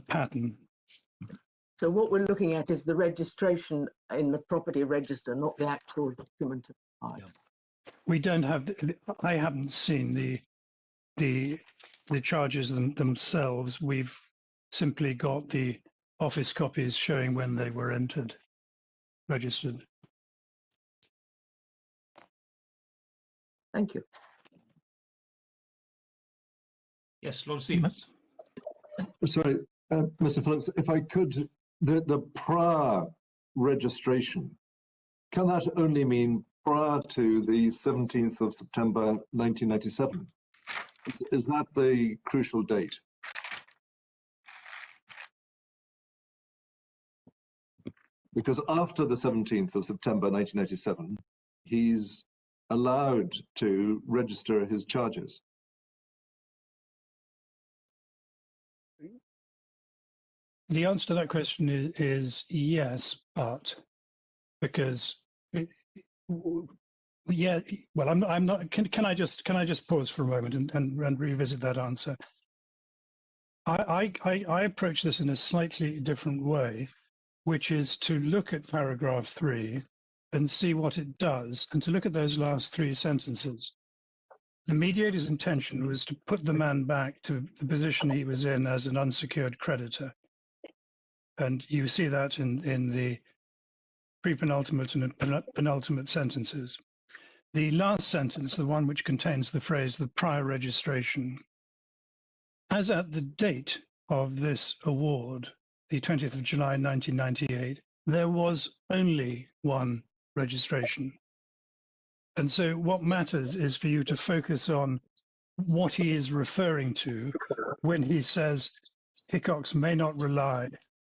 pattern. So what we're looking at is the registration in the property register, not the actual document. We don't have. I haven't seen the charges themselves. We've simply got the office copies showing when they were entered, registered. Thank you. Yes, Lord Stevens. Sorry, Mr. Phillips, if I could, the prior registration, can that only mean prior to the 17th of September 1997? Is that the crucial date? Because after the 17th of September 1997, he's allowed to register his charges. The answer to that question is yes, but because yeah, well, I'm not. Can I just pause for a moment and revisit that answer? I approach this in a slightly different way, which is to look at paragraph 3 and see what it does, and to look at those last 3 sentences. The mediator's intention was to put the man back to the position he was in as an unsecured creditor. And you see that in the pre-penultimate and penultimate sentences. The last sentence, the one which contains the phrase, the prior registration, as at the date of this award, the 20th of July 1998, there was only one registration. And so what matters is for you to focus on what he is referring to when he says Hickox may not rely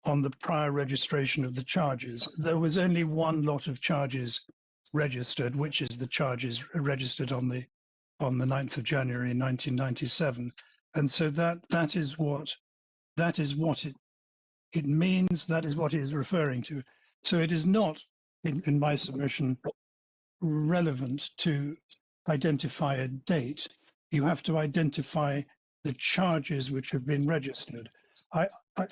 on the prior registration of the charges. There was only one lot of charges registered, which is the charges registered on the 9th of January 1997. And so that is what it means, that is what it is referring to. So it is not, in my submission, relevant to identify a date. You have to identify the charges which have been registered.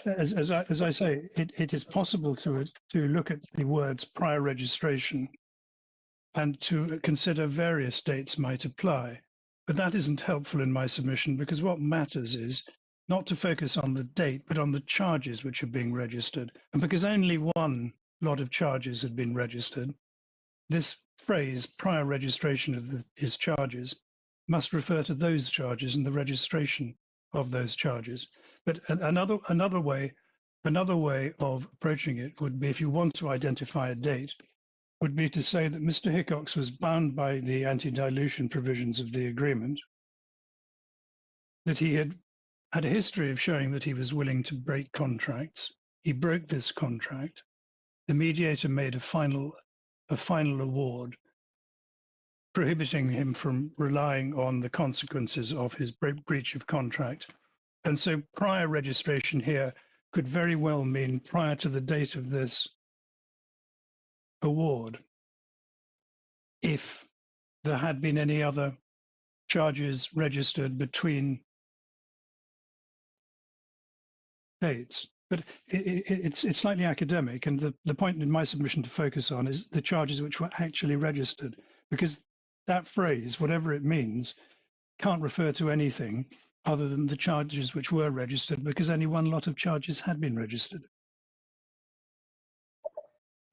As I say, it is possible to look at the words prior registration and to consider various dates might apply. But that isn't helpful in my submission, because what matters is not to focus on the date, but on the charges which are being registered. And because only one lot of charges had been registered, this phrase, prior registration of his charges, must refer to those charges and the registration of those charges. But another way of approaching it would be, if you want to identify a date, would be to say that Mr. Hickox was bound by the anti-dilution provisions of the agreement, that he had a history of showing that he was willing to break contracts. He broke this contract. The mediator made a final award prohibiting him from relying on the consequences of his breach of contract. And so prior registration here could very well mean prior to the date of this award, if there had been any other charges registered between dates. But it's slightly academic, and the point in my submission to focus on is the charges which were actually registered, because that phrase, whatever it means, can't refer to anything other than the charges which were registered, because only one lot of charges had been registered.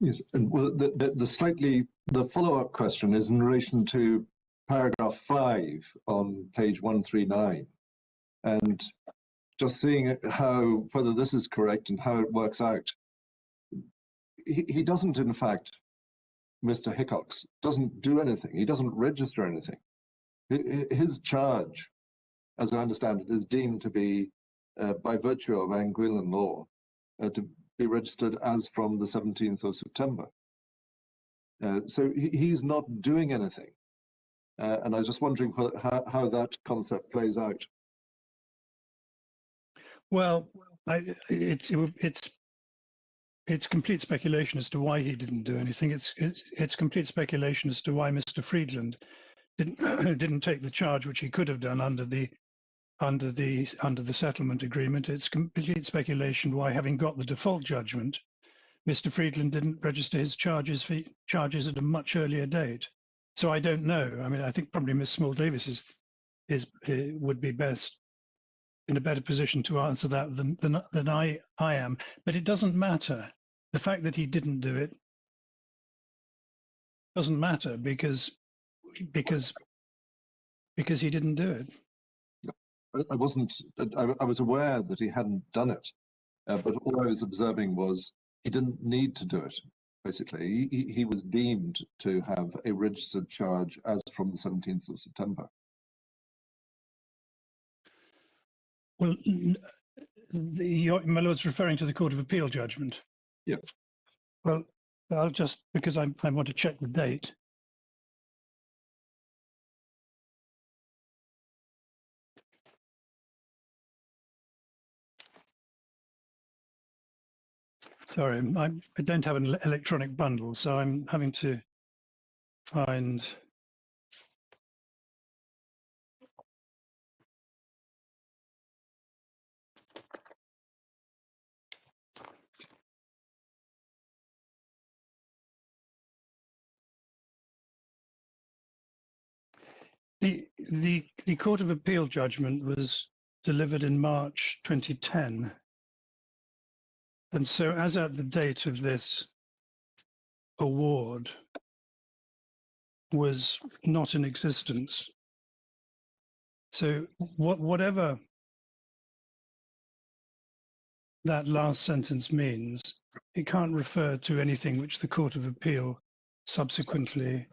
Yes, and well, the follow-up question is in relation to paragraph 5 on page 139, and just seeing whether this is correct and how it works out. He doesn't, in fact, Mr. Hickox doesn't do anything. He doesn't register anything. His charge, as I understand it, is deemed to be, by virtue of Anguillan law, to be registered as from the 17th of September. So he's not doing anything. And I was just wondering how that concept plays out. Well, it's complete speculation as to why he didn't do anything. It's complete speculation as to why Mr. Friedland didn't take the charge which he could have done under the settlement agreement. It's complete speculation why, having got the default judgment, Mr. Friedland didn't register his charges at a much earlier date. So I don't know. I mean, I think probably Ms. Small-Davies would be best in a better position to answer that than I am. But it doesn't matter. The fact that he didn't do it doesn't matter because he didn't do it. I was aware that he hadn't done it, but all I was observing was he didn't need to do it. Basically, he was deemed to have a registered charge as from the 17th of September. Well, my Lord's referring to the Court of Appeal judgment. Yes. Well, I'll just, because I want to check the date. Sorry, I don't have an electronic bundle, so I'm having to find. The Court of Appeal judgment was delivered in March 2010. And so as at the date of this award was not in existence. So whatever that last sentence means, it can't refer to anything which the Court of Appeal subsequently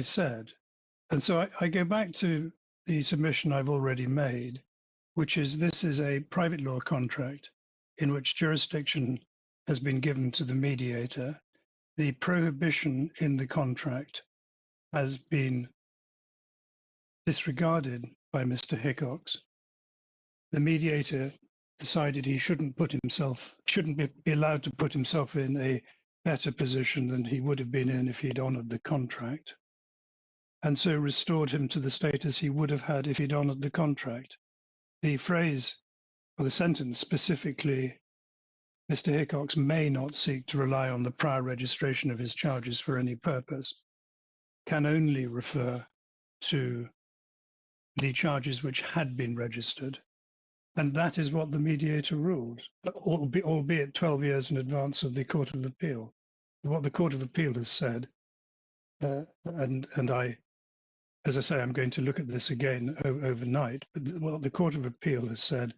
said. And so I go back to the submission I've already made, which is this is a private law contract in which jurisdiction has been given to the mediator. The prohibition in the contract has been disregarded by Mr. Hickox. The mediator decided he shouldn't be allowed to put himself in a better position than he would have been in if he'd honored the contract, and so restored him to the status he would have had if he'd honored the contract. The phrase or the sentence specifically, Mr. Hickox may not seek to rely on the prior registration of his charges for any purpose, can only refer to the charges which had been registered. And that is what the mediator ruled, albeit 12 years in advance of the Court of Appeal. What the Court of Appeal has said, and I, as I say, I'm going to look at this again overnight, but what the Court of Appeal has said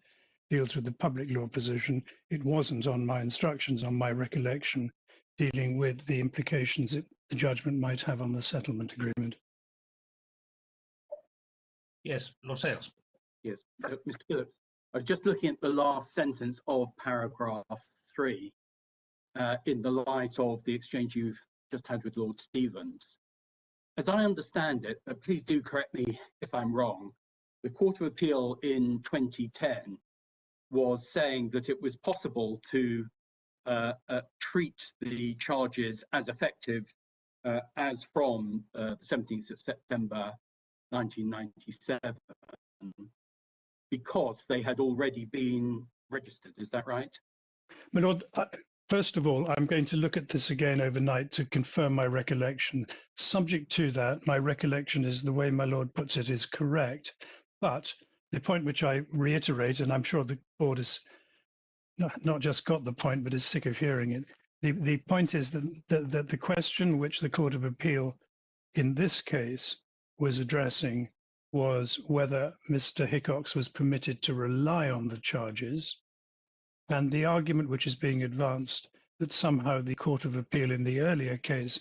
deals with the public law position. It wasn't on my instructions, on my recollection, dealing with the implications that the judgment might have on the settlement agreement. Yes, Lord Sales. Yes, Mr. Phillips, I was just looking at the last sentence of paragraph 3 in the light of the exchange you've just had with Lord Stevens. As I understand it, please do correct me if I'm wrong, the Court of Appeal in 2010 was saying that it was possible to treat the charges as effective as from the 17th of September 1997 because they had already been registered. Is that right? My Lord, first of all, I'm going to look at this again overnight to confirm my recollection. Subject to that, my recollection is the way my Lord puts it is correct. But the point which I reiterate, and I'm sure the board has not just got the point, but is sick of hearing it. The point is that the question which the Court of Appeal in this case was addressing was whether Mr. Hickox was permitted to rely on the charges, and the argument which is being advanced that somehow the Court of Appeal in the earlier case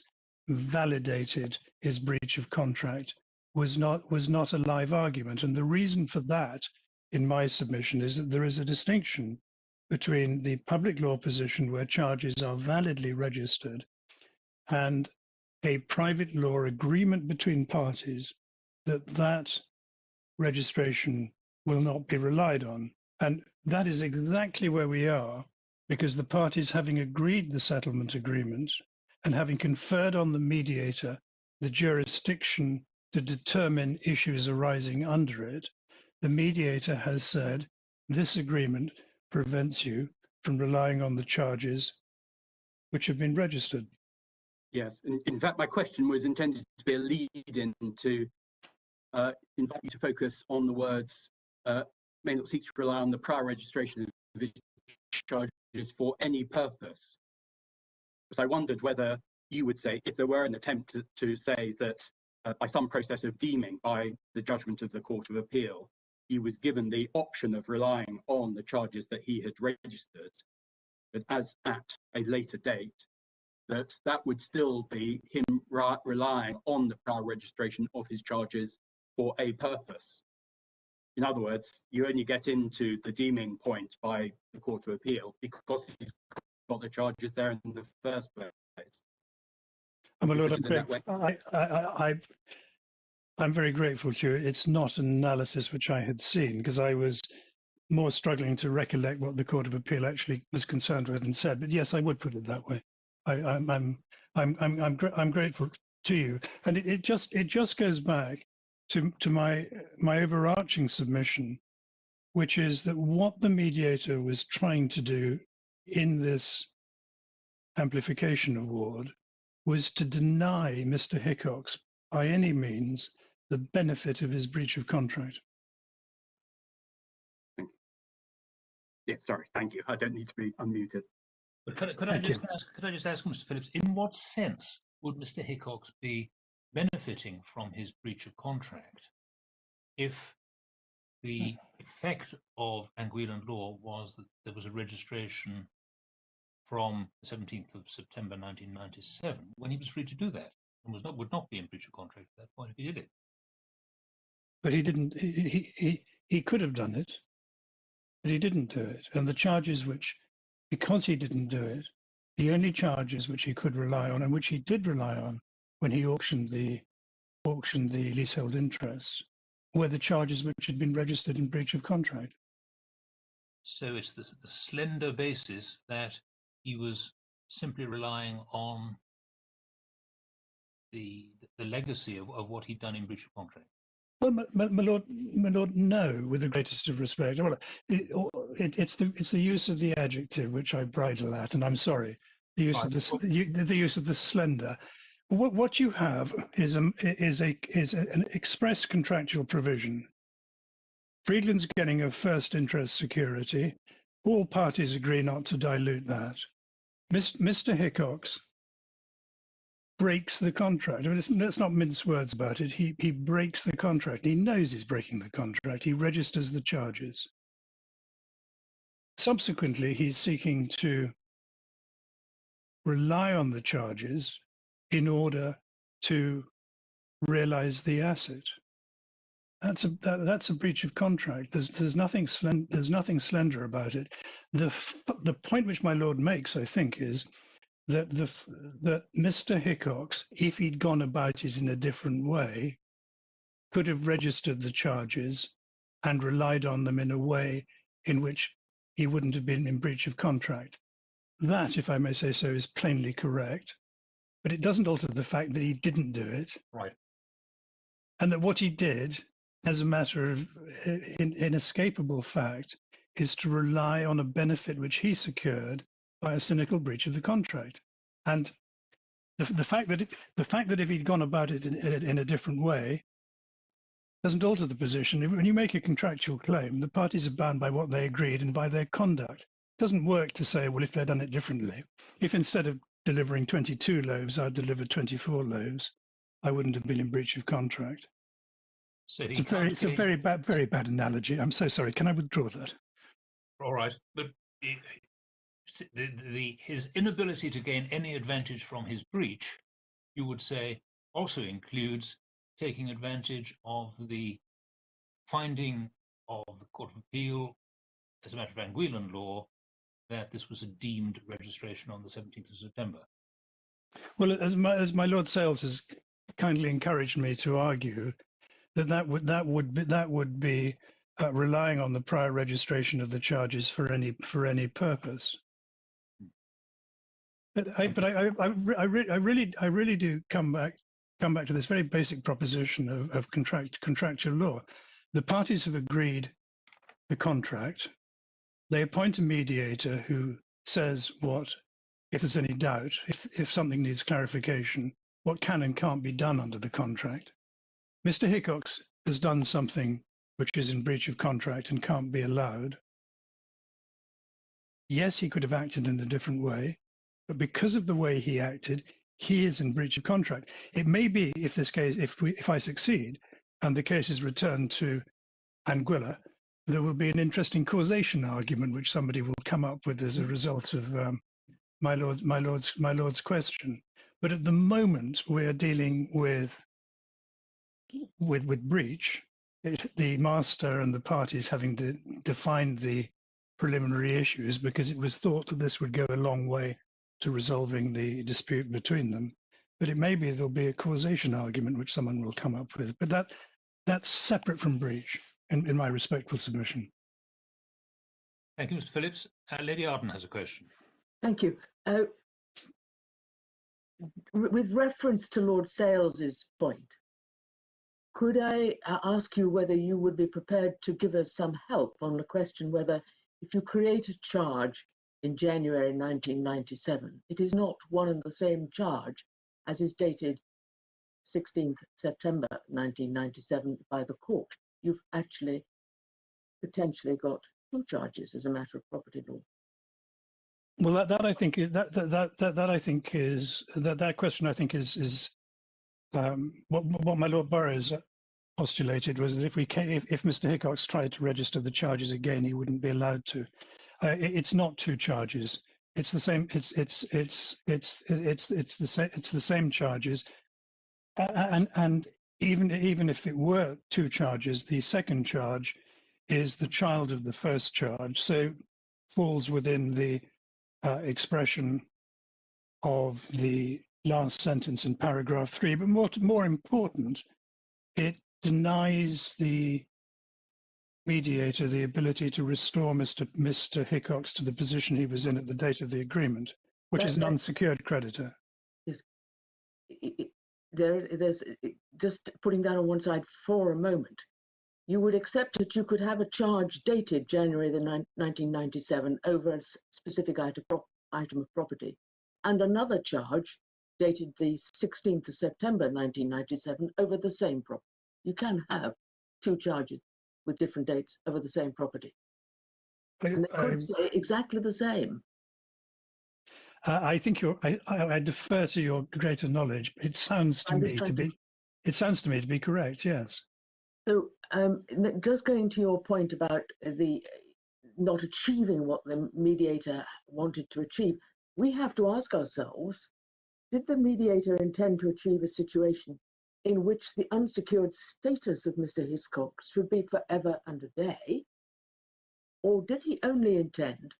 validated his breach of contract was not a live argument. And the reason for that, in my submission, is that there is a distinction between the public law position where charges are validly registered and a private law agreement between parties that registration will not be relied on. And that is exactly where we are, because the parties, having agreed the settlement agreement and having conferred on the mediator the jurisdiction to determine issues arising under it, the mediator has said, this agreement prevents you from relying on the charges which have been registered. Yes, in fact, my question was intended to be a lead-in to invite you to focus on the words may not seek to rely on the prior registration of charges for any purpose. Because I wondered whether you would say, if there were an attempt to say that by some process of deeming by the judgment of the Court of Appeal, he was given the option of relying on the charges that he had registered, but as at a later date, that would still be him relying on the prior registration of his charges for a purpose. In other words, you only get into the deeming point by the Court of Appeal because he's got the charges there in the first place. My Lord, Put it in that way. I'm very grateful to you. It's not an analysis which I had seen, because I was more struggling to recollect what the Court of Appeal actually was concerned with and said. But yes, I would put it that way. I'm grateful to you, and it just goes back to my overarching submission, which is that what the mediator was trying to do in this amplification award was to deny Mr. Hickox by any means the benefit of his breach of contract. Yeah, sorry, thank you. I don't need to be unmuted. But could I just ask Mr. Phillips, in what sense would Mr. Hickox be benefiting from his breach of contract if the effect of Anguillan law was that there was a registration from the 17th of September 1997, when he was free to do that and would not be in breach of contract at that point if he did it? But he didn't. He could have done it, but he didn't do it. And the charges which, because he didn't do it, the only charges which he could rely on, and which he did rely on when he auctioned the leasehold interests, were the charges which had been registered in breach of contract. So it's the slender basis that he was simply relying on the legacy of what he'd done in breach of contract. Well, my lord, no, with the greatest of respect. Well, it's the use of the adjective which I bridle at, and I'm sorry, the use of the use of the slender. What you have is an express contractual provision. Friedland's getting a first interest security. All parties agree not to dilute that. Mr. Hickox breaks the contract. I mean, let's not mince words about it. He breaks the contract. He knows he's breaking the contract. He registers the charges. Subsequently, he's seeking to rely on the charges in order to realize the asset. That's a breach of contract. There's nothing slender about it. The point which my lord makes, I think, is that that Mr. Hickox, if he'd gone about it in a different way, could have registered the charges and relied on them in a way in which he wouldn't have been in breach of contract. That, if I may say so, is plainly correct, but it doesn't alter the fact that he didn't do it. Right. And that what he did, as a matter of inescapable fact, is to rely on a benefit which he secured by a cynical breach of the contract. And the fact that if he'd gone about it in a different way doesn't alter the position. When you make a contractual claim, the parties are bound by what they agreed and by their conduct. It doesn't work to say, well, if they'd done it differently, if instead of delivering 22 loaves, I'd delivered 24 loaves, I wouldn't have been in breach of contract. So it's a very bad analogy. I'm so sorry. Can I withdraw that? All right, but his inability to gain any advantage from his breach, you would say, also includes taking advantage of the finding of the Court of Appeal as a matter of Anguillan law that this was a deemed registration on the 17th of September. Well, as my Lord Sales has kindly encouraged me to argue, that would be relying on the prior registration of the charges for any purpose. But I really do come back to this very basic proposition of contractual law. The parties have agreed the contract. They appoint a mediator who says what, if there's any doubt, if something needs clarification, what can and can't be done under the contract. Mr. Hickox has done something which is in breach of contract and can't be allowed. Yes, he could have acted in a different way, but because of the way he acted, he is in breach of contract. It may be, if I succeed and the case is returned to Anguilla, there will be an interesting causation argument which somebody will come up with as a result of my lord's question. But at the moment, we are dealing with breach. The master and the parties having defined the preliminary issues because it was thought that this would go a long way to resolving the dispute between them. But it may be there'll be a causation argument which someone will come up with. But that's separate from breach, in my respectful submission. Thank you, Mr. Phillips. Lady Arden has a question. Thank you. With reference to Lord Sales's point, could I ask you whether you would be prepared to give us some help on the question whether, if you create a charge in January 1997, it is not one and the same charge as is dated 16th September 1997 by the court? You've actually potentially got two charges as a matter of property law. Well, that question I think is what my Lord Burrows postulated was that if Mr. Hickox tried to register the charges again, he wouldn't be allowed to. It's not two charges. It's the same. It's the same charges, and even if it were two charges, the second charge is the child of the first charge, so falls within the expression of the last sentence in paragraph 3. But more important, it denies the mediator the ability to restore Mr. Hickox to the position he was in at the date of the agreement, which is an unsecured creditor. Yes. There's just putting that on one side for a moment. You would accept that you could have a charge dated January 1997 over a specific item of property, and another charge dated the 16th of September 1997 over the same property. You can have two charges with different dates over the same property. And they could say exactly the same. I think I defer to your greater knowledge. It sounds to me to be. It sounds to me to be correct. Yes. So, just going to your point about the not achieving what the mediator wanted to achieve, we have to ask ourselves: did the mediator intend to achieve a situation in which the unsecured status of Mr. Hiscox should be forever and a day, or did he only intend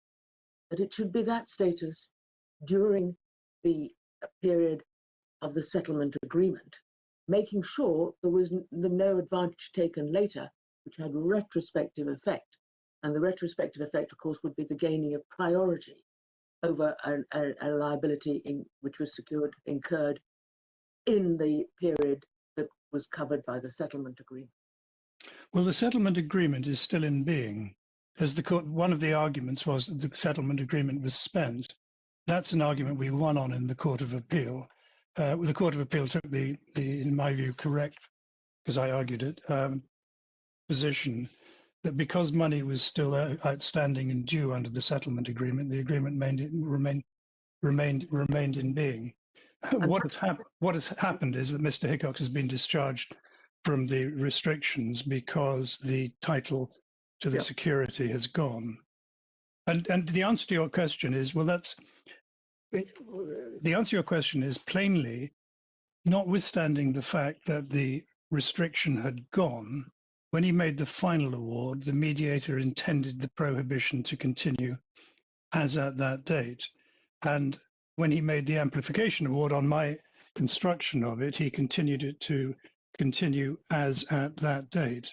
that it should be that status during the period of the settlement agreement, making sure there was no advantage taken later, which had retrospective effect? And the retrospective effect, of course, would be the gaining of priority over a liability which was incurred in the period that was covered by the settlement agreement. Well, the settlement agreement is still in being. As the court, one of the arguments was that the settlement agreement was spent. That's an argument we won on in the Court of Appeal. The Court of Appeal took the in my view, correct, because I argued it, position that because money was still outstanding and due under the settlement agreement, the agreement remained in being. What has happened is that Mr. Hickox has been discharged from the restrictions because the title to the security has gone. And the answer to your question is, well, the answer to your question is plainly, notwithstanding the fact that the restriction had gone, when he made the final award, the mediator intended the prohibition to continue as at that date. And when he made the amplification award on my construction of it, he continued it to continue as at that date.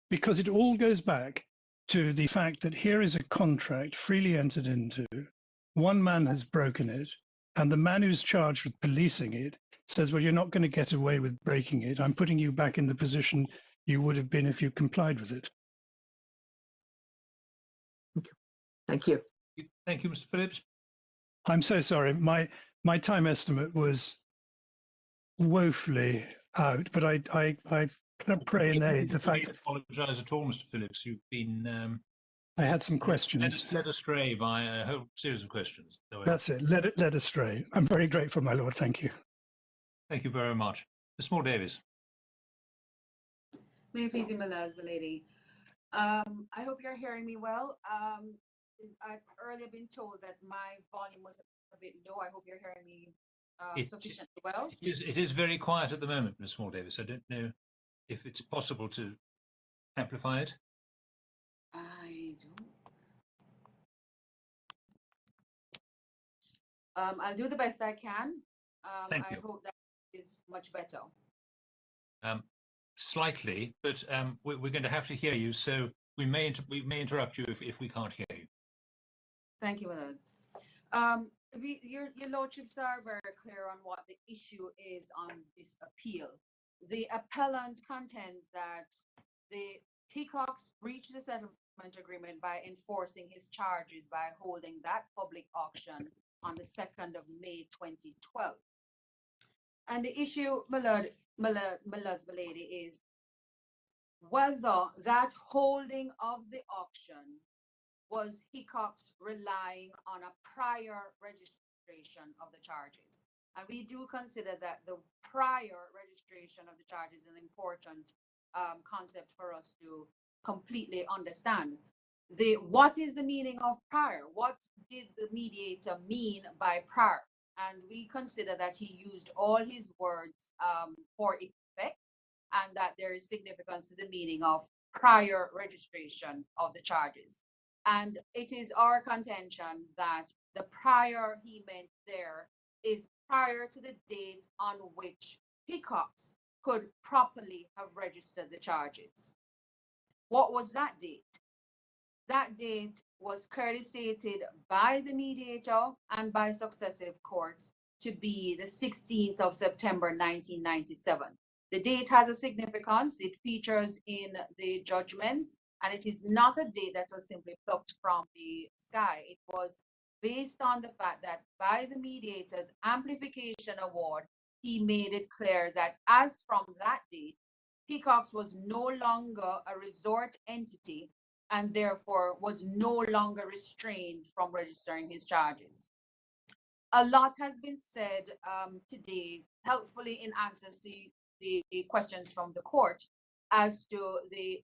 Because it all goes back to the fact that here is a contract freely entered into, one man has broken it, and the man who's charged with policing it says, well, you're not going to get away with breaking it. I'm putting you back in the position you would have been if you complied with it. Thank you. Thank you, Mr. Phillips. I'm so sorry. My time estimate was woefully out, but I pray and aid the fact that Apologise at all, Mr. Phillips. You've been I had some questions. led astray by a whole series of questions. That's it. Led astray. I'm very grateful, my lord. Thank you. Thank you very much. Ms. Moore Davis. May it please you, my lords, my lady. I hope you're hearing me well. I've earlier been told that my volume was a bit low. I hope you're hearing me sufficiently well. It is very quiet at the moment, Ms. Moore Davis. I don't know if it's possible to amplify it. I don't. I'll do the best I can. Thank you. I hope that is much better. Slightly, but we're going to have to hear you, so we may interrupt you if we can't hear you. Thank you, my lord. Your lordships are very clear on what the issue is on this appeal. The appellant contends that the Peacocks breached the settlement agreement by enforcing his charges by holding that public auction on the 2nd of May 2012. And the issue, my lords, my lady, is whether that holding of the auction was Peacocks relying on a prior registration of the charges. And we do consider that the prior registration of the charges is an important concept for us to completely understand. What is the meaning of prior? What did the mediator mean by prior? And we consider that he used all his words for effect, and that there is significance to the meaning of prior registration of the charges. And it is our contention that the prior he meant there is prior to the date on which Peacocks could properly have registered the charges. What was that date? That date was clearly stated by the mediator and by successive courts to be the 16th of September 1997. The date has a significance. It features in the judgments, and it is not a date that was simply plucked from the sky. It was based on the fact that by the mediator's amplification award, he made it clear that as from that date, Peacocks was no longer a resort entity and therefore was no longer restrained from registering his charges. A lot has been said today, helpfully in answers to the questions from the court as to the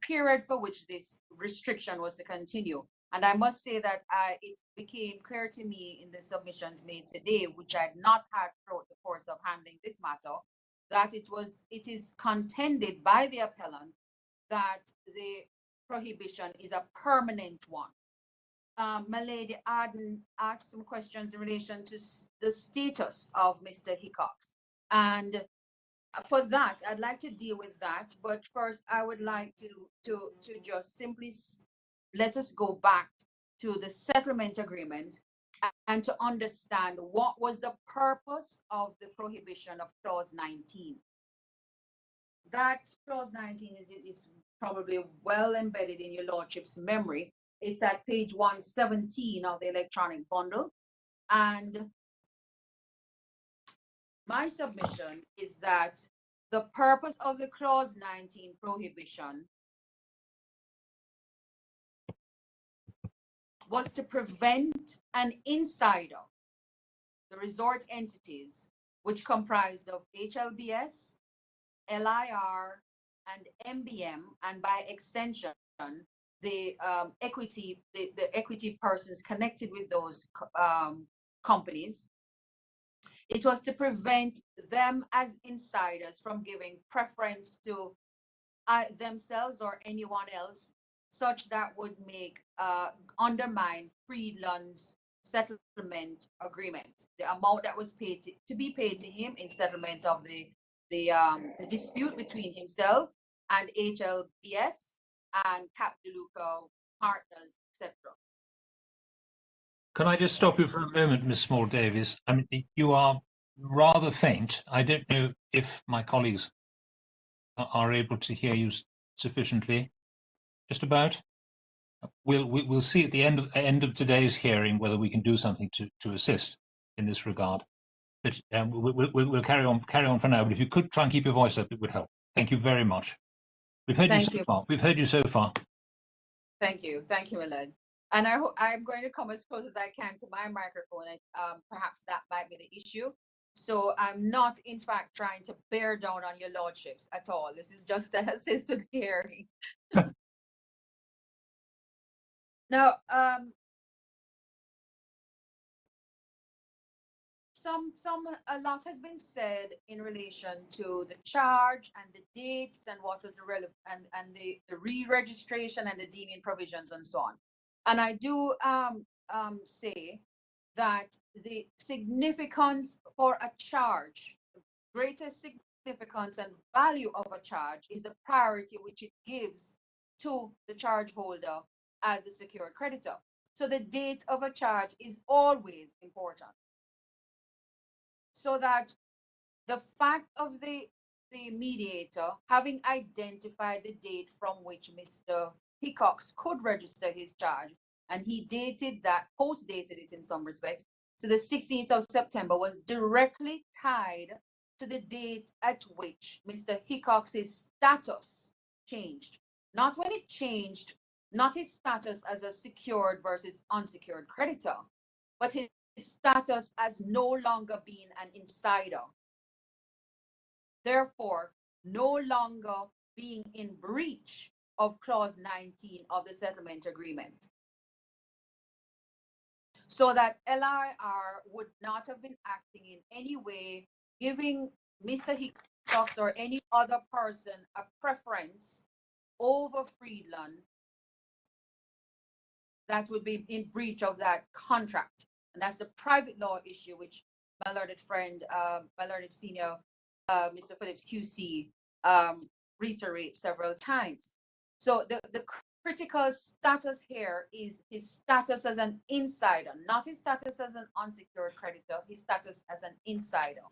period for which this restriction was to continue. And I must say that it became clear to me in the submissions made today, which I had not had throughout the course of handling this matter, that it is contended by the appellant that the prohibition is a permanent one. My lady Arden asked some questions in relation to the status of Mr. Hickox. And for that, I'd like to deal with that. But first, I would like to just simply let us go back to the settlement agreement and to understand what was the purpose of the prohibition of clause 19. That clause 19 is probably well embedded in your lordship's memory. It's at page 117 of the electronic bundle. And my submission is that the purpose of the clause 19 prohibition was to prevent an insider, the resort entities, which comprised of HLBS, LIR, and MBM, and by extension, the equity persons connected with those companies. It was to prevent them as insiders from giving preference to themselves or anyone else such that would make undermine Friedland's settlement agreement. The amount that was paid to be paid to him in settlement of the dispute between himself and HLBS and Cap de Luca partners, etc. Can I just stop you for a moment, Miss Small Davies? I mean, you are rather faint. I don't know if my colleagues are able to hear you sufficiently. Just about. We'll see at the end of today's hearing whether we can do something to assist in this regard. But we'll carry on for now. But if you could try and keep your voice up, it would help. Thank you very much. We've heard you so far. We've heard you so far. Thank you, Aled. And I'm going to come as close as I can to my microphone, and perhaps that might be the issue. So I'm not, in fact, trying to bear down on your lordships at all. This is just an assisted hearing. Now, a lot has been said in relation to the charge and the dates and what was relevant and the re-registration and the deeming provisions and so on. And I do say that the significance for a charge, the greatest significance and value of a charge is the priority which it gives to the charge holder as a secured creditor. So the date of a charge is always important. So that the fact of the mediator having identified the date from which Mr. Hickox could register his charge, and he dated that, post-dated it in some respects, so the 16th of September was directly tied to the date at which Mr. Hickox's status changed. Not when it changed, not his status as a secured versus unsecured creditor, but his status as no longer being an insider. Therefore, no longer being in breach of clause 19 of the settlement agreement. So that LIR would not have been acting in any way, giving Mr. Hickox or any other person a preference over Friedland that would be in breach of that contract. And that's the private law issue, which my learned friend, my learned senior, Mr. Phillips QC, reiterates several times. So the critical status here is his status as an insider, not his status as an unsecured creditor, his status as an insider.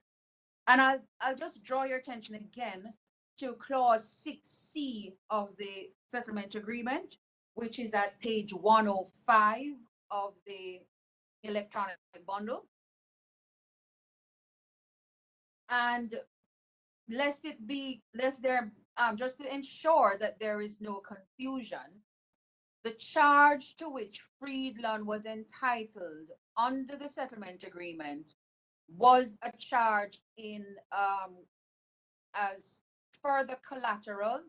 And I'll just draw your attention again to clause 6C of the settlement agreement, which is at page 105 of the electronic bundle. And lest there, just to ensure that there is no confusion, the charge to which Friedland was entitled under the settlement agreement was a charge in as further collateral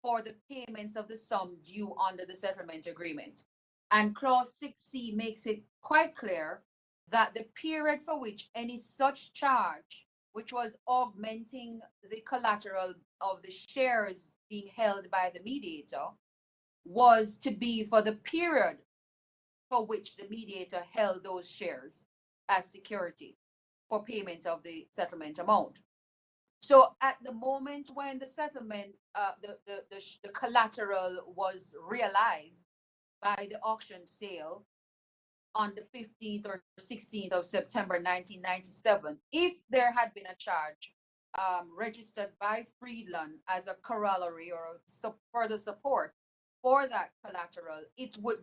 for the payments of the sum due under the settlement agreement. And clause 6C makes it quite clear that the period for which any such charge, which was augmenting the collateral of the shares being held by the mediator, was to be for the period for which the mediator held those shares as security for payment of the settlement amount. So at the moment when the settlement, the collateral was realized by the auction sale on the 15th or 16th of September 1997, if there had been a charge registered by Friedland as a corollary or further support for that collateral,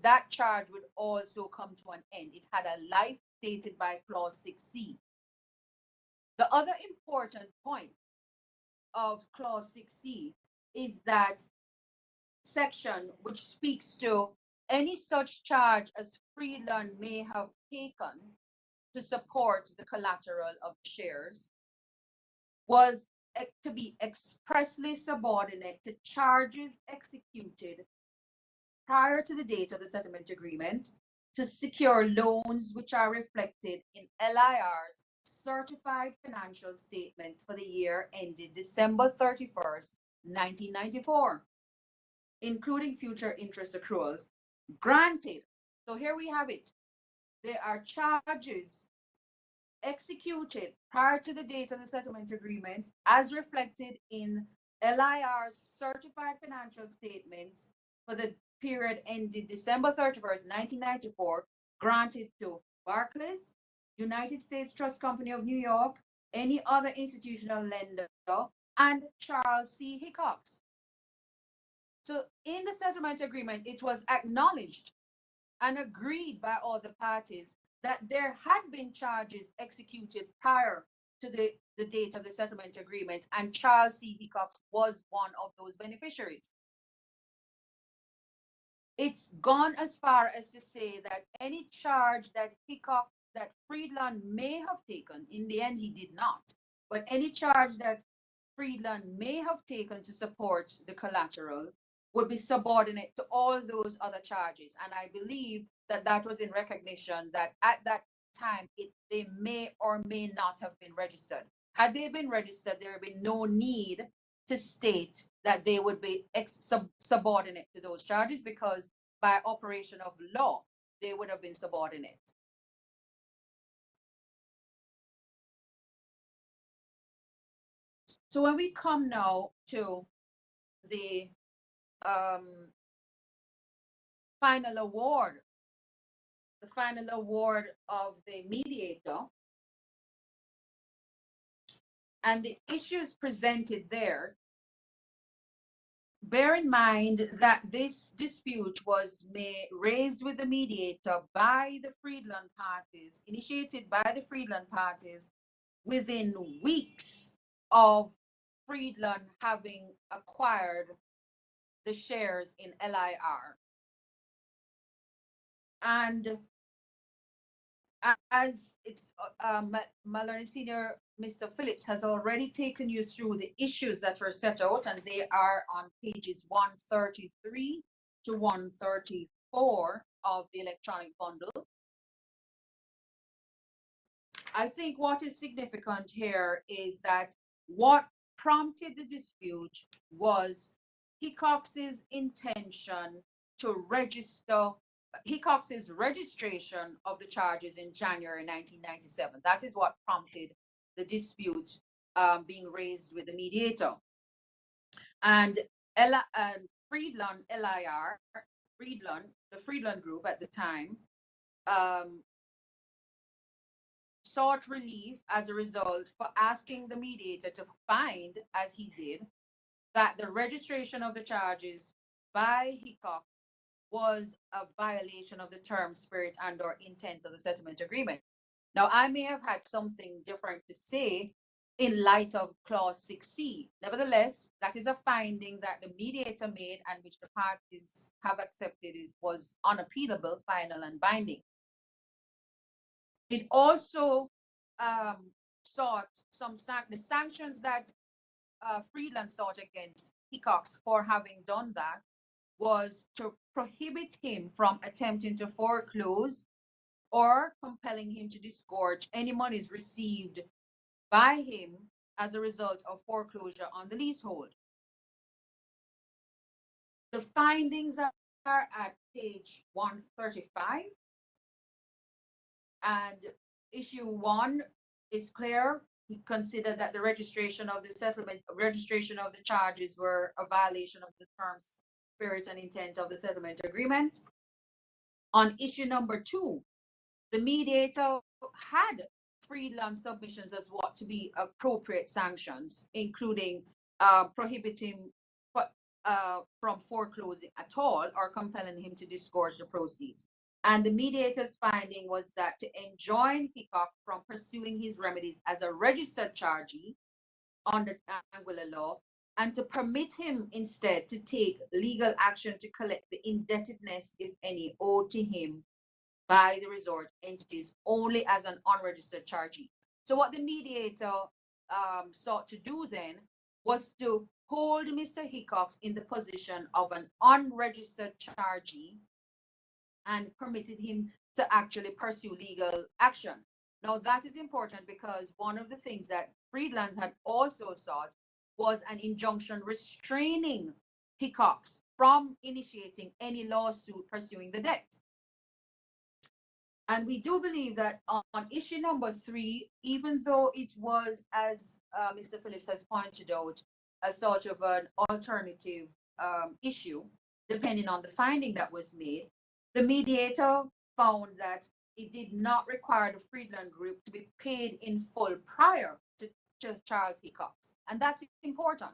that charge would also come to an end. It had a life stated by clause 6C. The other important point of clause 6C is that section which speaks to any such charge as Friedland may have taken to support the collateral of shares was to be expressly subordinate to charges executed prior to the date of the settlement agreement to secure loans which are reflected in LIR's certified financial statements for the year ended December 31st, 1994. including future interest accruals, granted. So here we have it. There are charges executed prior to the date of the settlement agreement as reflected in LIR's certified financial statements for the period ended December 31st, 1994, granted to Barclays, United States Trust Company of New York, any other institutional lender, and Charles C. Hickox. So in the settlement agreement, it was acknowledged and agreed by all the parties that there had been charges executed prior to the date of the settlement agreement, and Charles C. Hickox was one of those beneficiaries. It's gone as far as to say that any charge that Friedland may have taken, in the end he did not, but any charge that Friedland may have taken to support the collateral would be subordinate to all those other charges. And I believe that that was in recognition that at that time, they may or may not have been registered. Had they been registered, there would be no need to state that they would be subordinate to those charges, because by operation of law, they would have been subordinate. So when we come now to the final award of the mediator and the issues presented there, bear in mind that this dispute was raised with the mediator by the Friedland parties, initiated by the Friedland parties within weeks of Friedland having acquired the shares in LIR. And as it's my learned senior, Mr. Phillips, has already taken you through the issues that were set out, and they are on pages 133 to 134 of the electronic bundle. I think what is significant here is that what prompted the dispute was Hickox's intention to register, Hickox's registration of the charges in January 1997. That is what prompted the dispute being raised with the mediator. And Friedland, LIR, the Friedland group at the time, sought relief as a result for asking the mediator to find, as he did, that the registration of the charges by Hickox was a violation of the term, spirit, and/or intent of the settlement agreement. Now, I may have had something different to say in light of clause 6C. Nevertheless, that is a finding that the mediator made and which the parties have accepted was unappealable, final, and binding. It also sought the sanctions that Friedland sought against Hickox for having done that was to prohibit him from attempting to foreclose or compelling him to disgorge any monies received by him as a result of foreclosure on the leasehold. The findings are at page 135. And issue 1 is clear. He considered that the registration of the charges were a violation of the terms, spirit, and intent of the settlement agreement. On issue number 2, the mediator had Friedland submissions as what to be appropriate sanctions, including prohibiting from foreclosing at all or compelling him to disgorge the proceeds. And the mediator's finding was that to enjoin Hickox from pursuing his remedies as a registered chargee under Anguilla law, and to permit him instead to take legal action to collect the indebtedness, if any, owed to him by the resort entities only as an unregistered chargee. So what the mediator sought to do then was to hold Mr. Hickox in the position of an unregistered chargee and permitted him to actually pursue legal action. Now that is important because one of the things that Friedland had also sought was an injunction restraining Hickox from initiating any lawsuit pursuing the debt. And we do believe that on issue number 3, even though it was, as Mr. Phillips has pointed out, a sort of an alternative issue, depending on the finding that was made, the mediator found that it did not require the Friedland Group to be paid in full prior to Charles Hickox. And that's important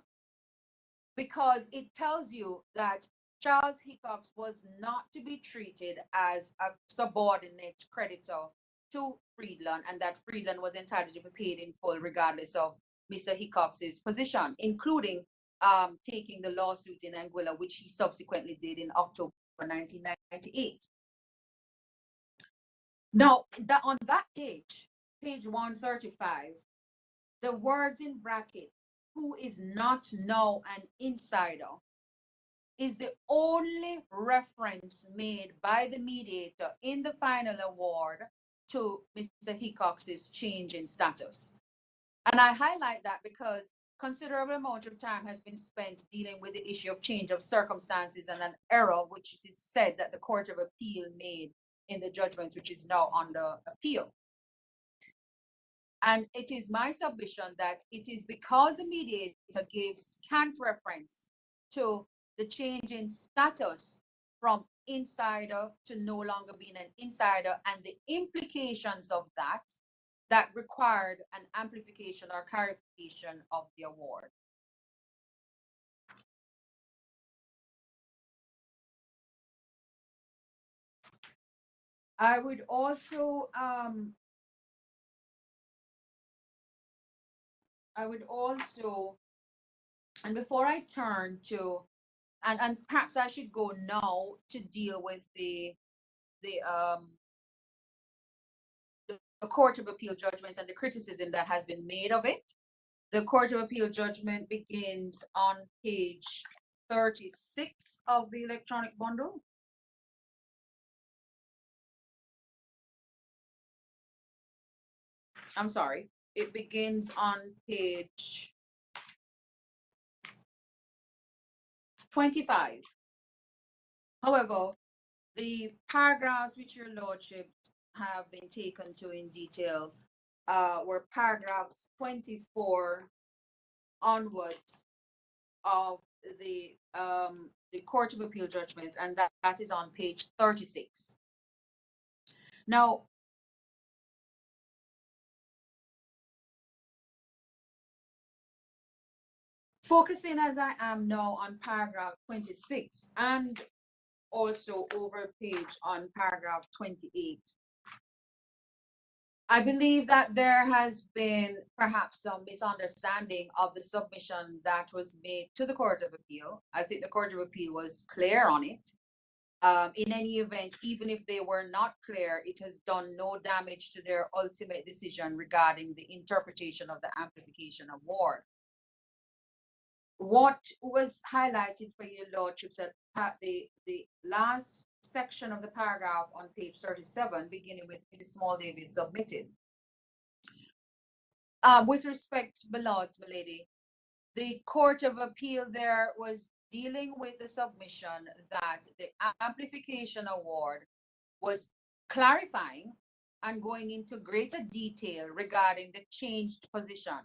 because it tells you that Charles Hickox was not to be treated as a subordinate creditor to Friedland, and that Friedland was entitled to be paid in full regardless of Mr. Hickox's position, including taking the lawsuit in Anguilla, which he subsequently did in October 1998. Now, on that page 135, the words in bracket, "who is not now an insider," is the only reference made by the mediator in the final award to Mr. Hickox's change in status. And I highlight that because considerable amount of time has been spent dealing with the issue of change of circumstances and an error, which it is said that the Court of Appeal made in the judgment, which is now under appeal. And it is my submission that it is because the mediator gave scant reference to the change in status from insider to no longer being an insider and the implications of that, that required an amplification or clarification of the award. I would also and before I turn to, and perhaps I should go now to deal with the Court of Appeal judgment and the criticism that has been made of it. The Court of Appeal judgment begins on page 36 of the electronic bundle. I'm sorry, it begins on page 25. However, the paragraphs which your lordship have been taken to in detail were paragraphs 24 onwards of the Court of Appeal judgment, and that is on page 36. Now, focusing as I am now on paragraph 26 and also over a page on paragraph 28, I believe that there has been perhaps some misunderstanding of the submission that was made to the Court of Appeal. I think the Court of Appeal was clear on it. In any event, even if they were not clear, it has done no damage to their ultimate decision regarding the interpretation of the amplification award. What was highlighted for your lordships at the last section of the paragraph on page 37, beginning with Mrs. Small Davis submitted. With respect, beloveds, my lady, the Court of Appeal there was dealing with the submission that the amplification award was clarifying and going into greater detail regarding the changed position.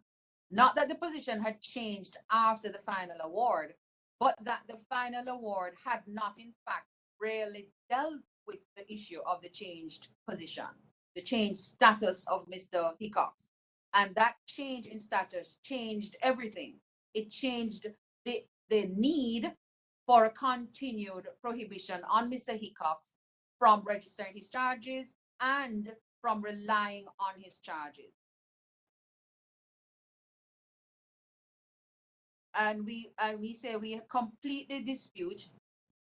Not that the position had changed after the final award, but that the final award had not, in fact, really dealt with the issue of the changed position, the changed status of Mr. Hickox. And that change in status changed everything. It changed the need for a continued prohibition on Mr. Hickox from registering his charges and from relying on his charges. And we say we completely dispute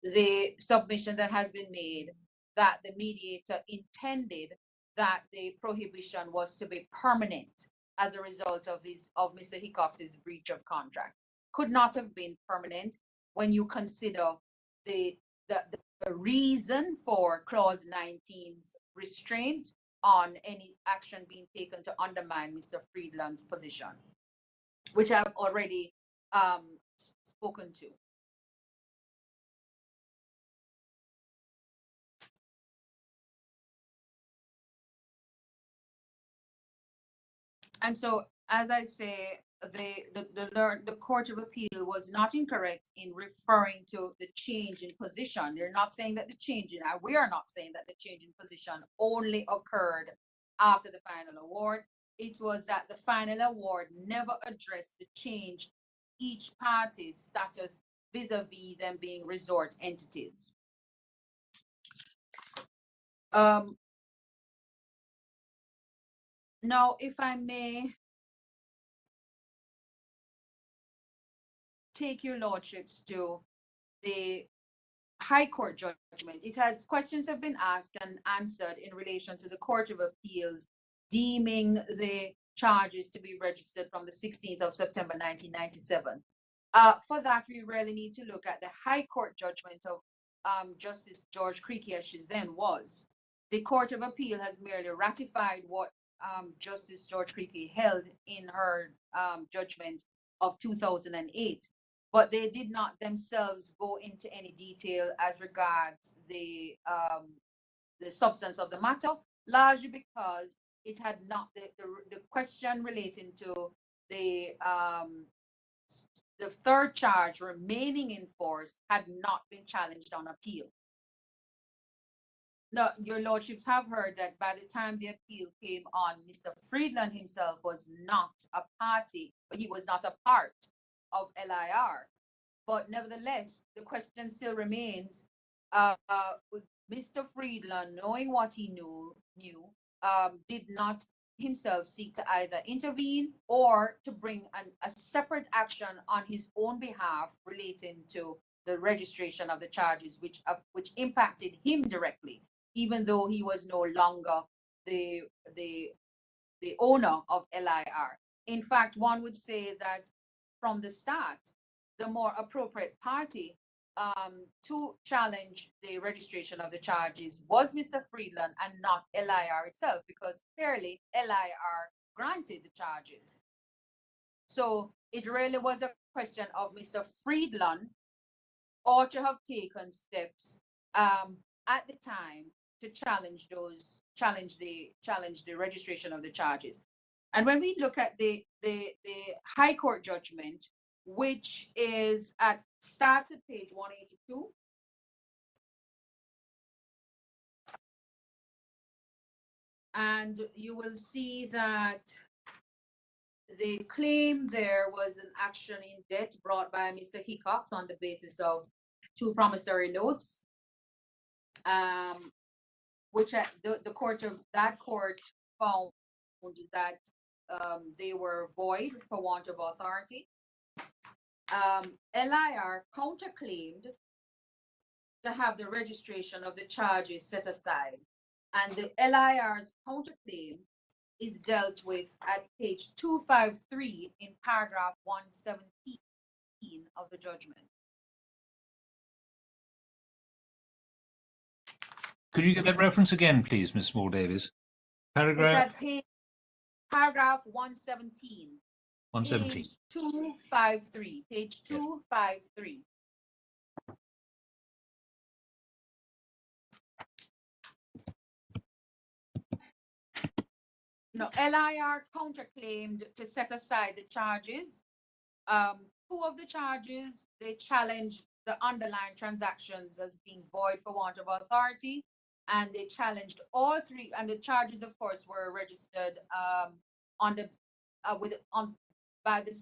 the submission that has been made that the mediator intended that the prohibition was to be permanent as a result of Mr. Hickox's breach of contract. Could not have been permanent when you consider the reason for clause 19's restraint on any action being taken to undermine Mr. Friedland's position, which I've already spoken to. And so, as I say, the Court of Appeal was not incorrect in referring to the change in position. They're not saying that the change in, we are not saying that the change in position only occurred after the final award. It was that the final award never addressed the change each party's status vis-a-vis them being resort entities. Now, if I may take your lordships to the High Court judgment. It has, questions have been asked and answered in relation to the Court of Appeals deeming the charges to be registered from the 16th of September 1997. For that, we really need to look at the High Court judgment of Justice George Creaky, as she then was. The Court of Appeal has merely ratified what Justice George Creaky held in her judgment of 2008. But they did not themselves go into any detail as regards the substance of the matter, largely because it had not, the question relating to the third charge remaining in force had not been challenged on appeal. Now, your lordships have heard that by the time the appeal came on, Mr. Friedland himself was not a party, he was not a part of LIR. But nevertheless, the question still remains, with Mr. Friedland, knowing what he knew, did not himself seek to either intervene or to bring a separate action on his own behalf relating to the registration of the charges, which impacted him directly, even though he was no longer the owner of LIR. In fact, one would say that from the start, the more appropriate party to challenge the registration of the charges was Mr. Friedland and not LIR itself, because clearly LIR granted the charges. So it really was a question of Mr. Friedland ought to have taken steps at the time to challenge the registration of the charges. And when we look at the High Court judgment, which is starts at page 182. And you will see that the claim there was an action in debt brought by Mr. Hickox on the basis of 2 promissory notes, which the court found that they were void for want of authority. LIR counterclaimed to have the registration of the charges set aside, and the LIR's counterclaim is dealt with at page 253 in paragraph 117 of the judgment. Could you get that reference again, please, Ms. Small-Davies? Paragraph? It's at paragraph 117. 117. Page 253. Page 253. No, LIR counterclaimed to set aside the charges. 2 of the charges, they challenged the underlying transactions as being void for want of authority, and they challenged all 3. And the charges, of course, were registered by the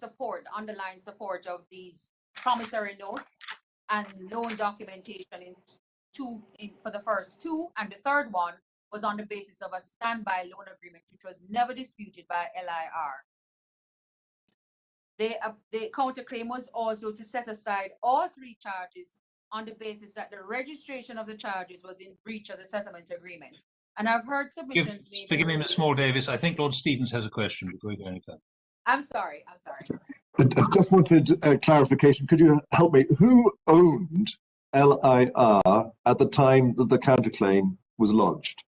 underlying support of these promissory notes and loan documentation for the first 2, and the third one was on the basis of a standby loan agreement, which was never disputed by LIR. The counterclaim was also to set aside all 3 charges on the basis that the registration of the charges was in breach of the settlement agreement. And I've heard submissions made. Forgive me, Ms. Small-Davies. I think Lord Stevens has a question before we go any further. I'm sorry. I just wanted clarification. Could you help me? Who owned LIR at the time that the counterclaim was lodged?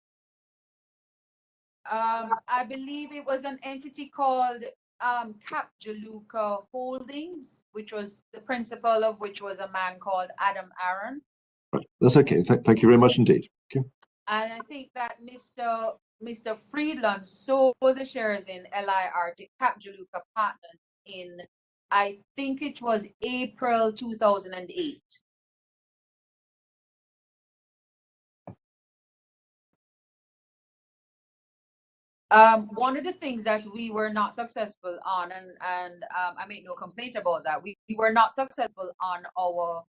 I believe it was an entity called Capjaluka Holdings, which was the principal of which was a man called Adam Aaron. Right. That's okay. Thank you very much indeed. Okay. And I think that Mr. Mr. Friedland sold the shares in LIR to Capjaluca Partners in, I think it was April 2008. One of the things that we were not successful on, and I make no complaint about that, we were not successful on our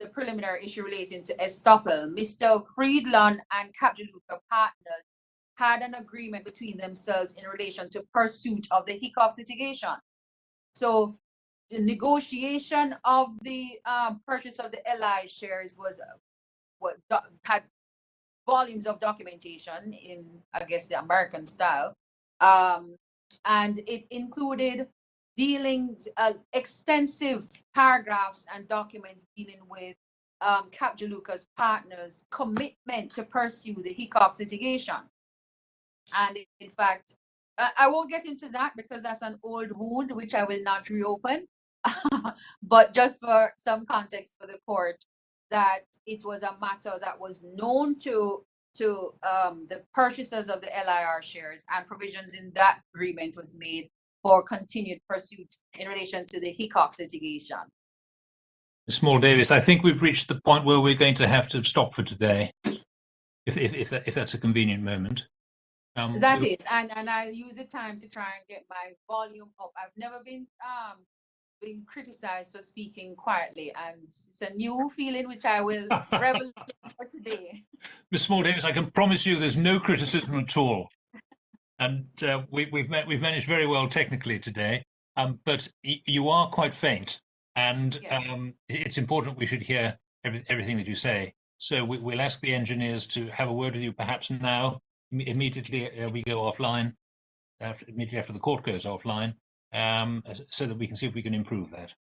the preliminary issue relating to estoppel. Mr. Friedland and Capjaluca Partners had an agreement between themselves in relation to pursuit of the Hickox litigation. So the negotiation of the purchase of the LI shares was what had volumes of documentation in, I guess, the American style. And it included dealings, extensive paragraphs and documents dealing with Capjaluca's partners' commitment to pursue the Hickox litigation. And in fact, I won't get into that because that's an old wound, which I will not reopen. But just for some context for the court, that it was a matter that was known to the purchasers of the LIR shares, and provisions in that agreement was made for continued pursuit in relation to the Hickox litigation. Ms. Small-Davies, I think we've reached the point where we're going to have to stop for today, if that's a convenient moment. That is, and I use the time to try and get my volume up. I've never been criticized for speaking quietly, and it's a new feeling which I will revel in for today. Ms. Small-Davies, I can promise you there's no criticism at all. And we've managed very well technically today, but you are quite faint, and it's important we should hear everything that you say. So we'll ask the engineers to have a word with you perhaps now, immediately we go offline, immediately after the court goes offline, so that we can see if we can improve that.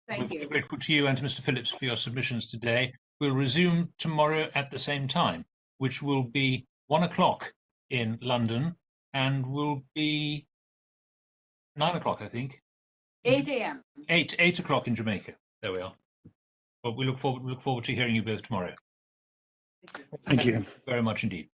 Thank you. We're grateful to you and to Mr. Phillips for your submissions today. We'll resume tomorrow at the same time, which will be 1 o'clock in London, and will be 9 o'clock, I think. 8 a.m. 8 o'clock in Jamaica. There we are. But we look forward to hearing you both tomorrow. Thank you very much indeed.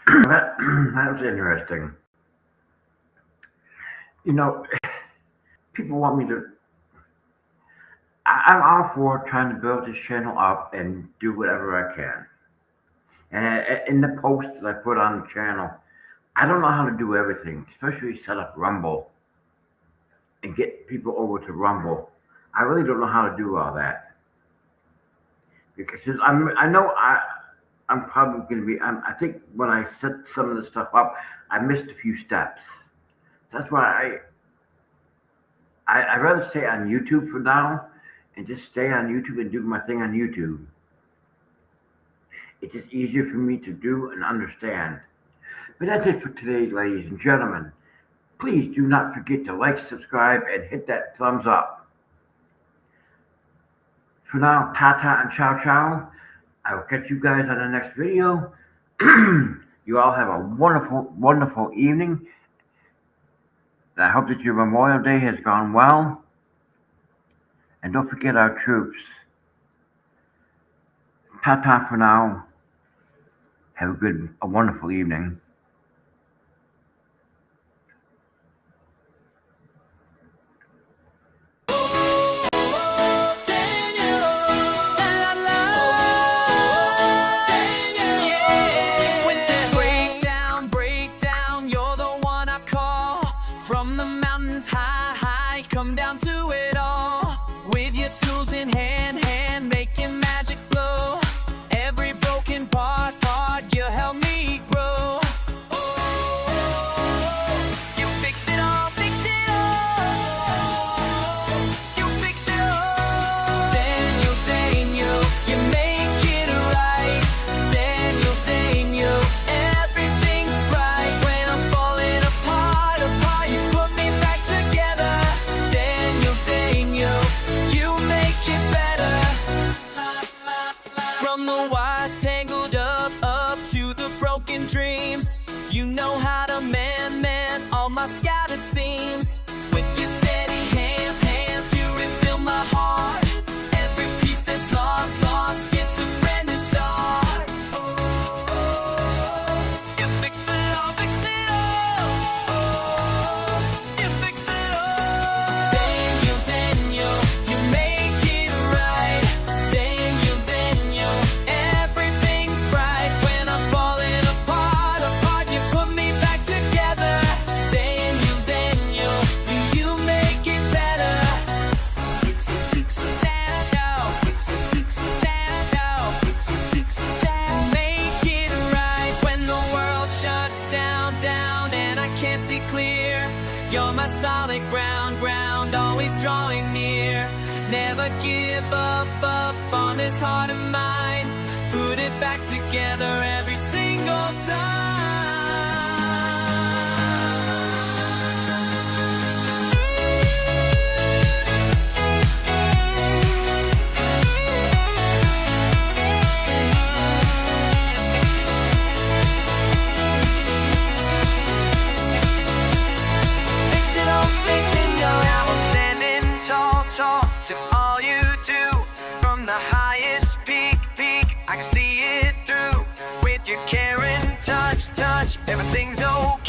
That was interesting. You know, people want me to. I'm all for trying to build this channel up and do whatever I can. And in the post that I put on the channel, I don't know how to do everything, especially set up Rumble and get people over to Rumble. I really don't know how to do all that, because I'm probably going to be. I think when I set some of the stuff up, I missed a few steps. That's why I'd rather stay on YouTube for now and just stay on YouTube and do my thing on YouTube. It's just easier for me to do and understand. But that's it for today, ladies and gentlemen. Please do not forget to like, subscribe, and hit that thumbs up. For now, ta-ta and ciao-ciao. I will catch you guys on the next video. You all have a wonderful, wonderful evening. And I hope that your Memorial Day has gone well. And don't forget our troops. Ta-ta for now. Have a wonderful evening. You know how to man all my scattered seams. With your steady hands, you refill my heart. Every piece that's lost, gets a brand new start. You fix it all, fix it all. You fix it all. Daniel, you make it right. Daniel, everything's bright. When I'm falling apart, you put me back together. Daniel, you make it better. Fix it, Daniel. Fix it, Daniel. Fix it, Daniel. Make it right when the world shuts down, and I can't see clear. You're my solid ground, always drawing near. Never give up on this heart of mine. Put it back together every single time. Fix it all, fixing your album, standing tall to all you do. From the highest peak, I can see it through. With your care and touch, everything's okay.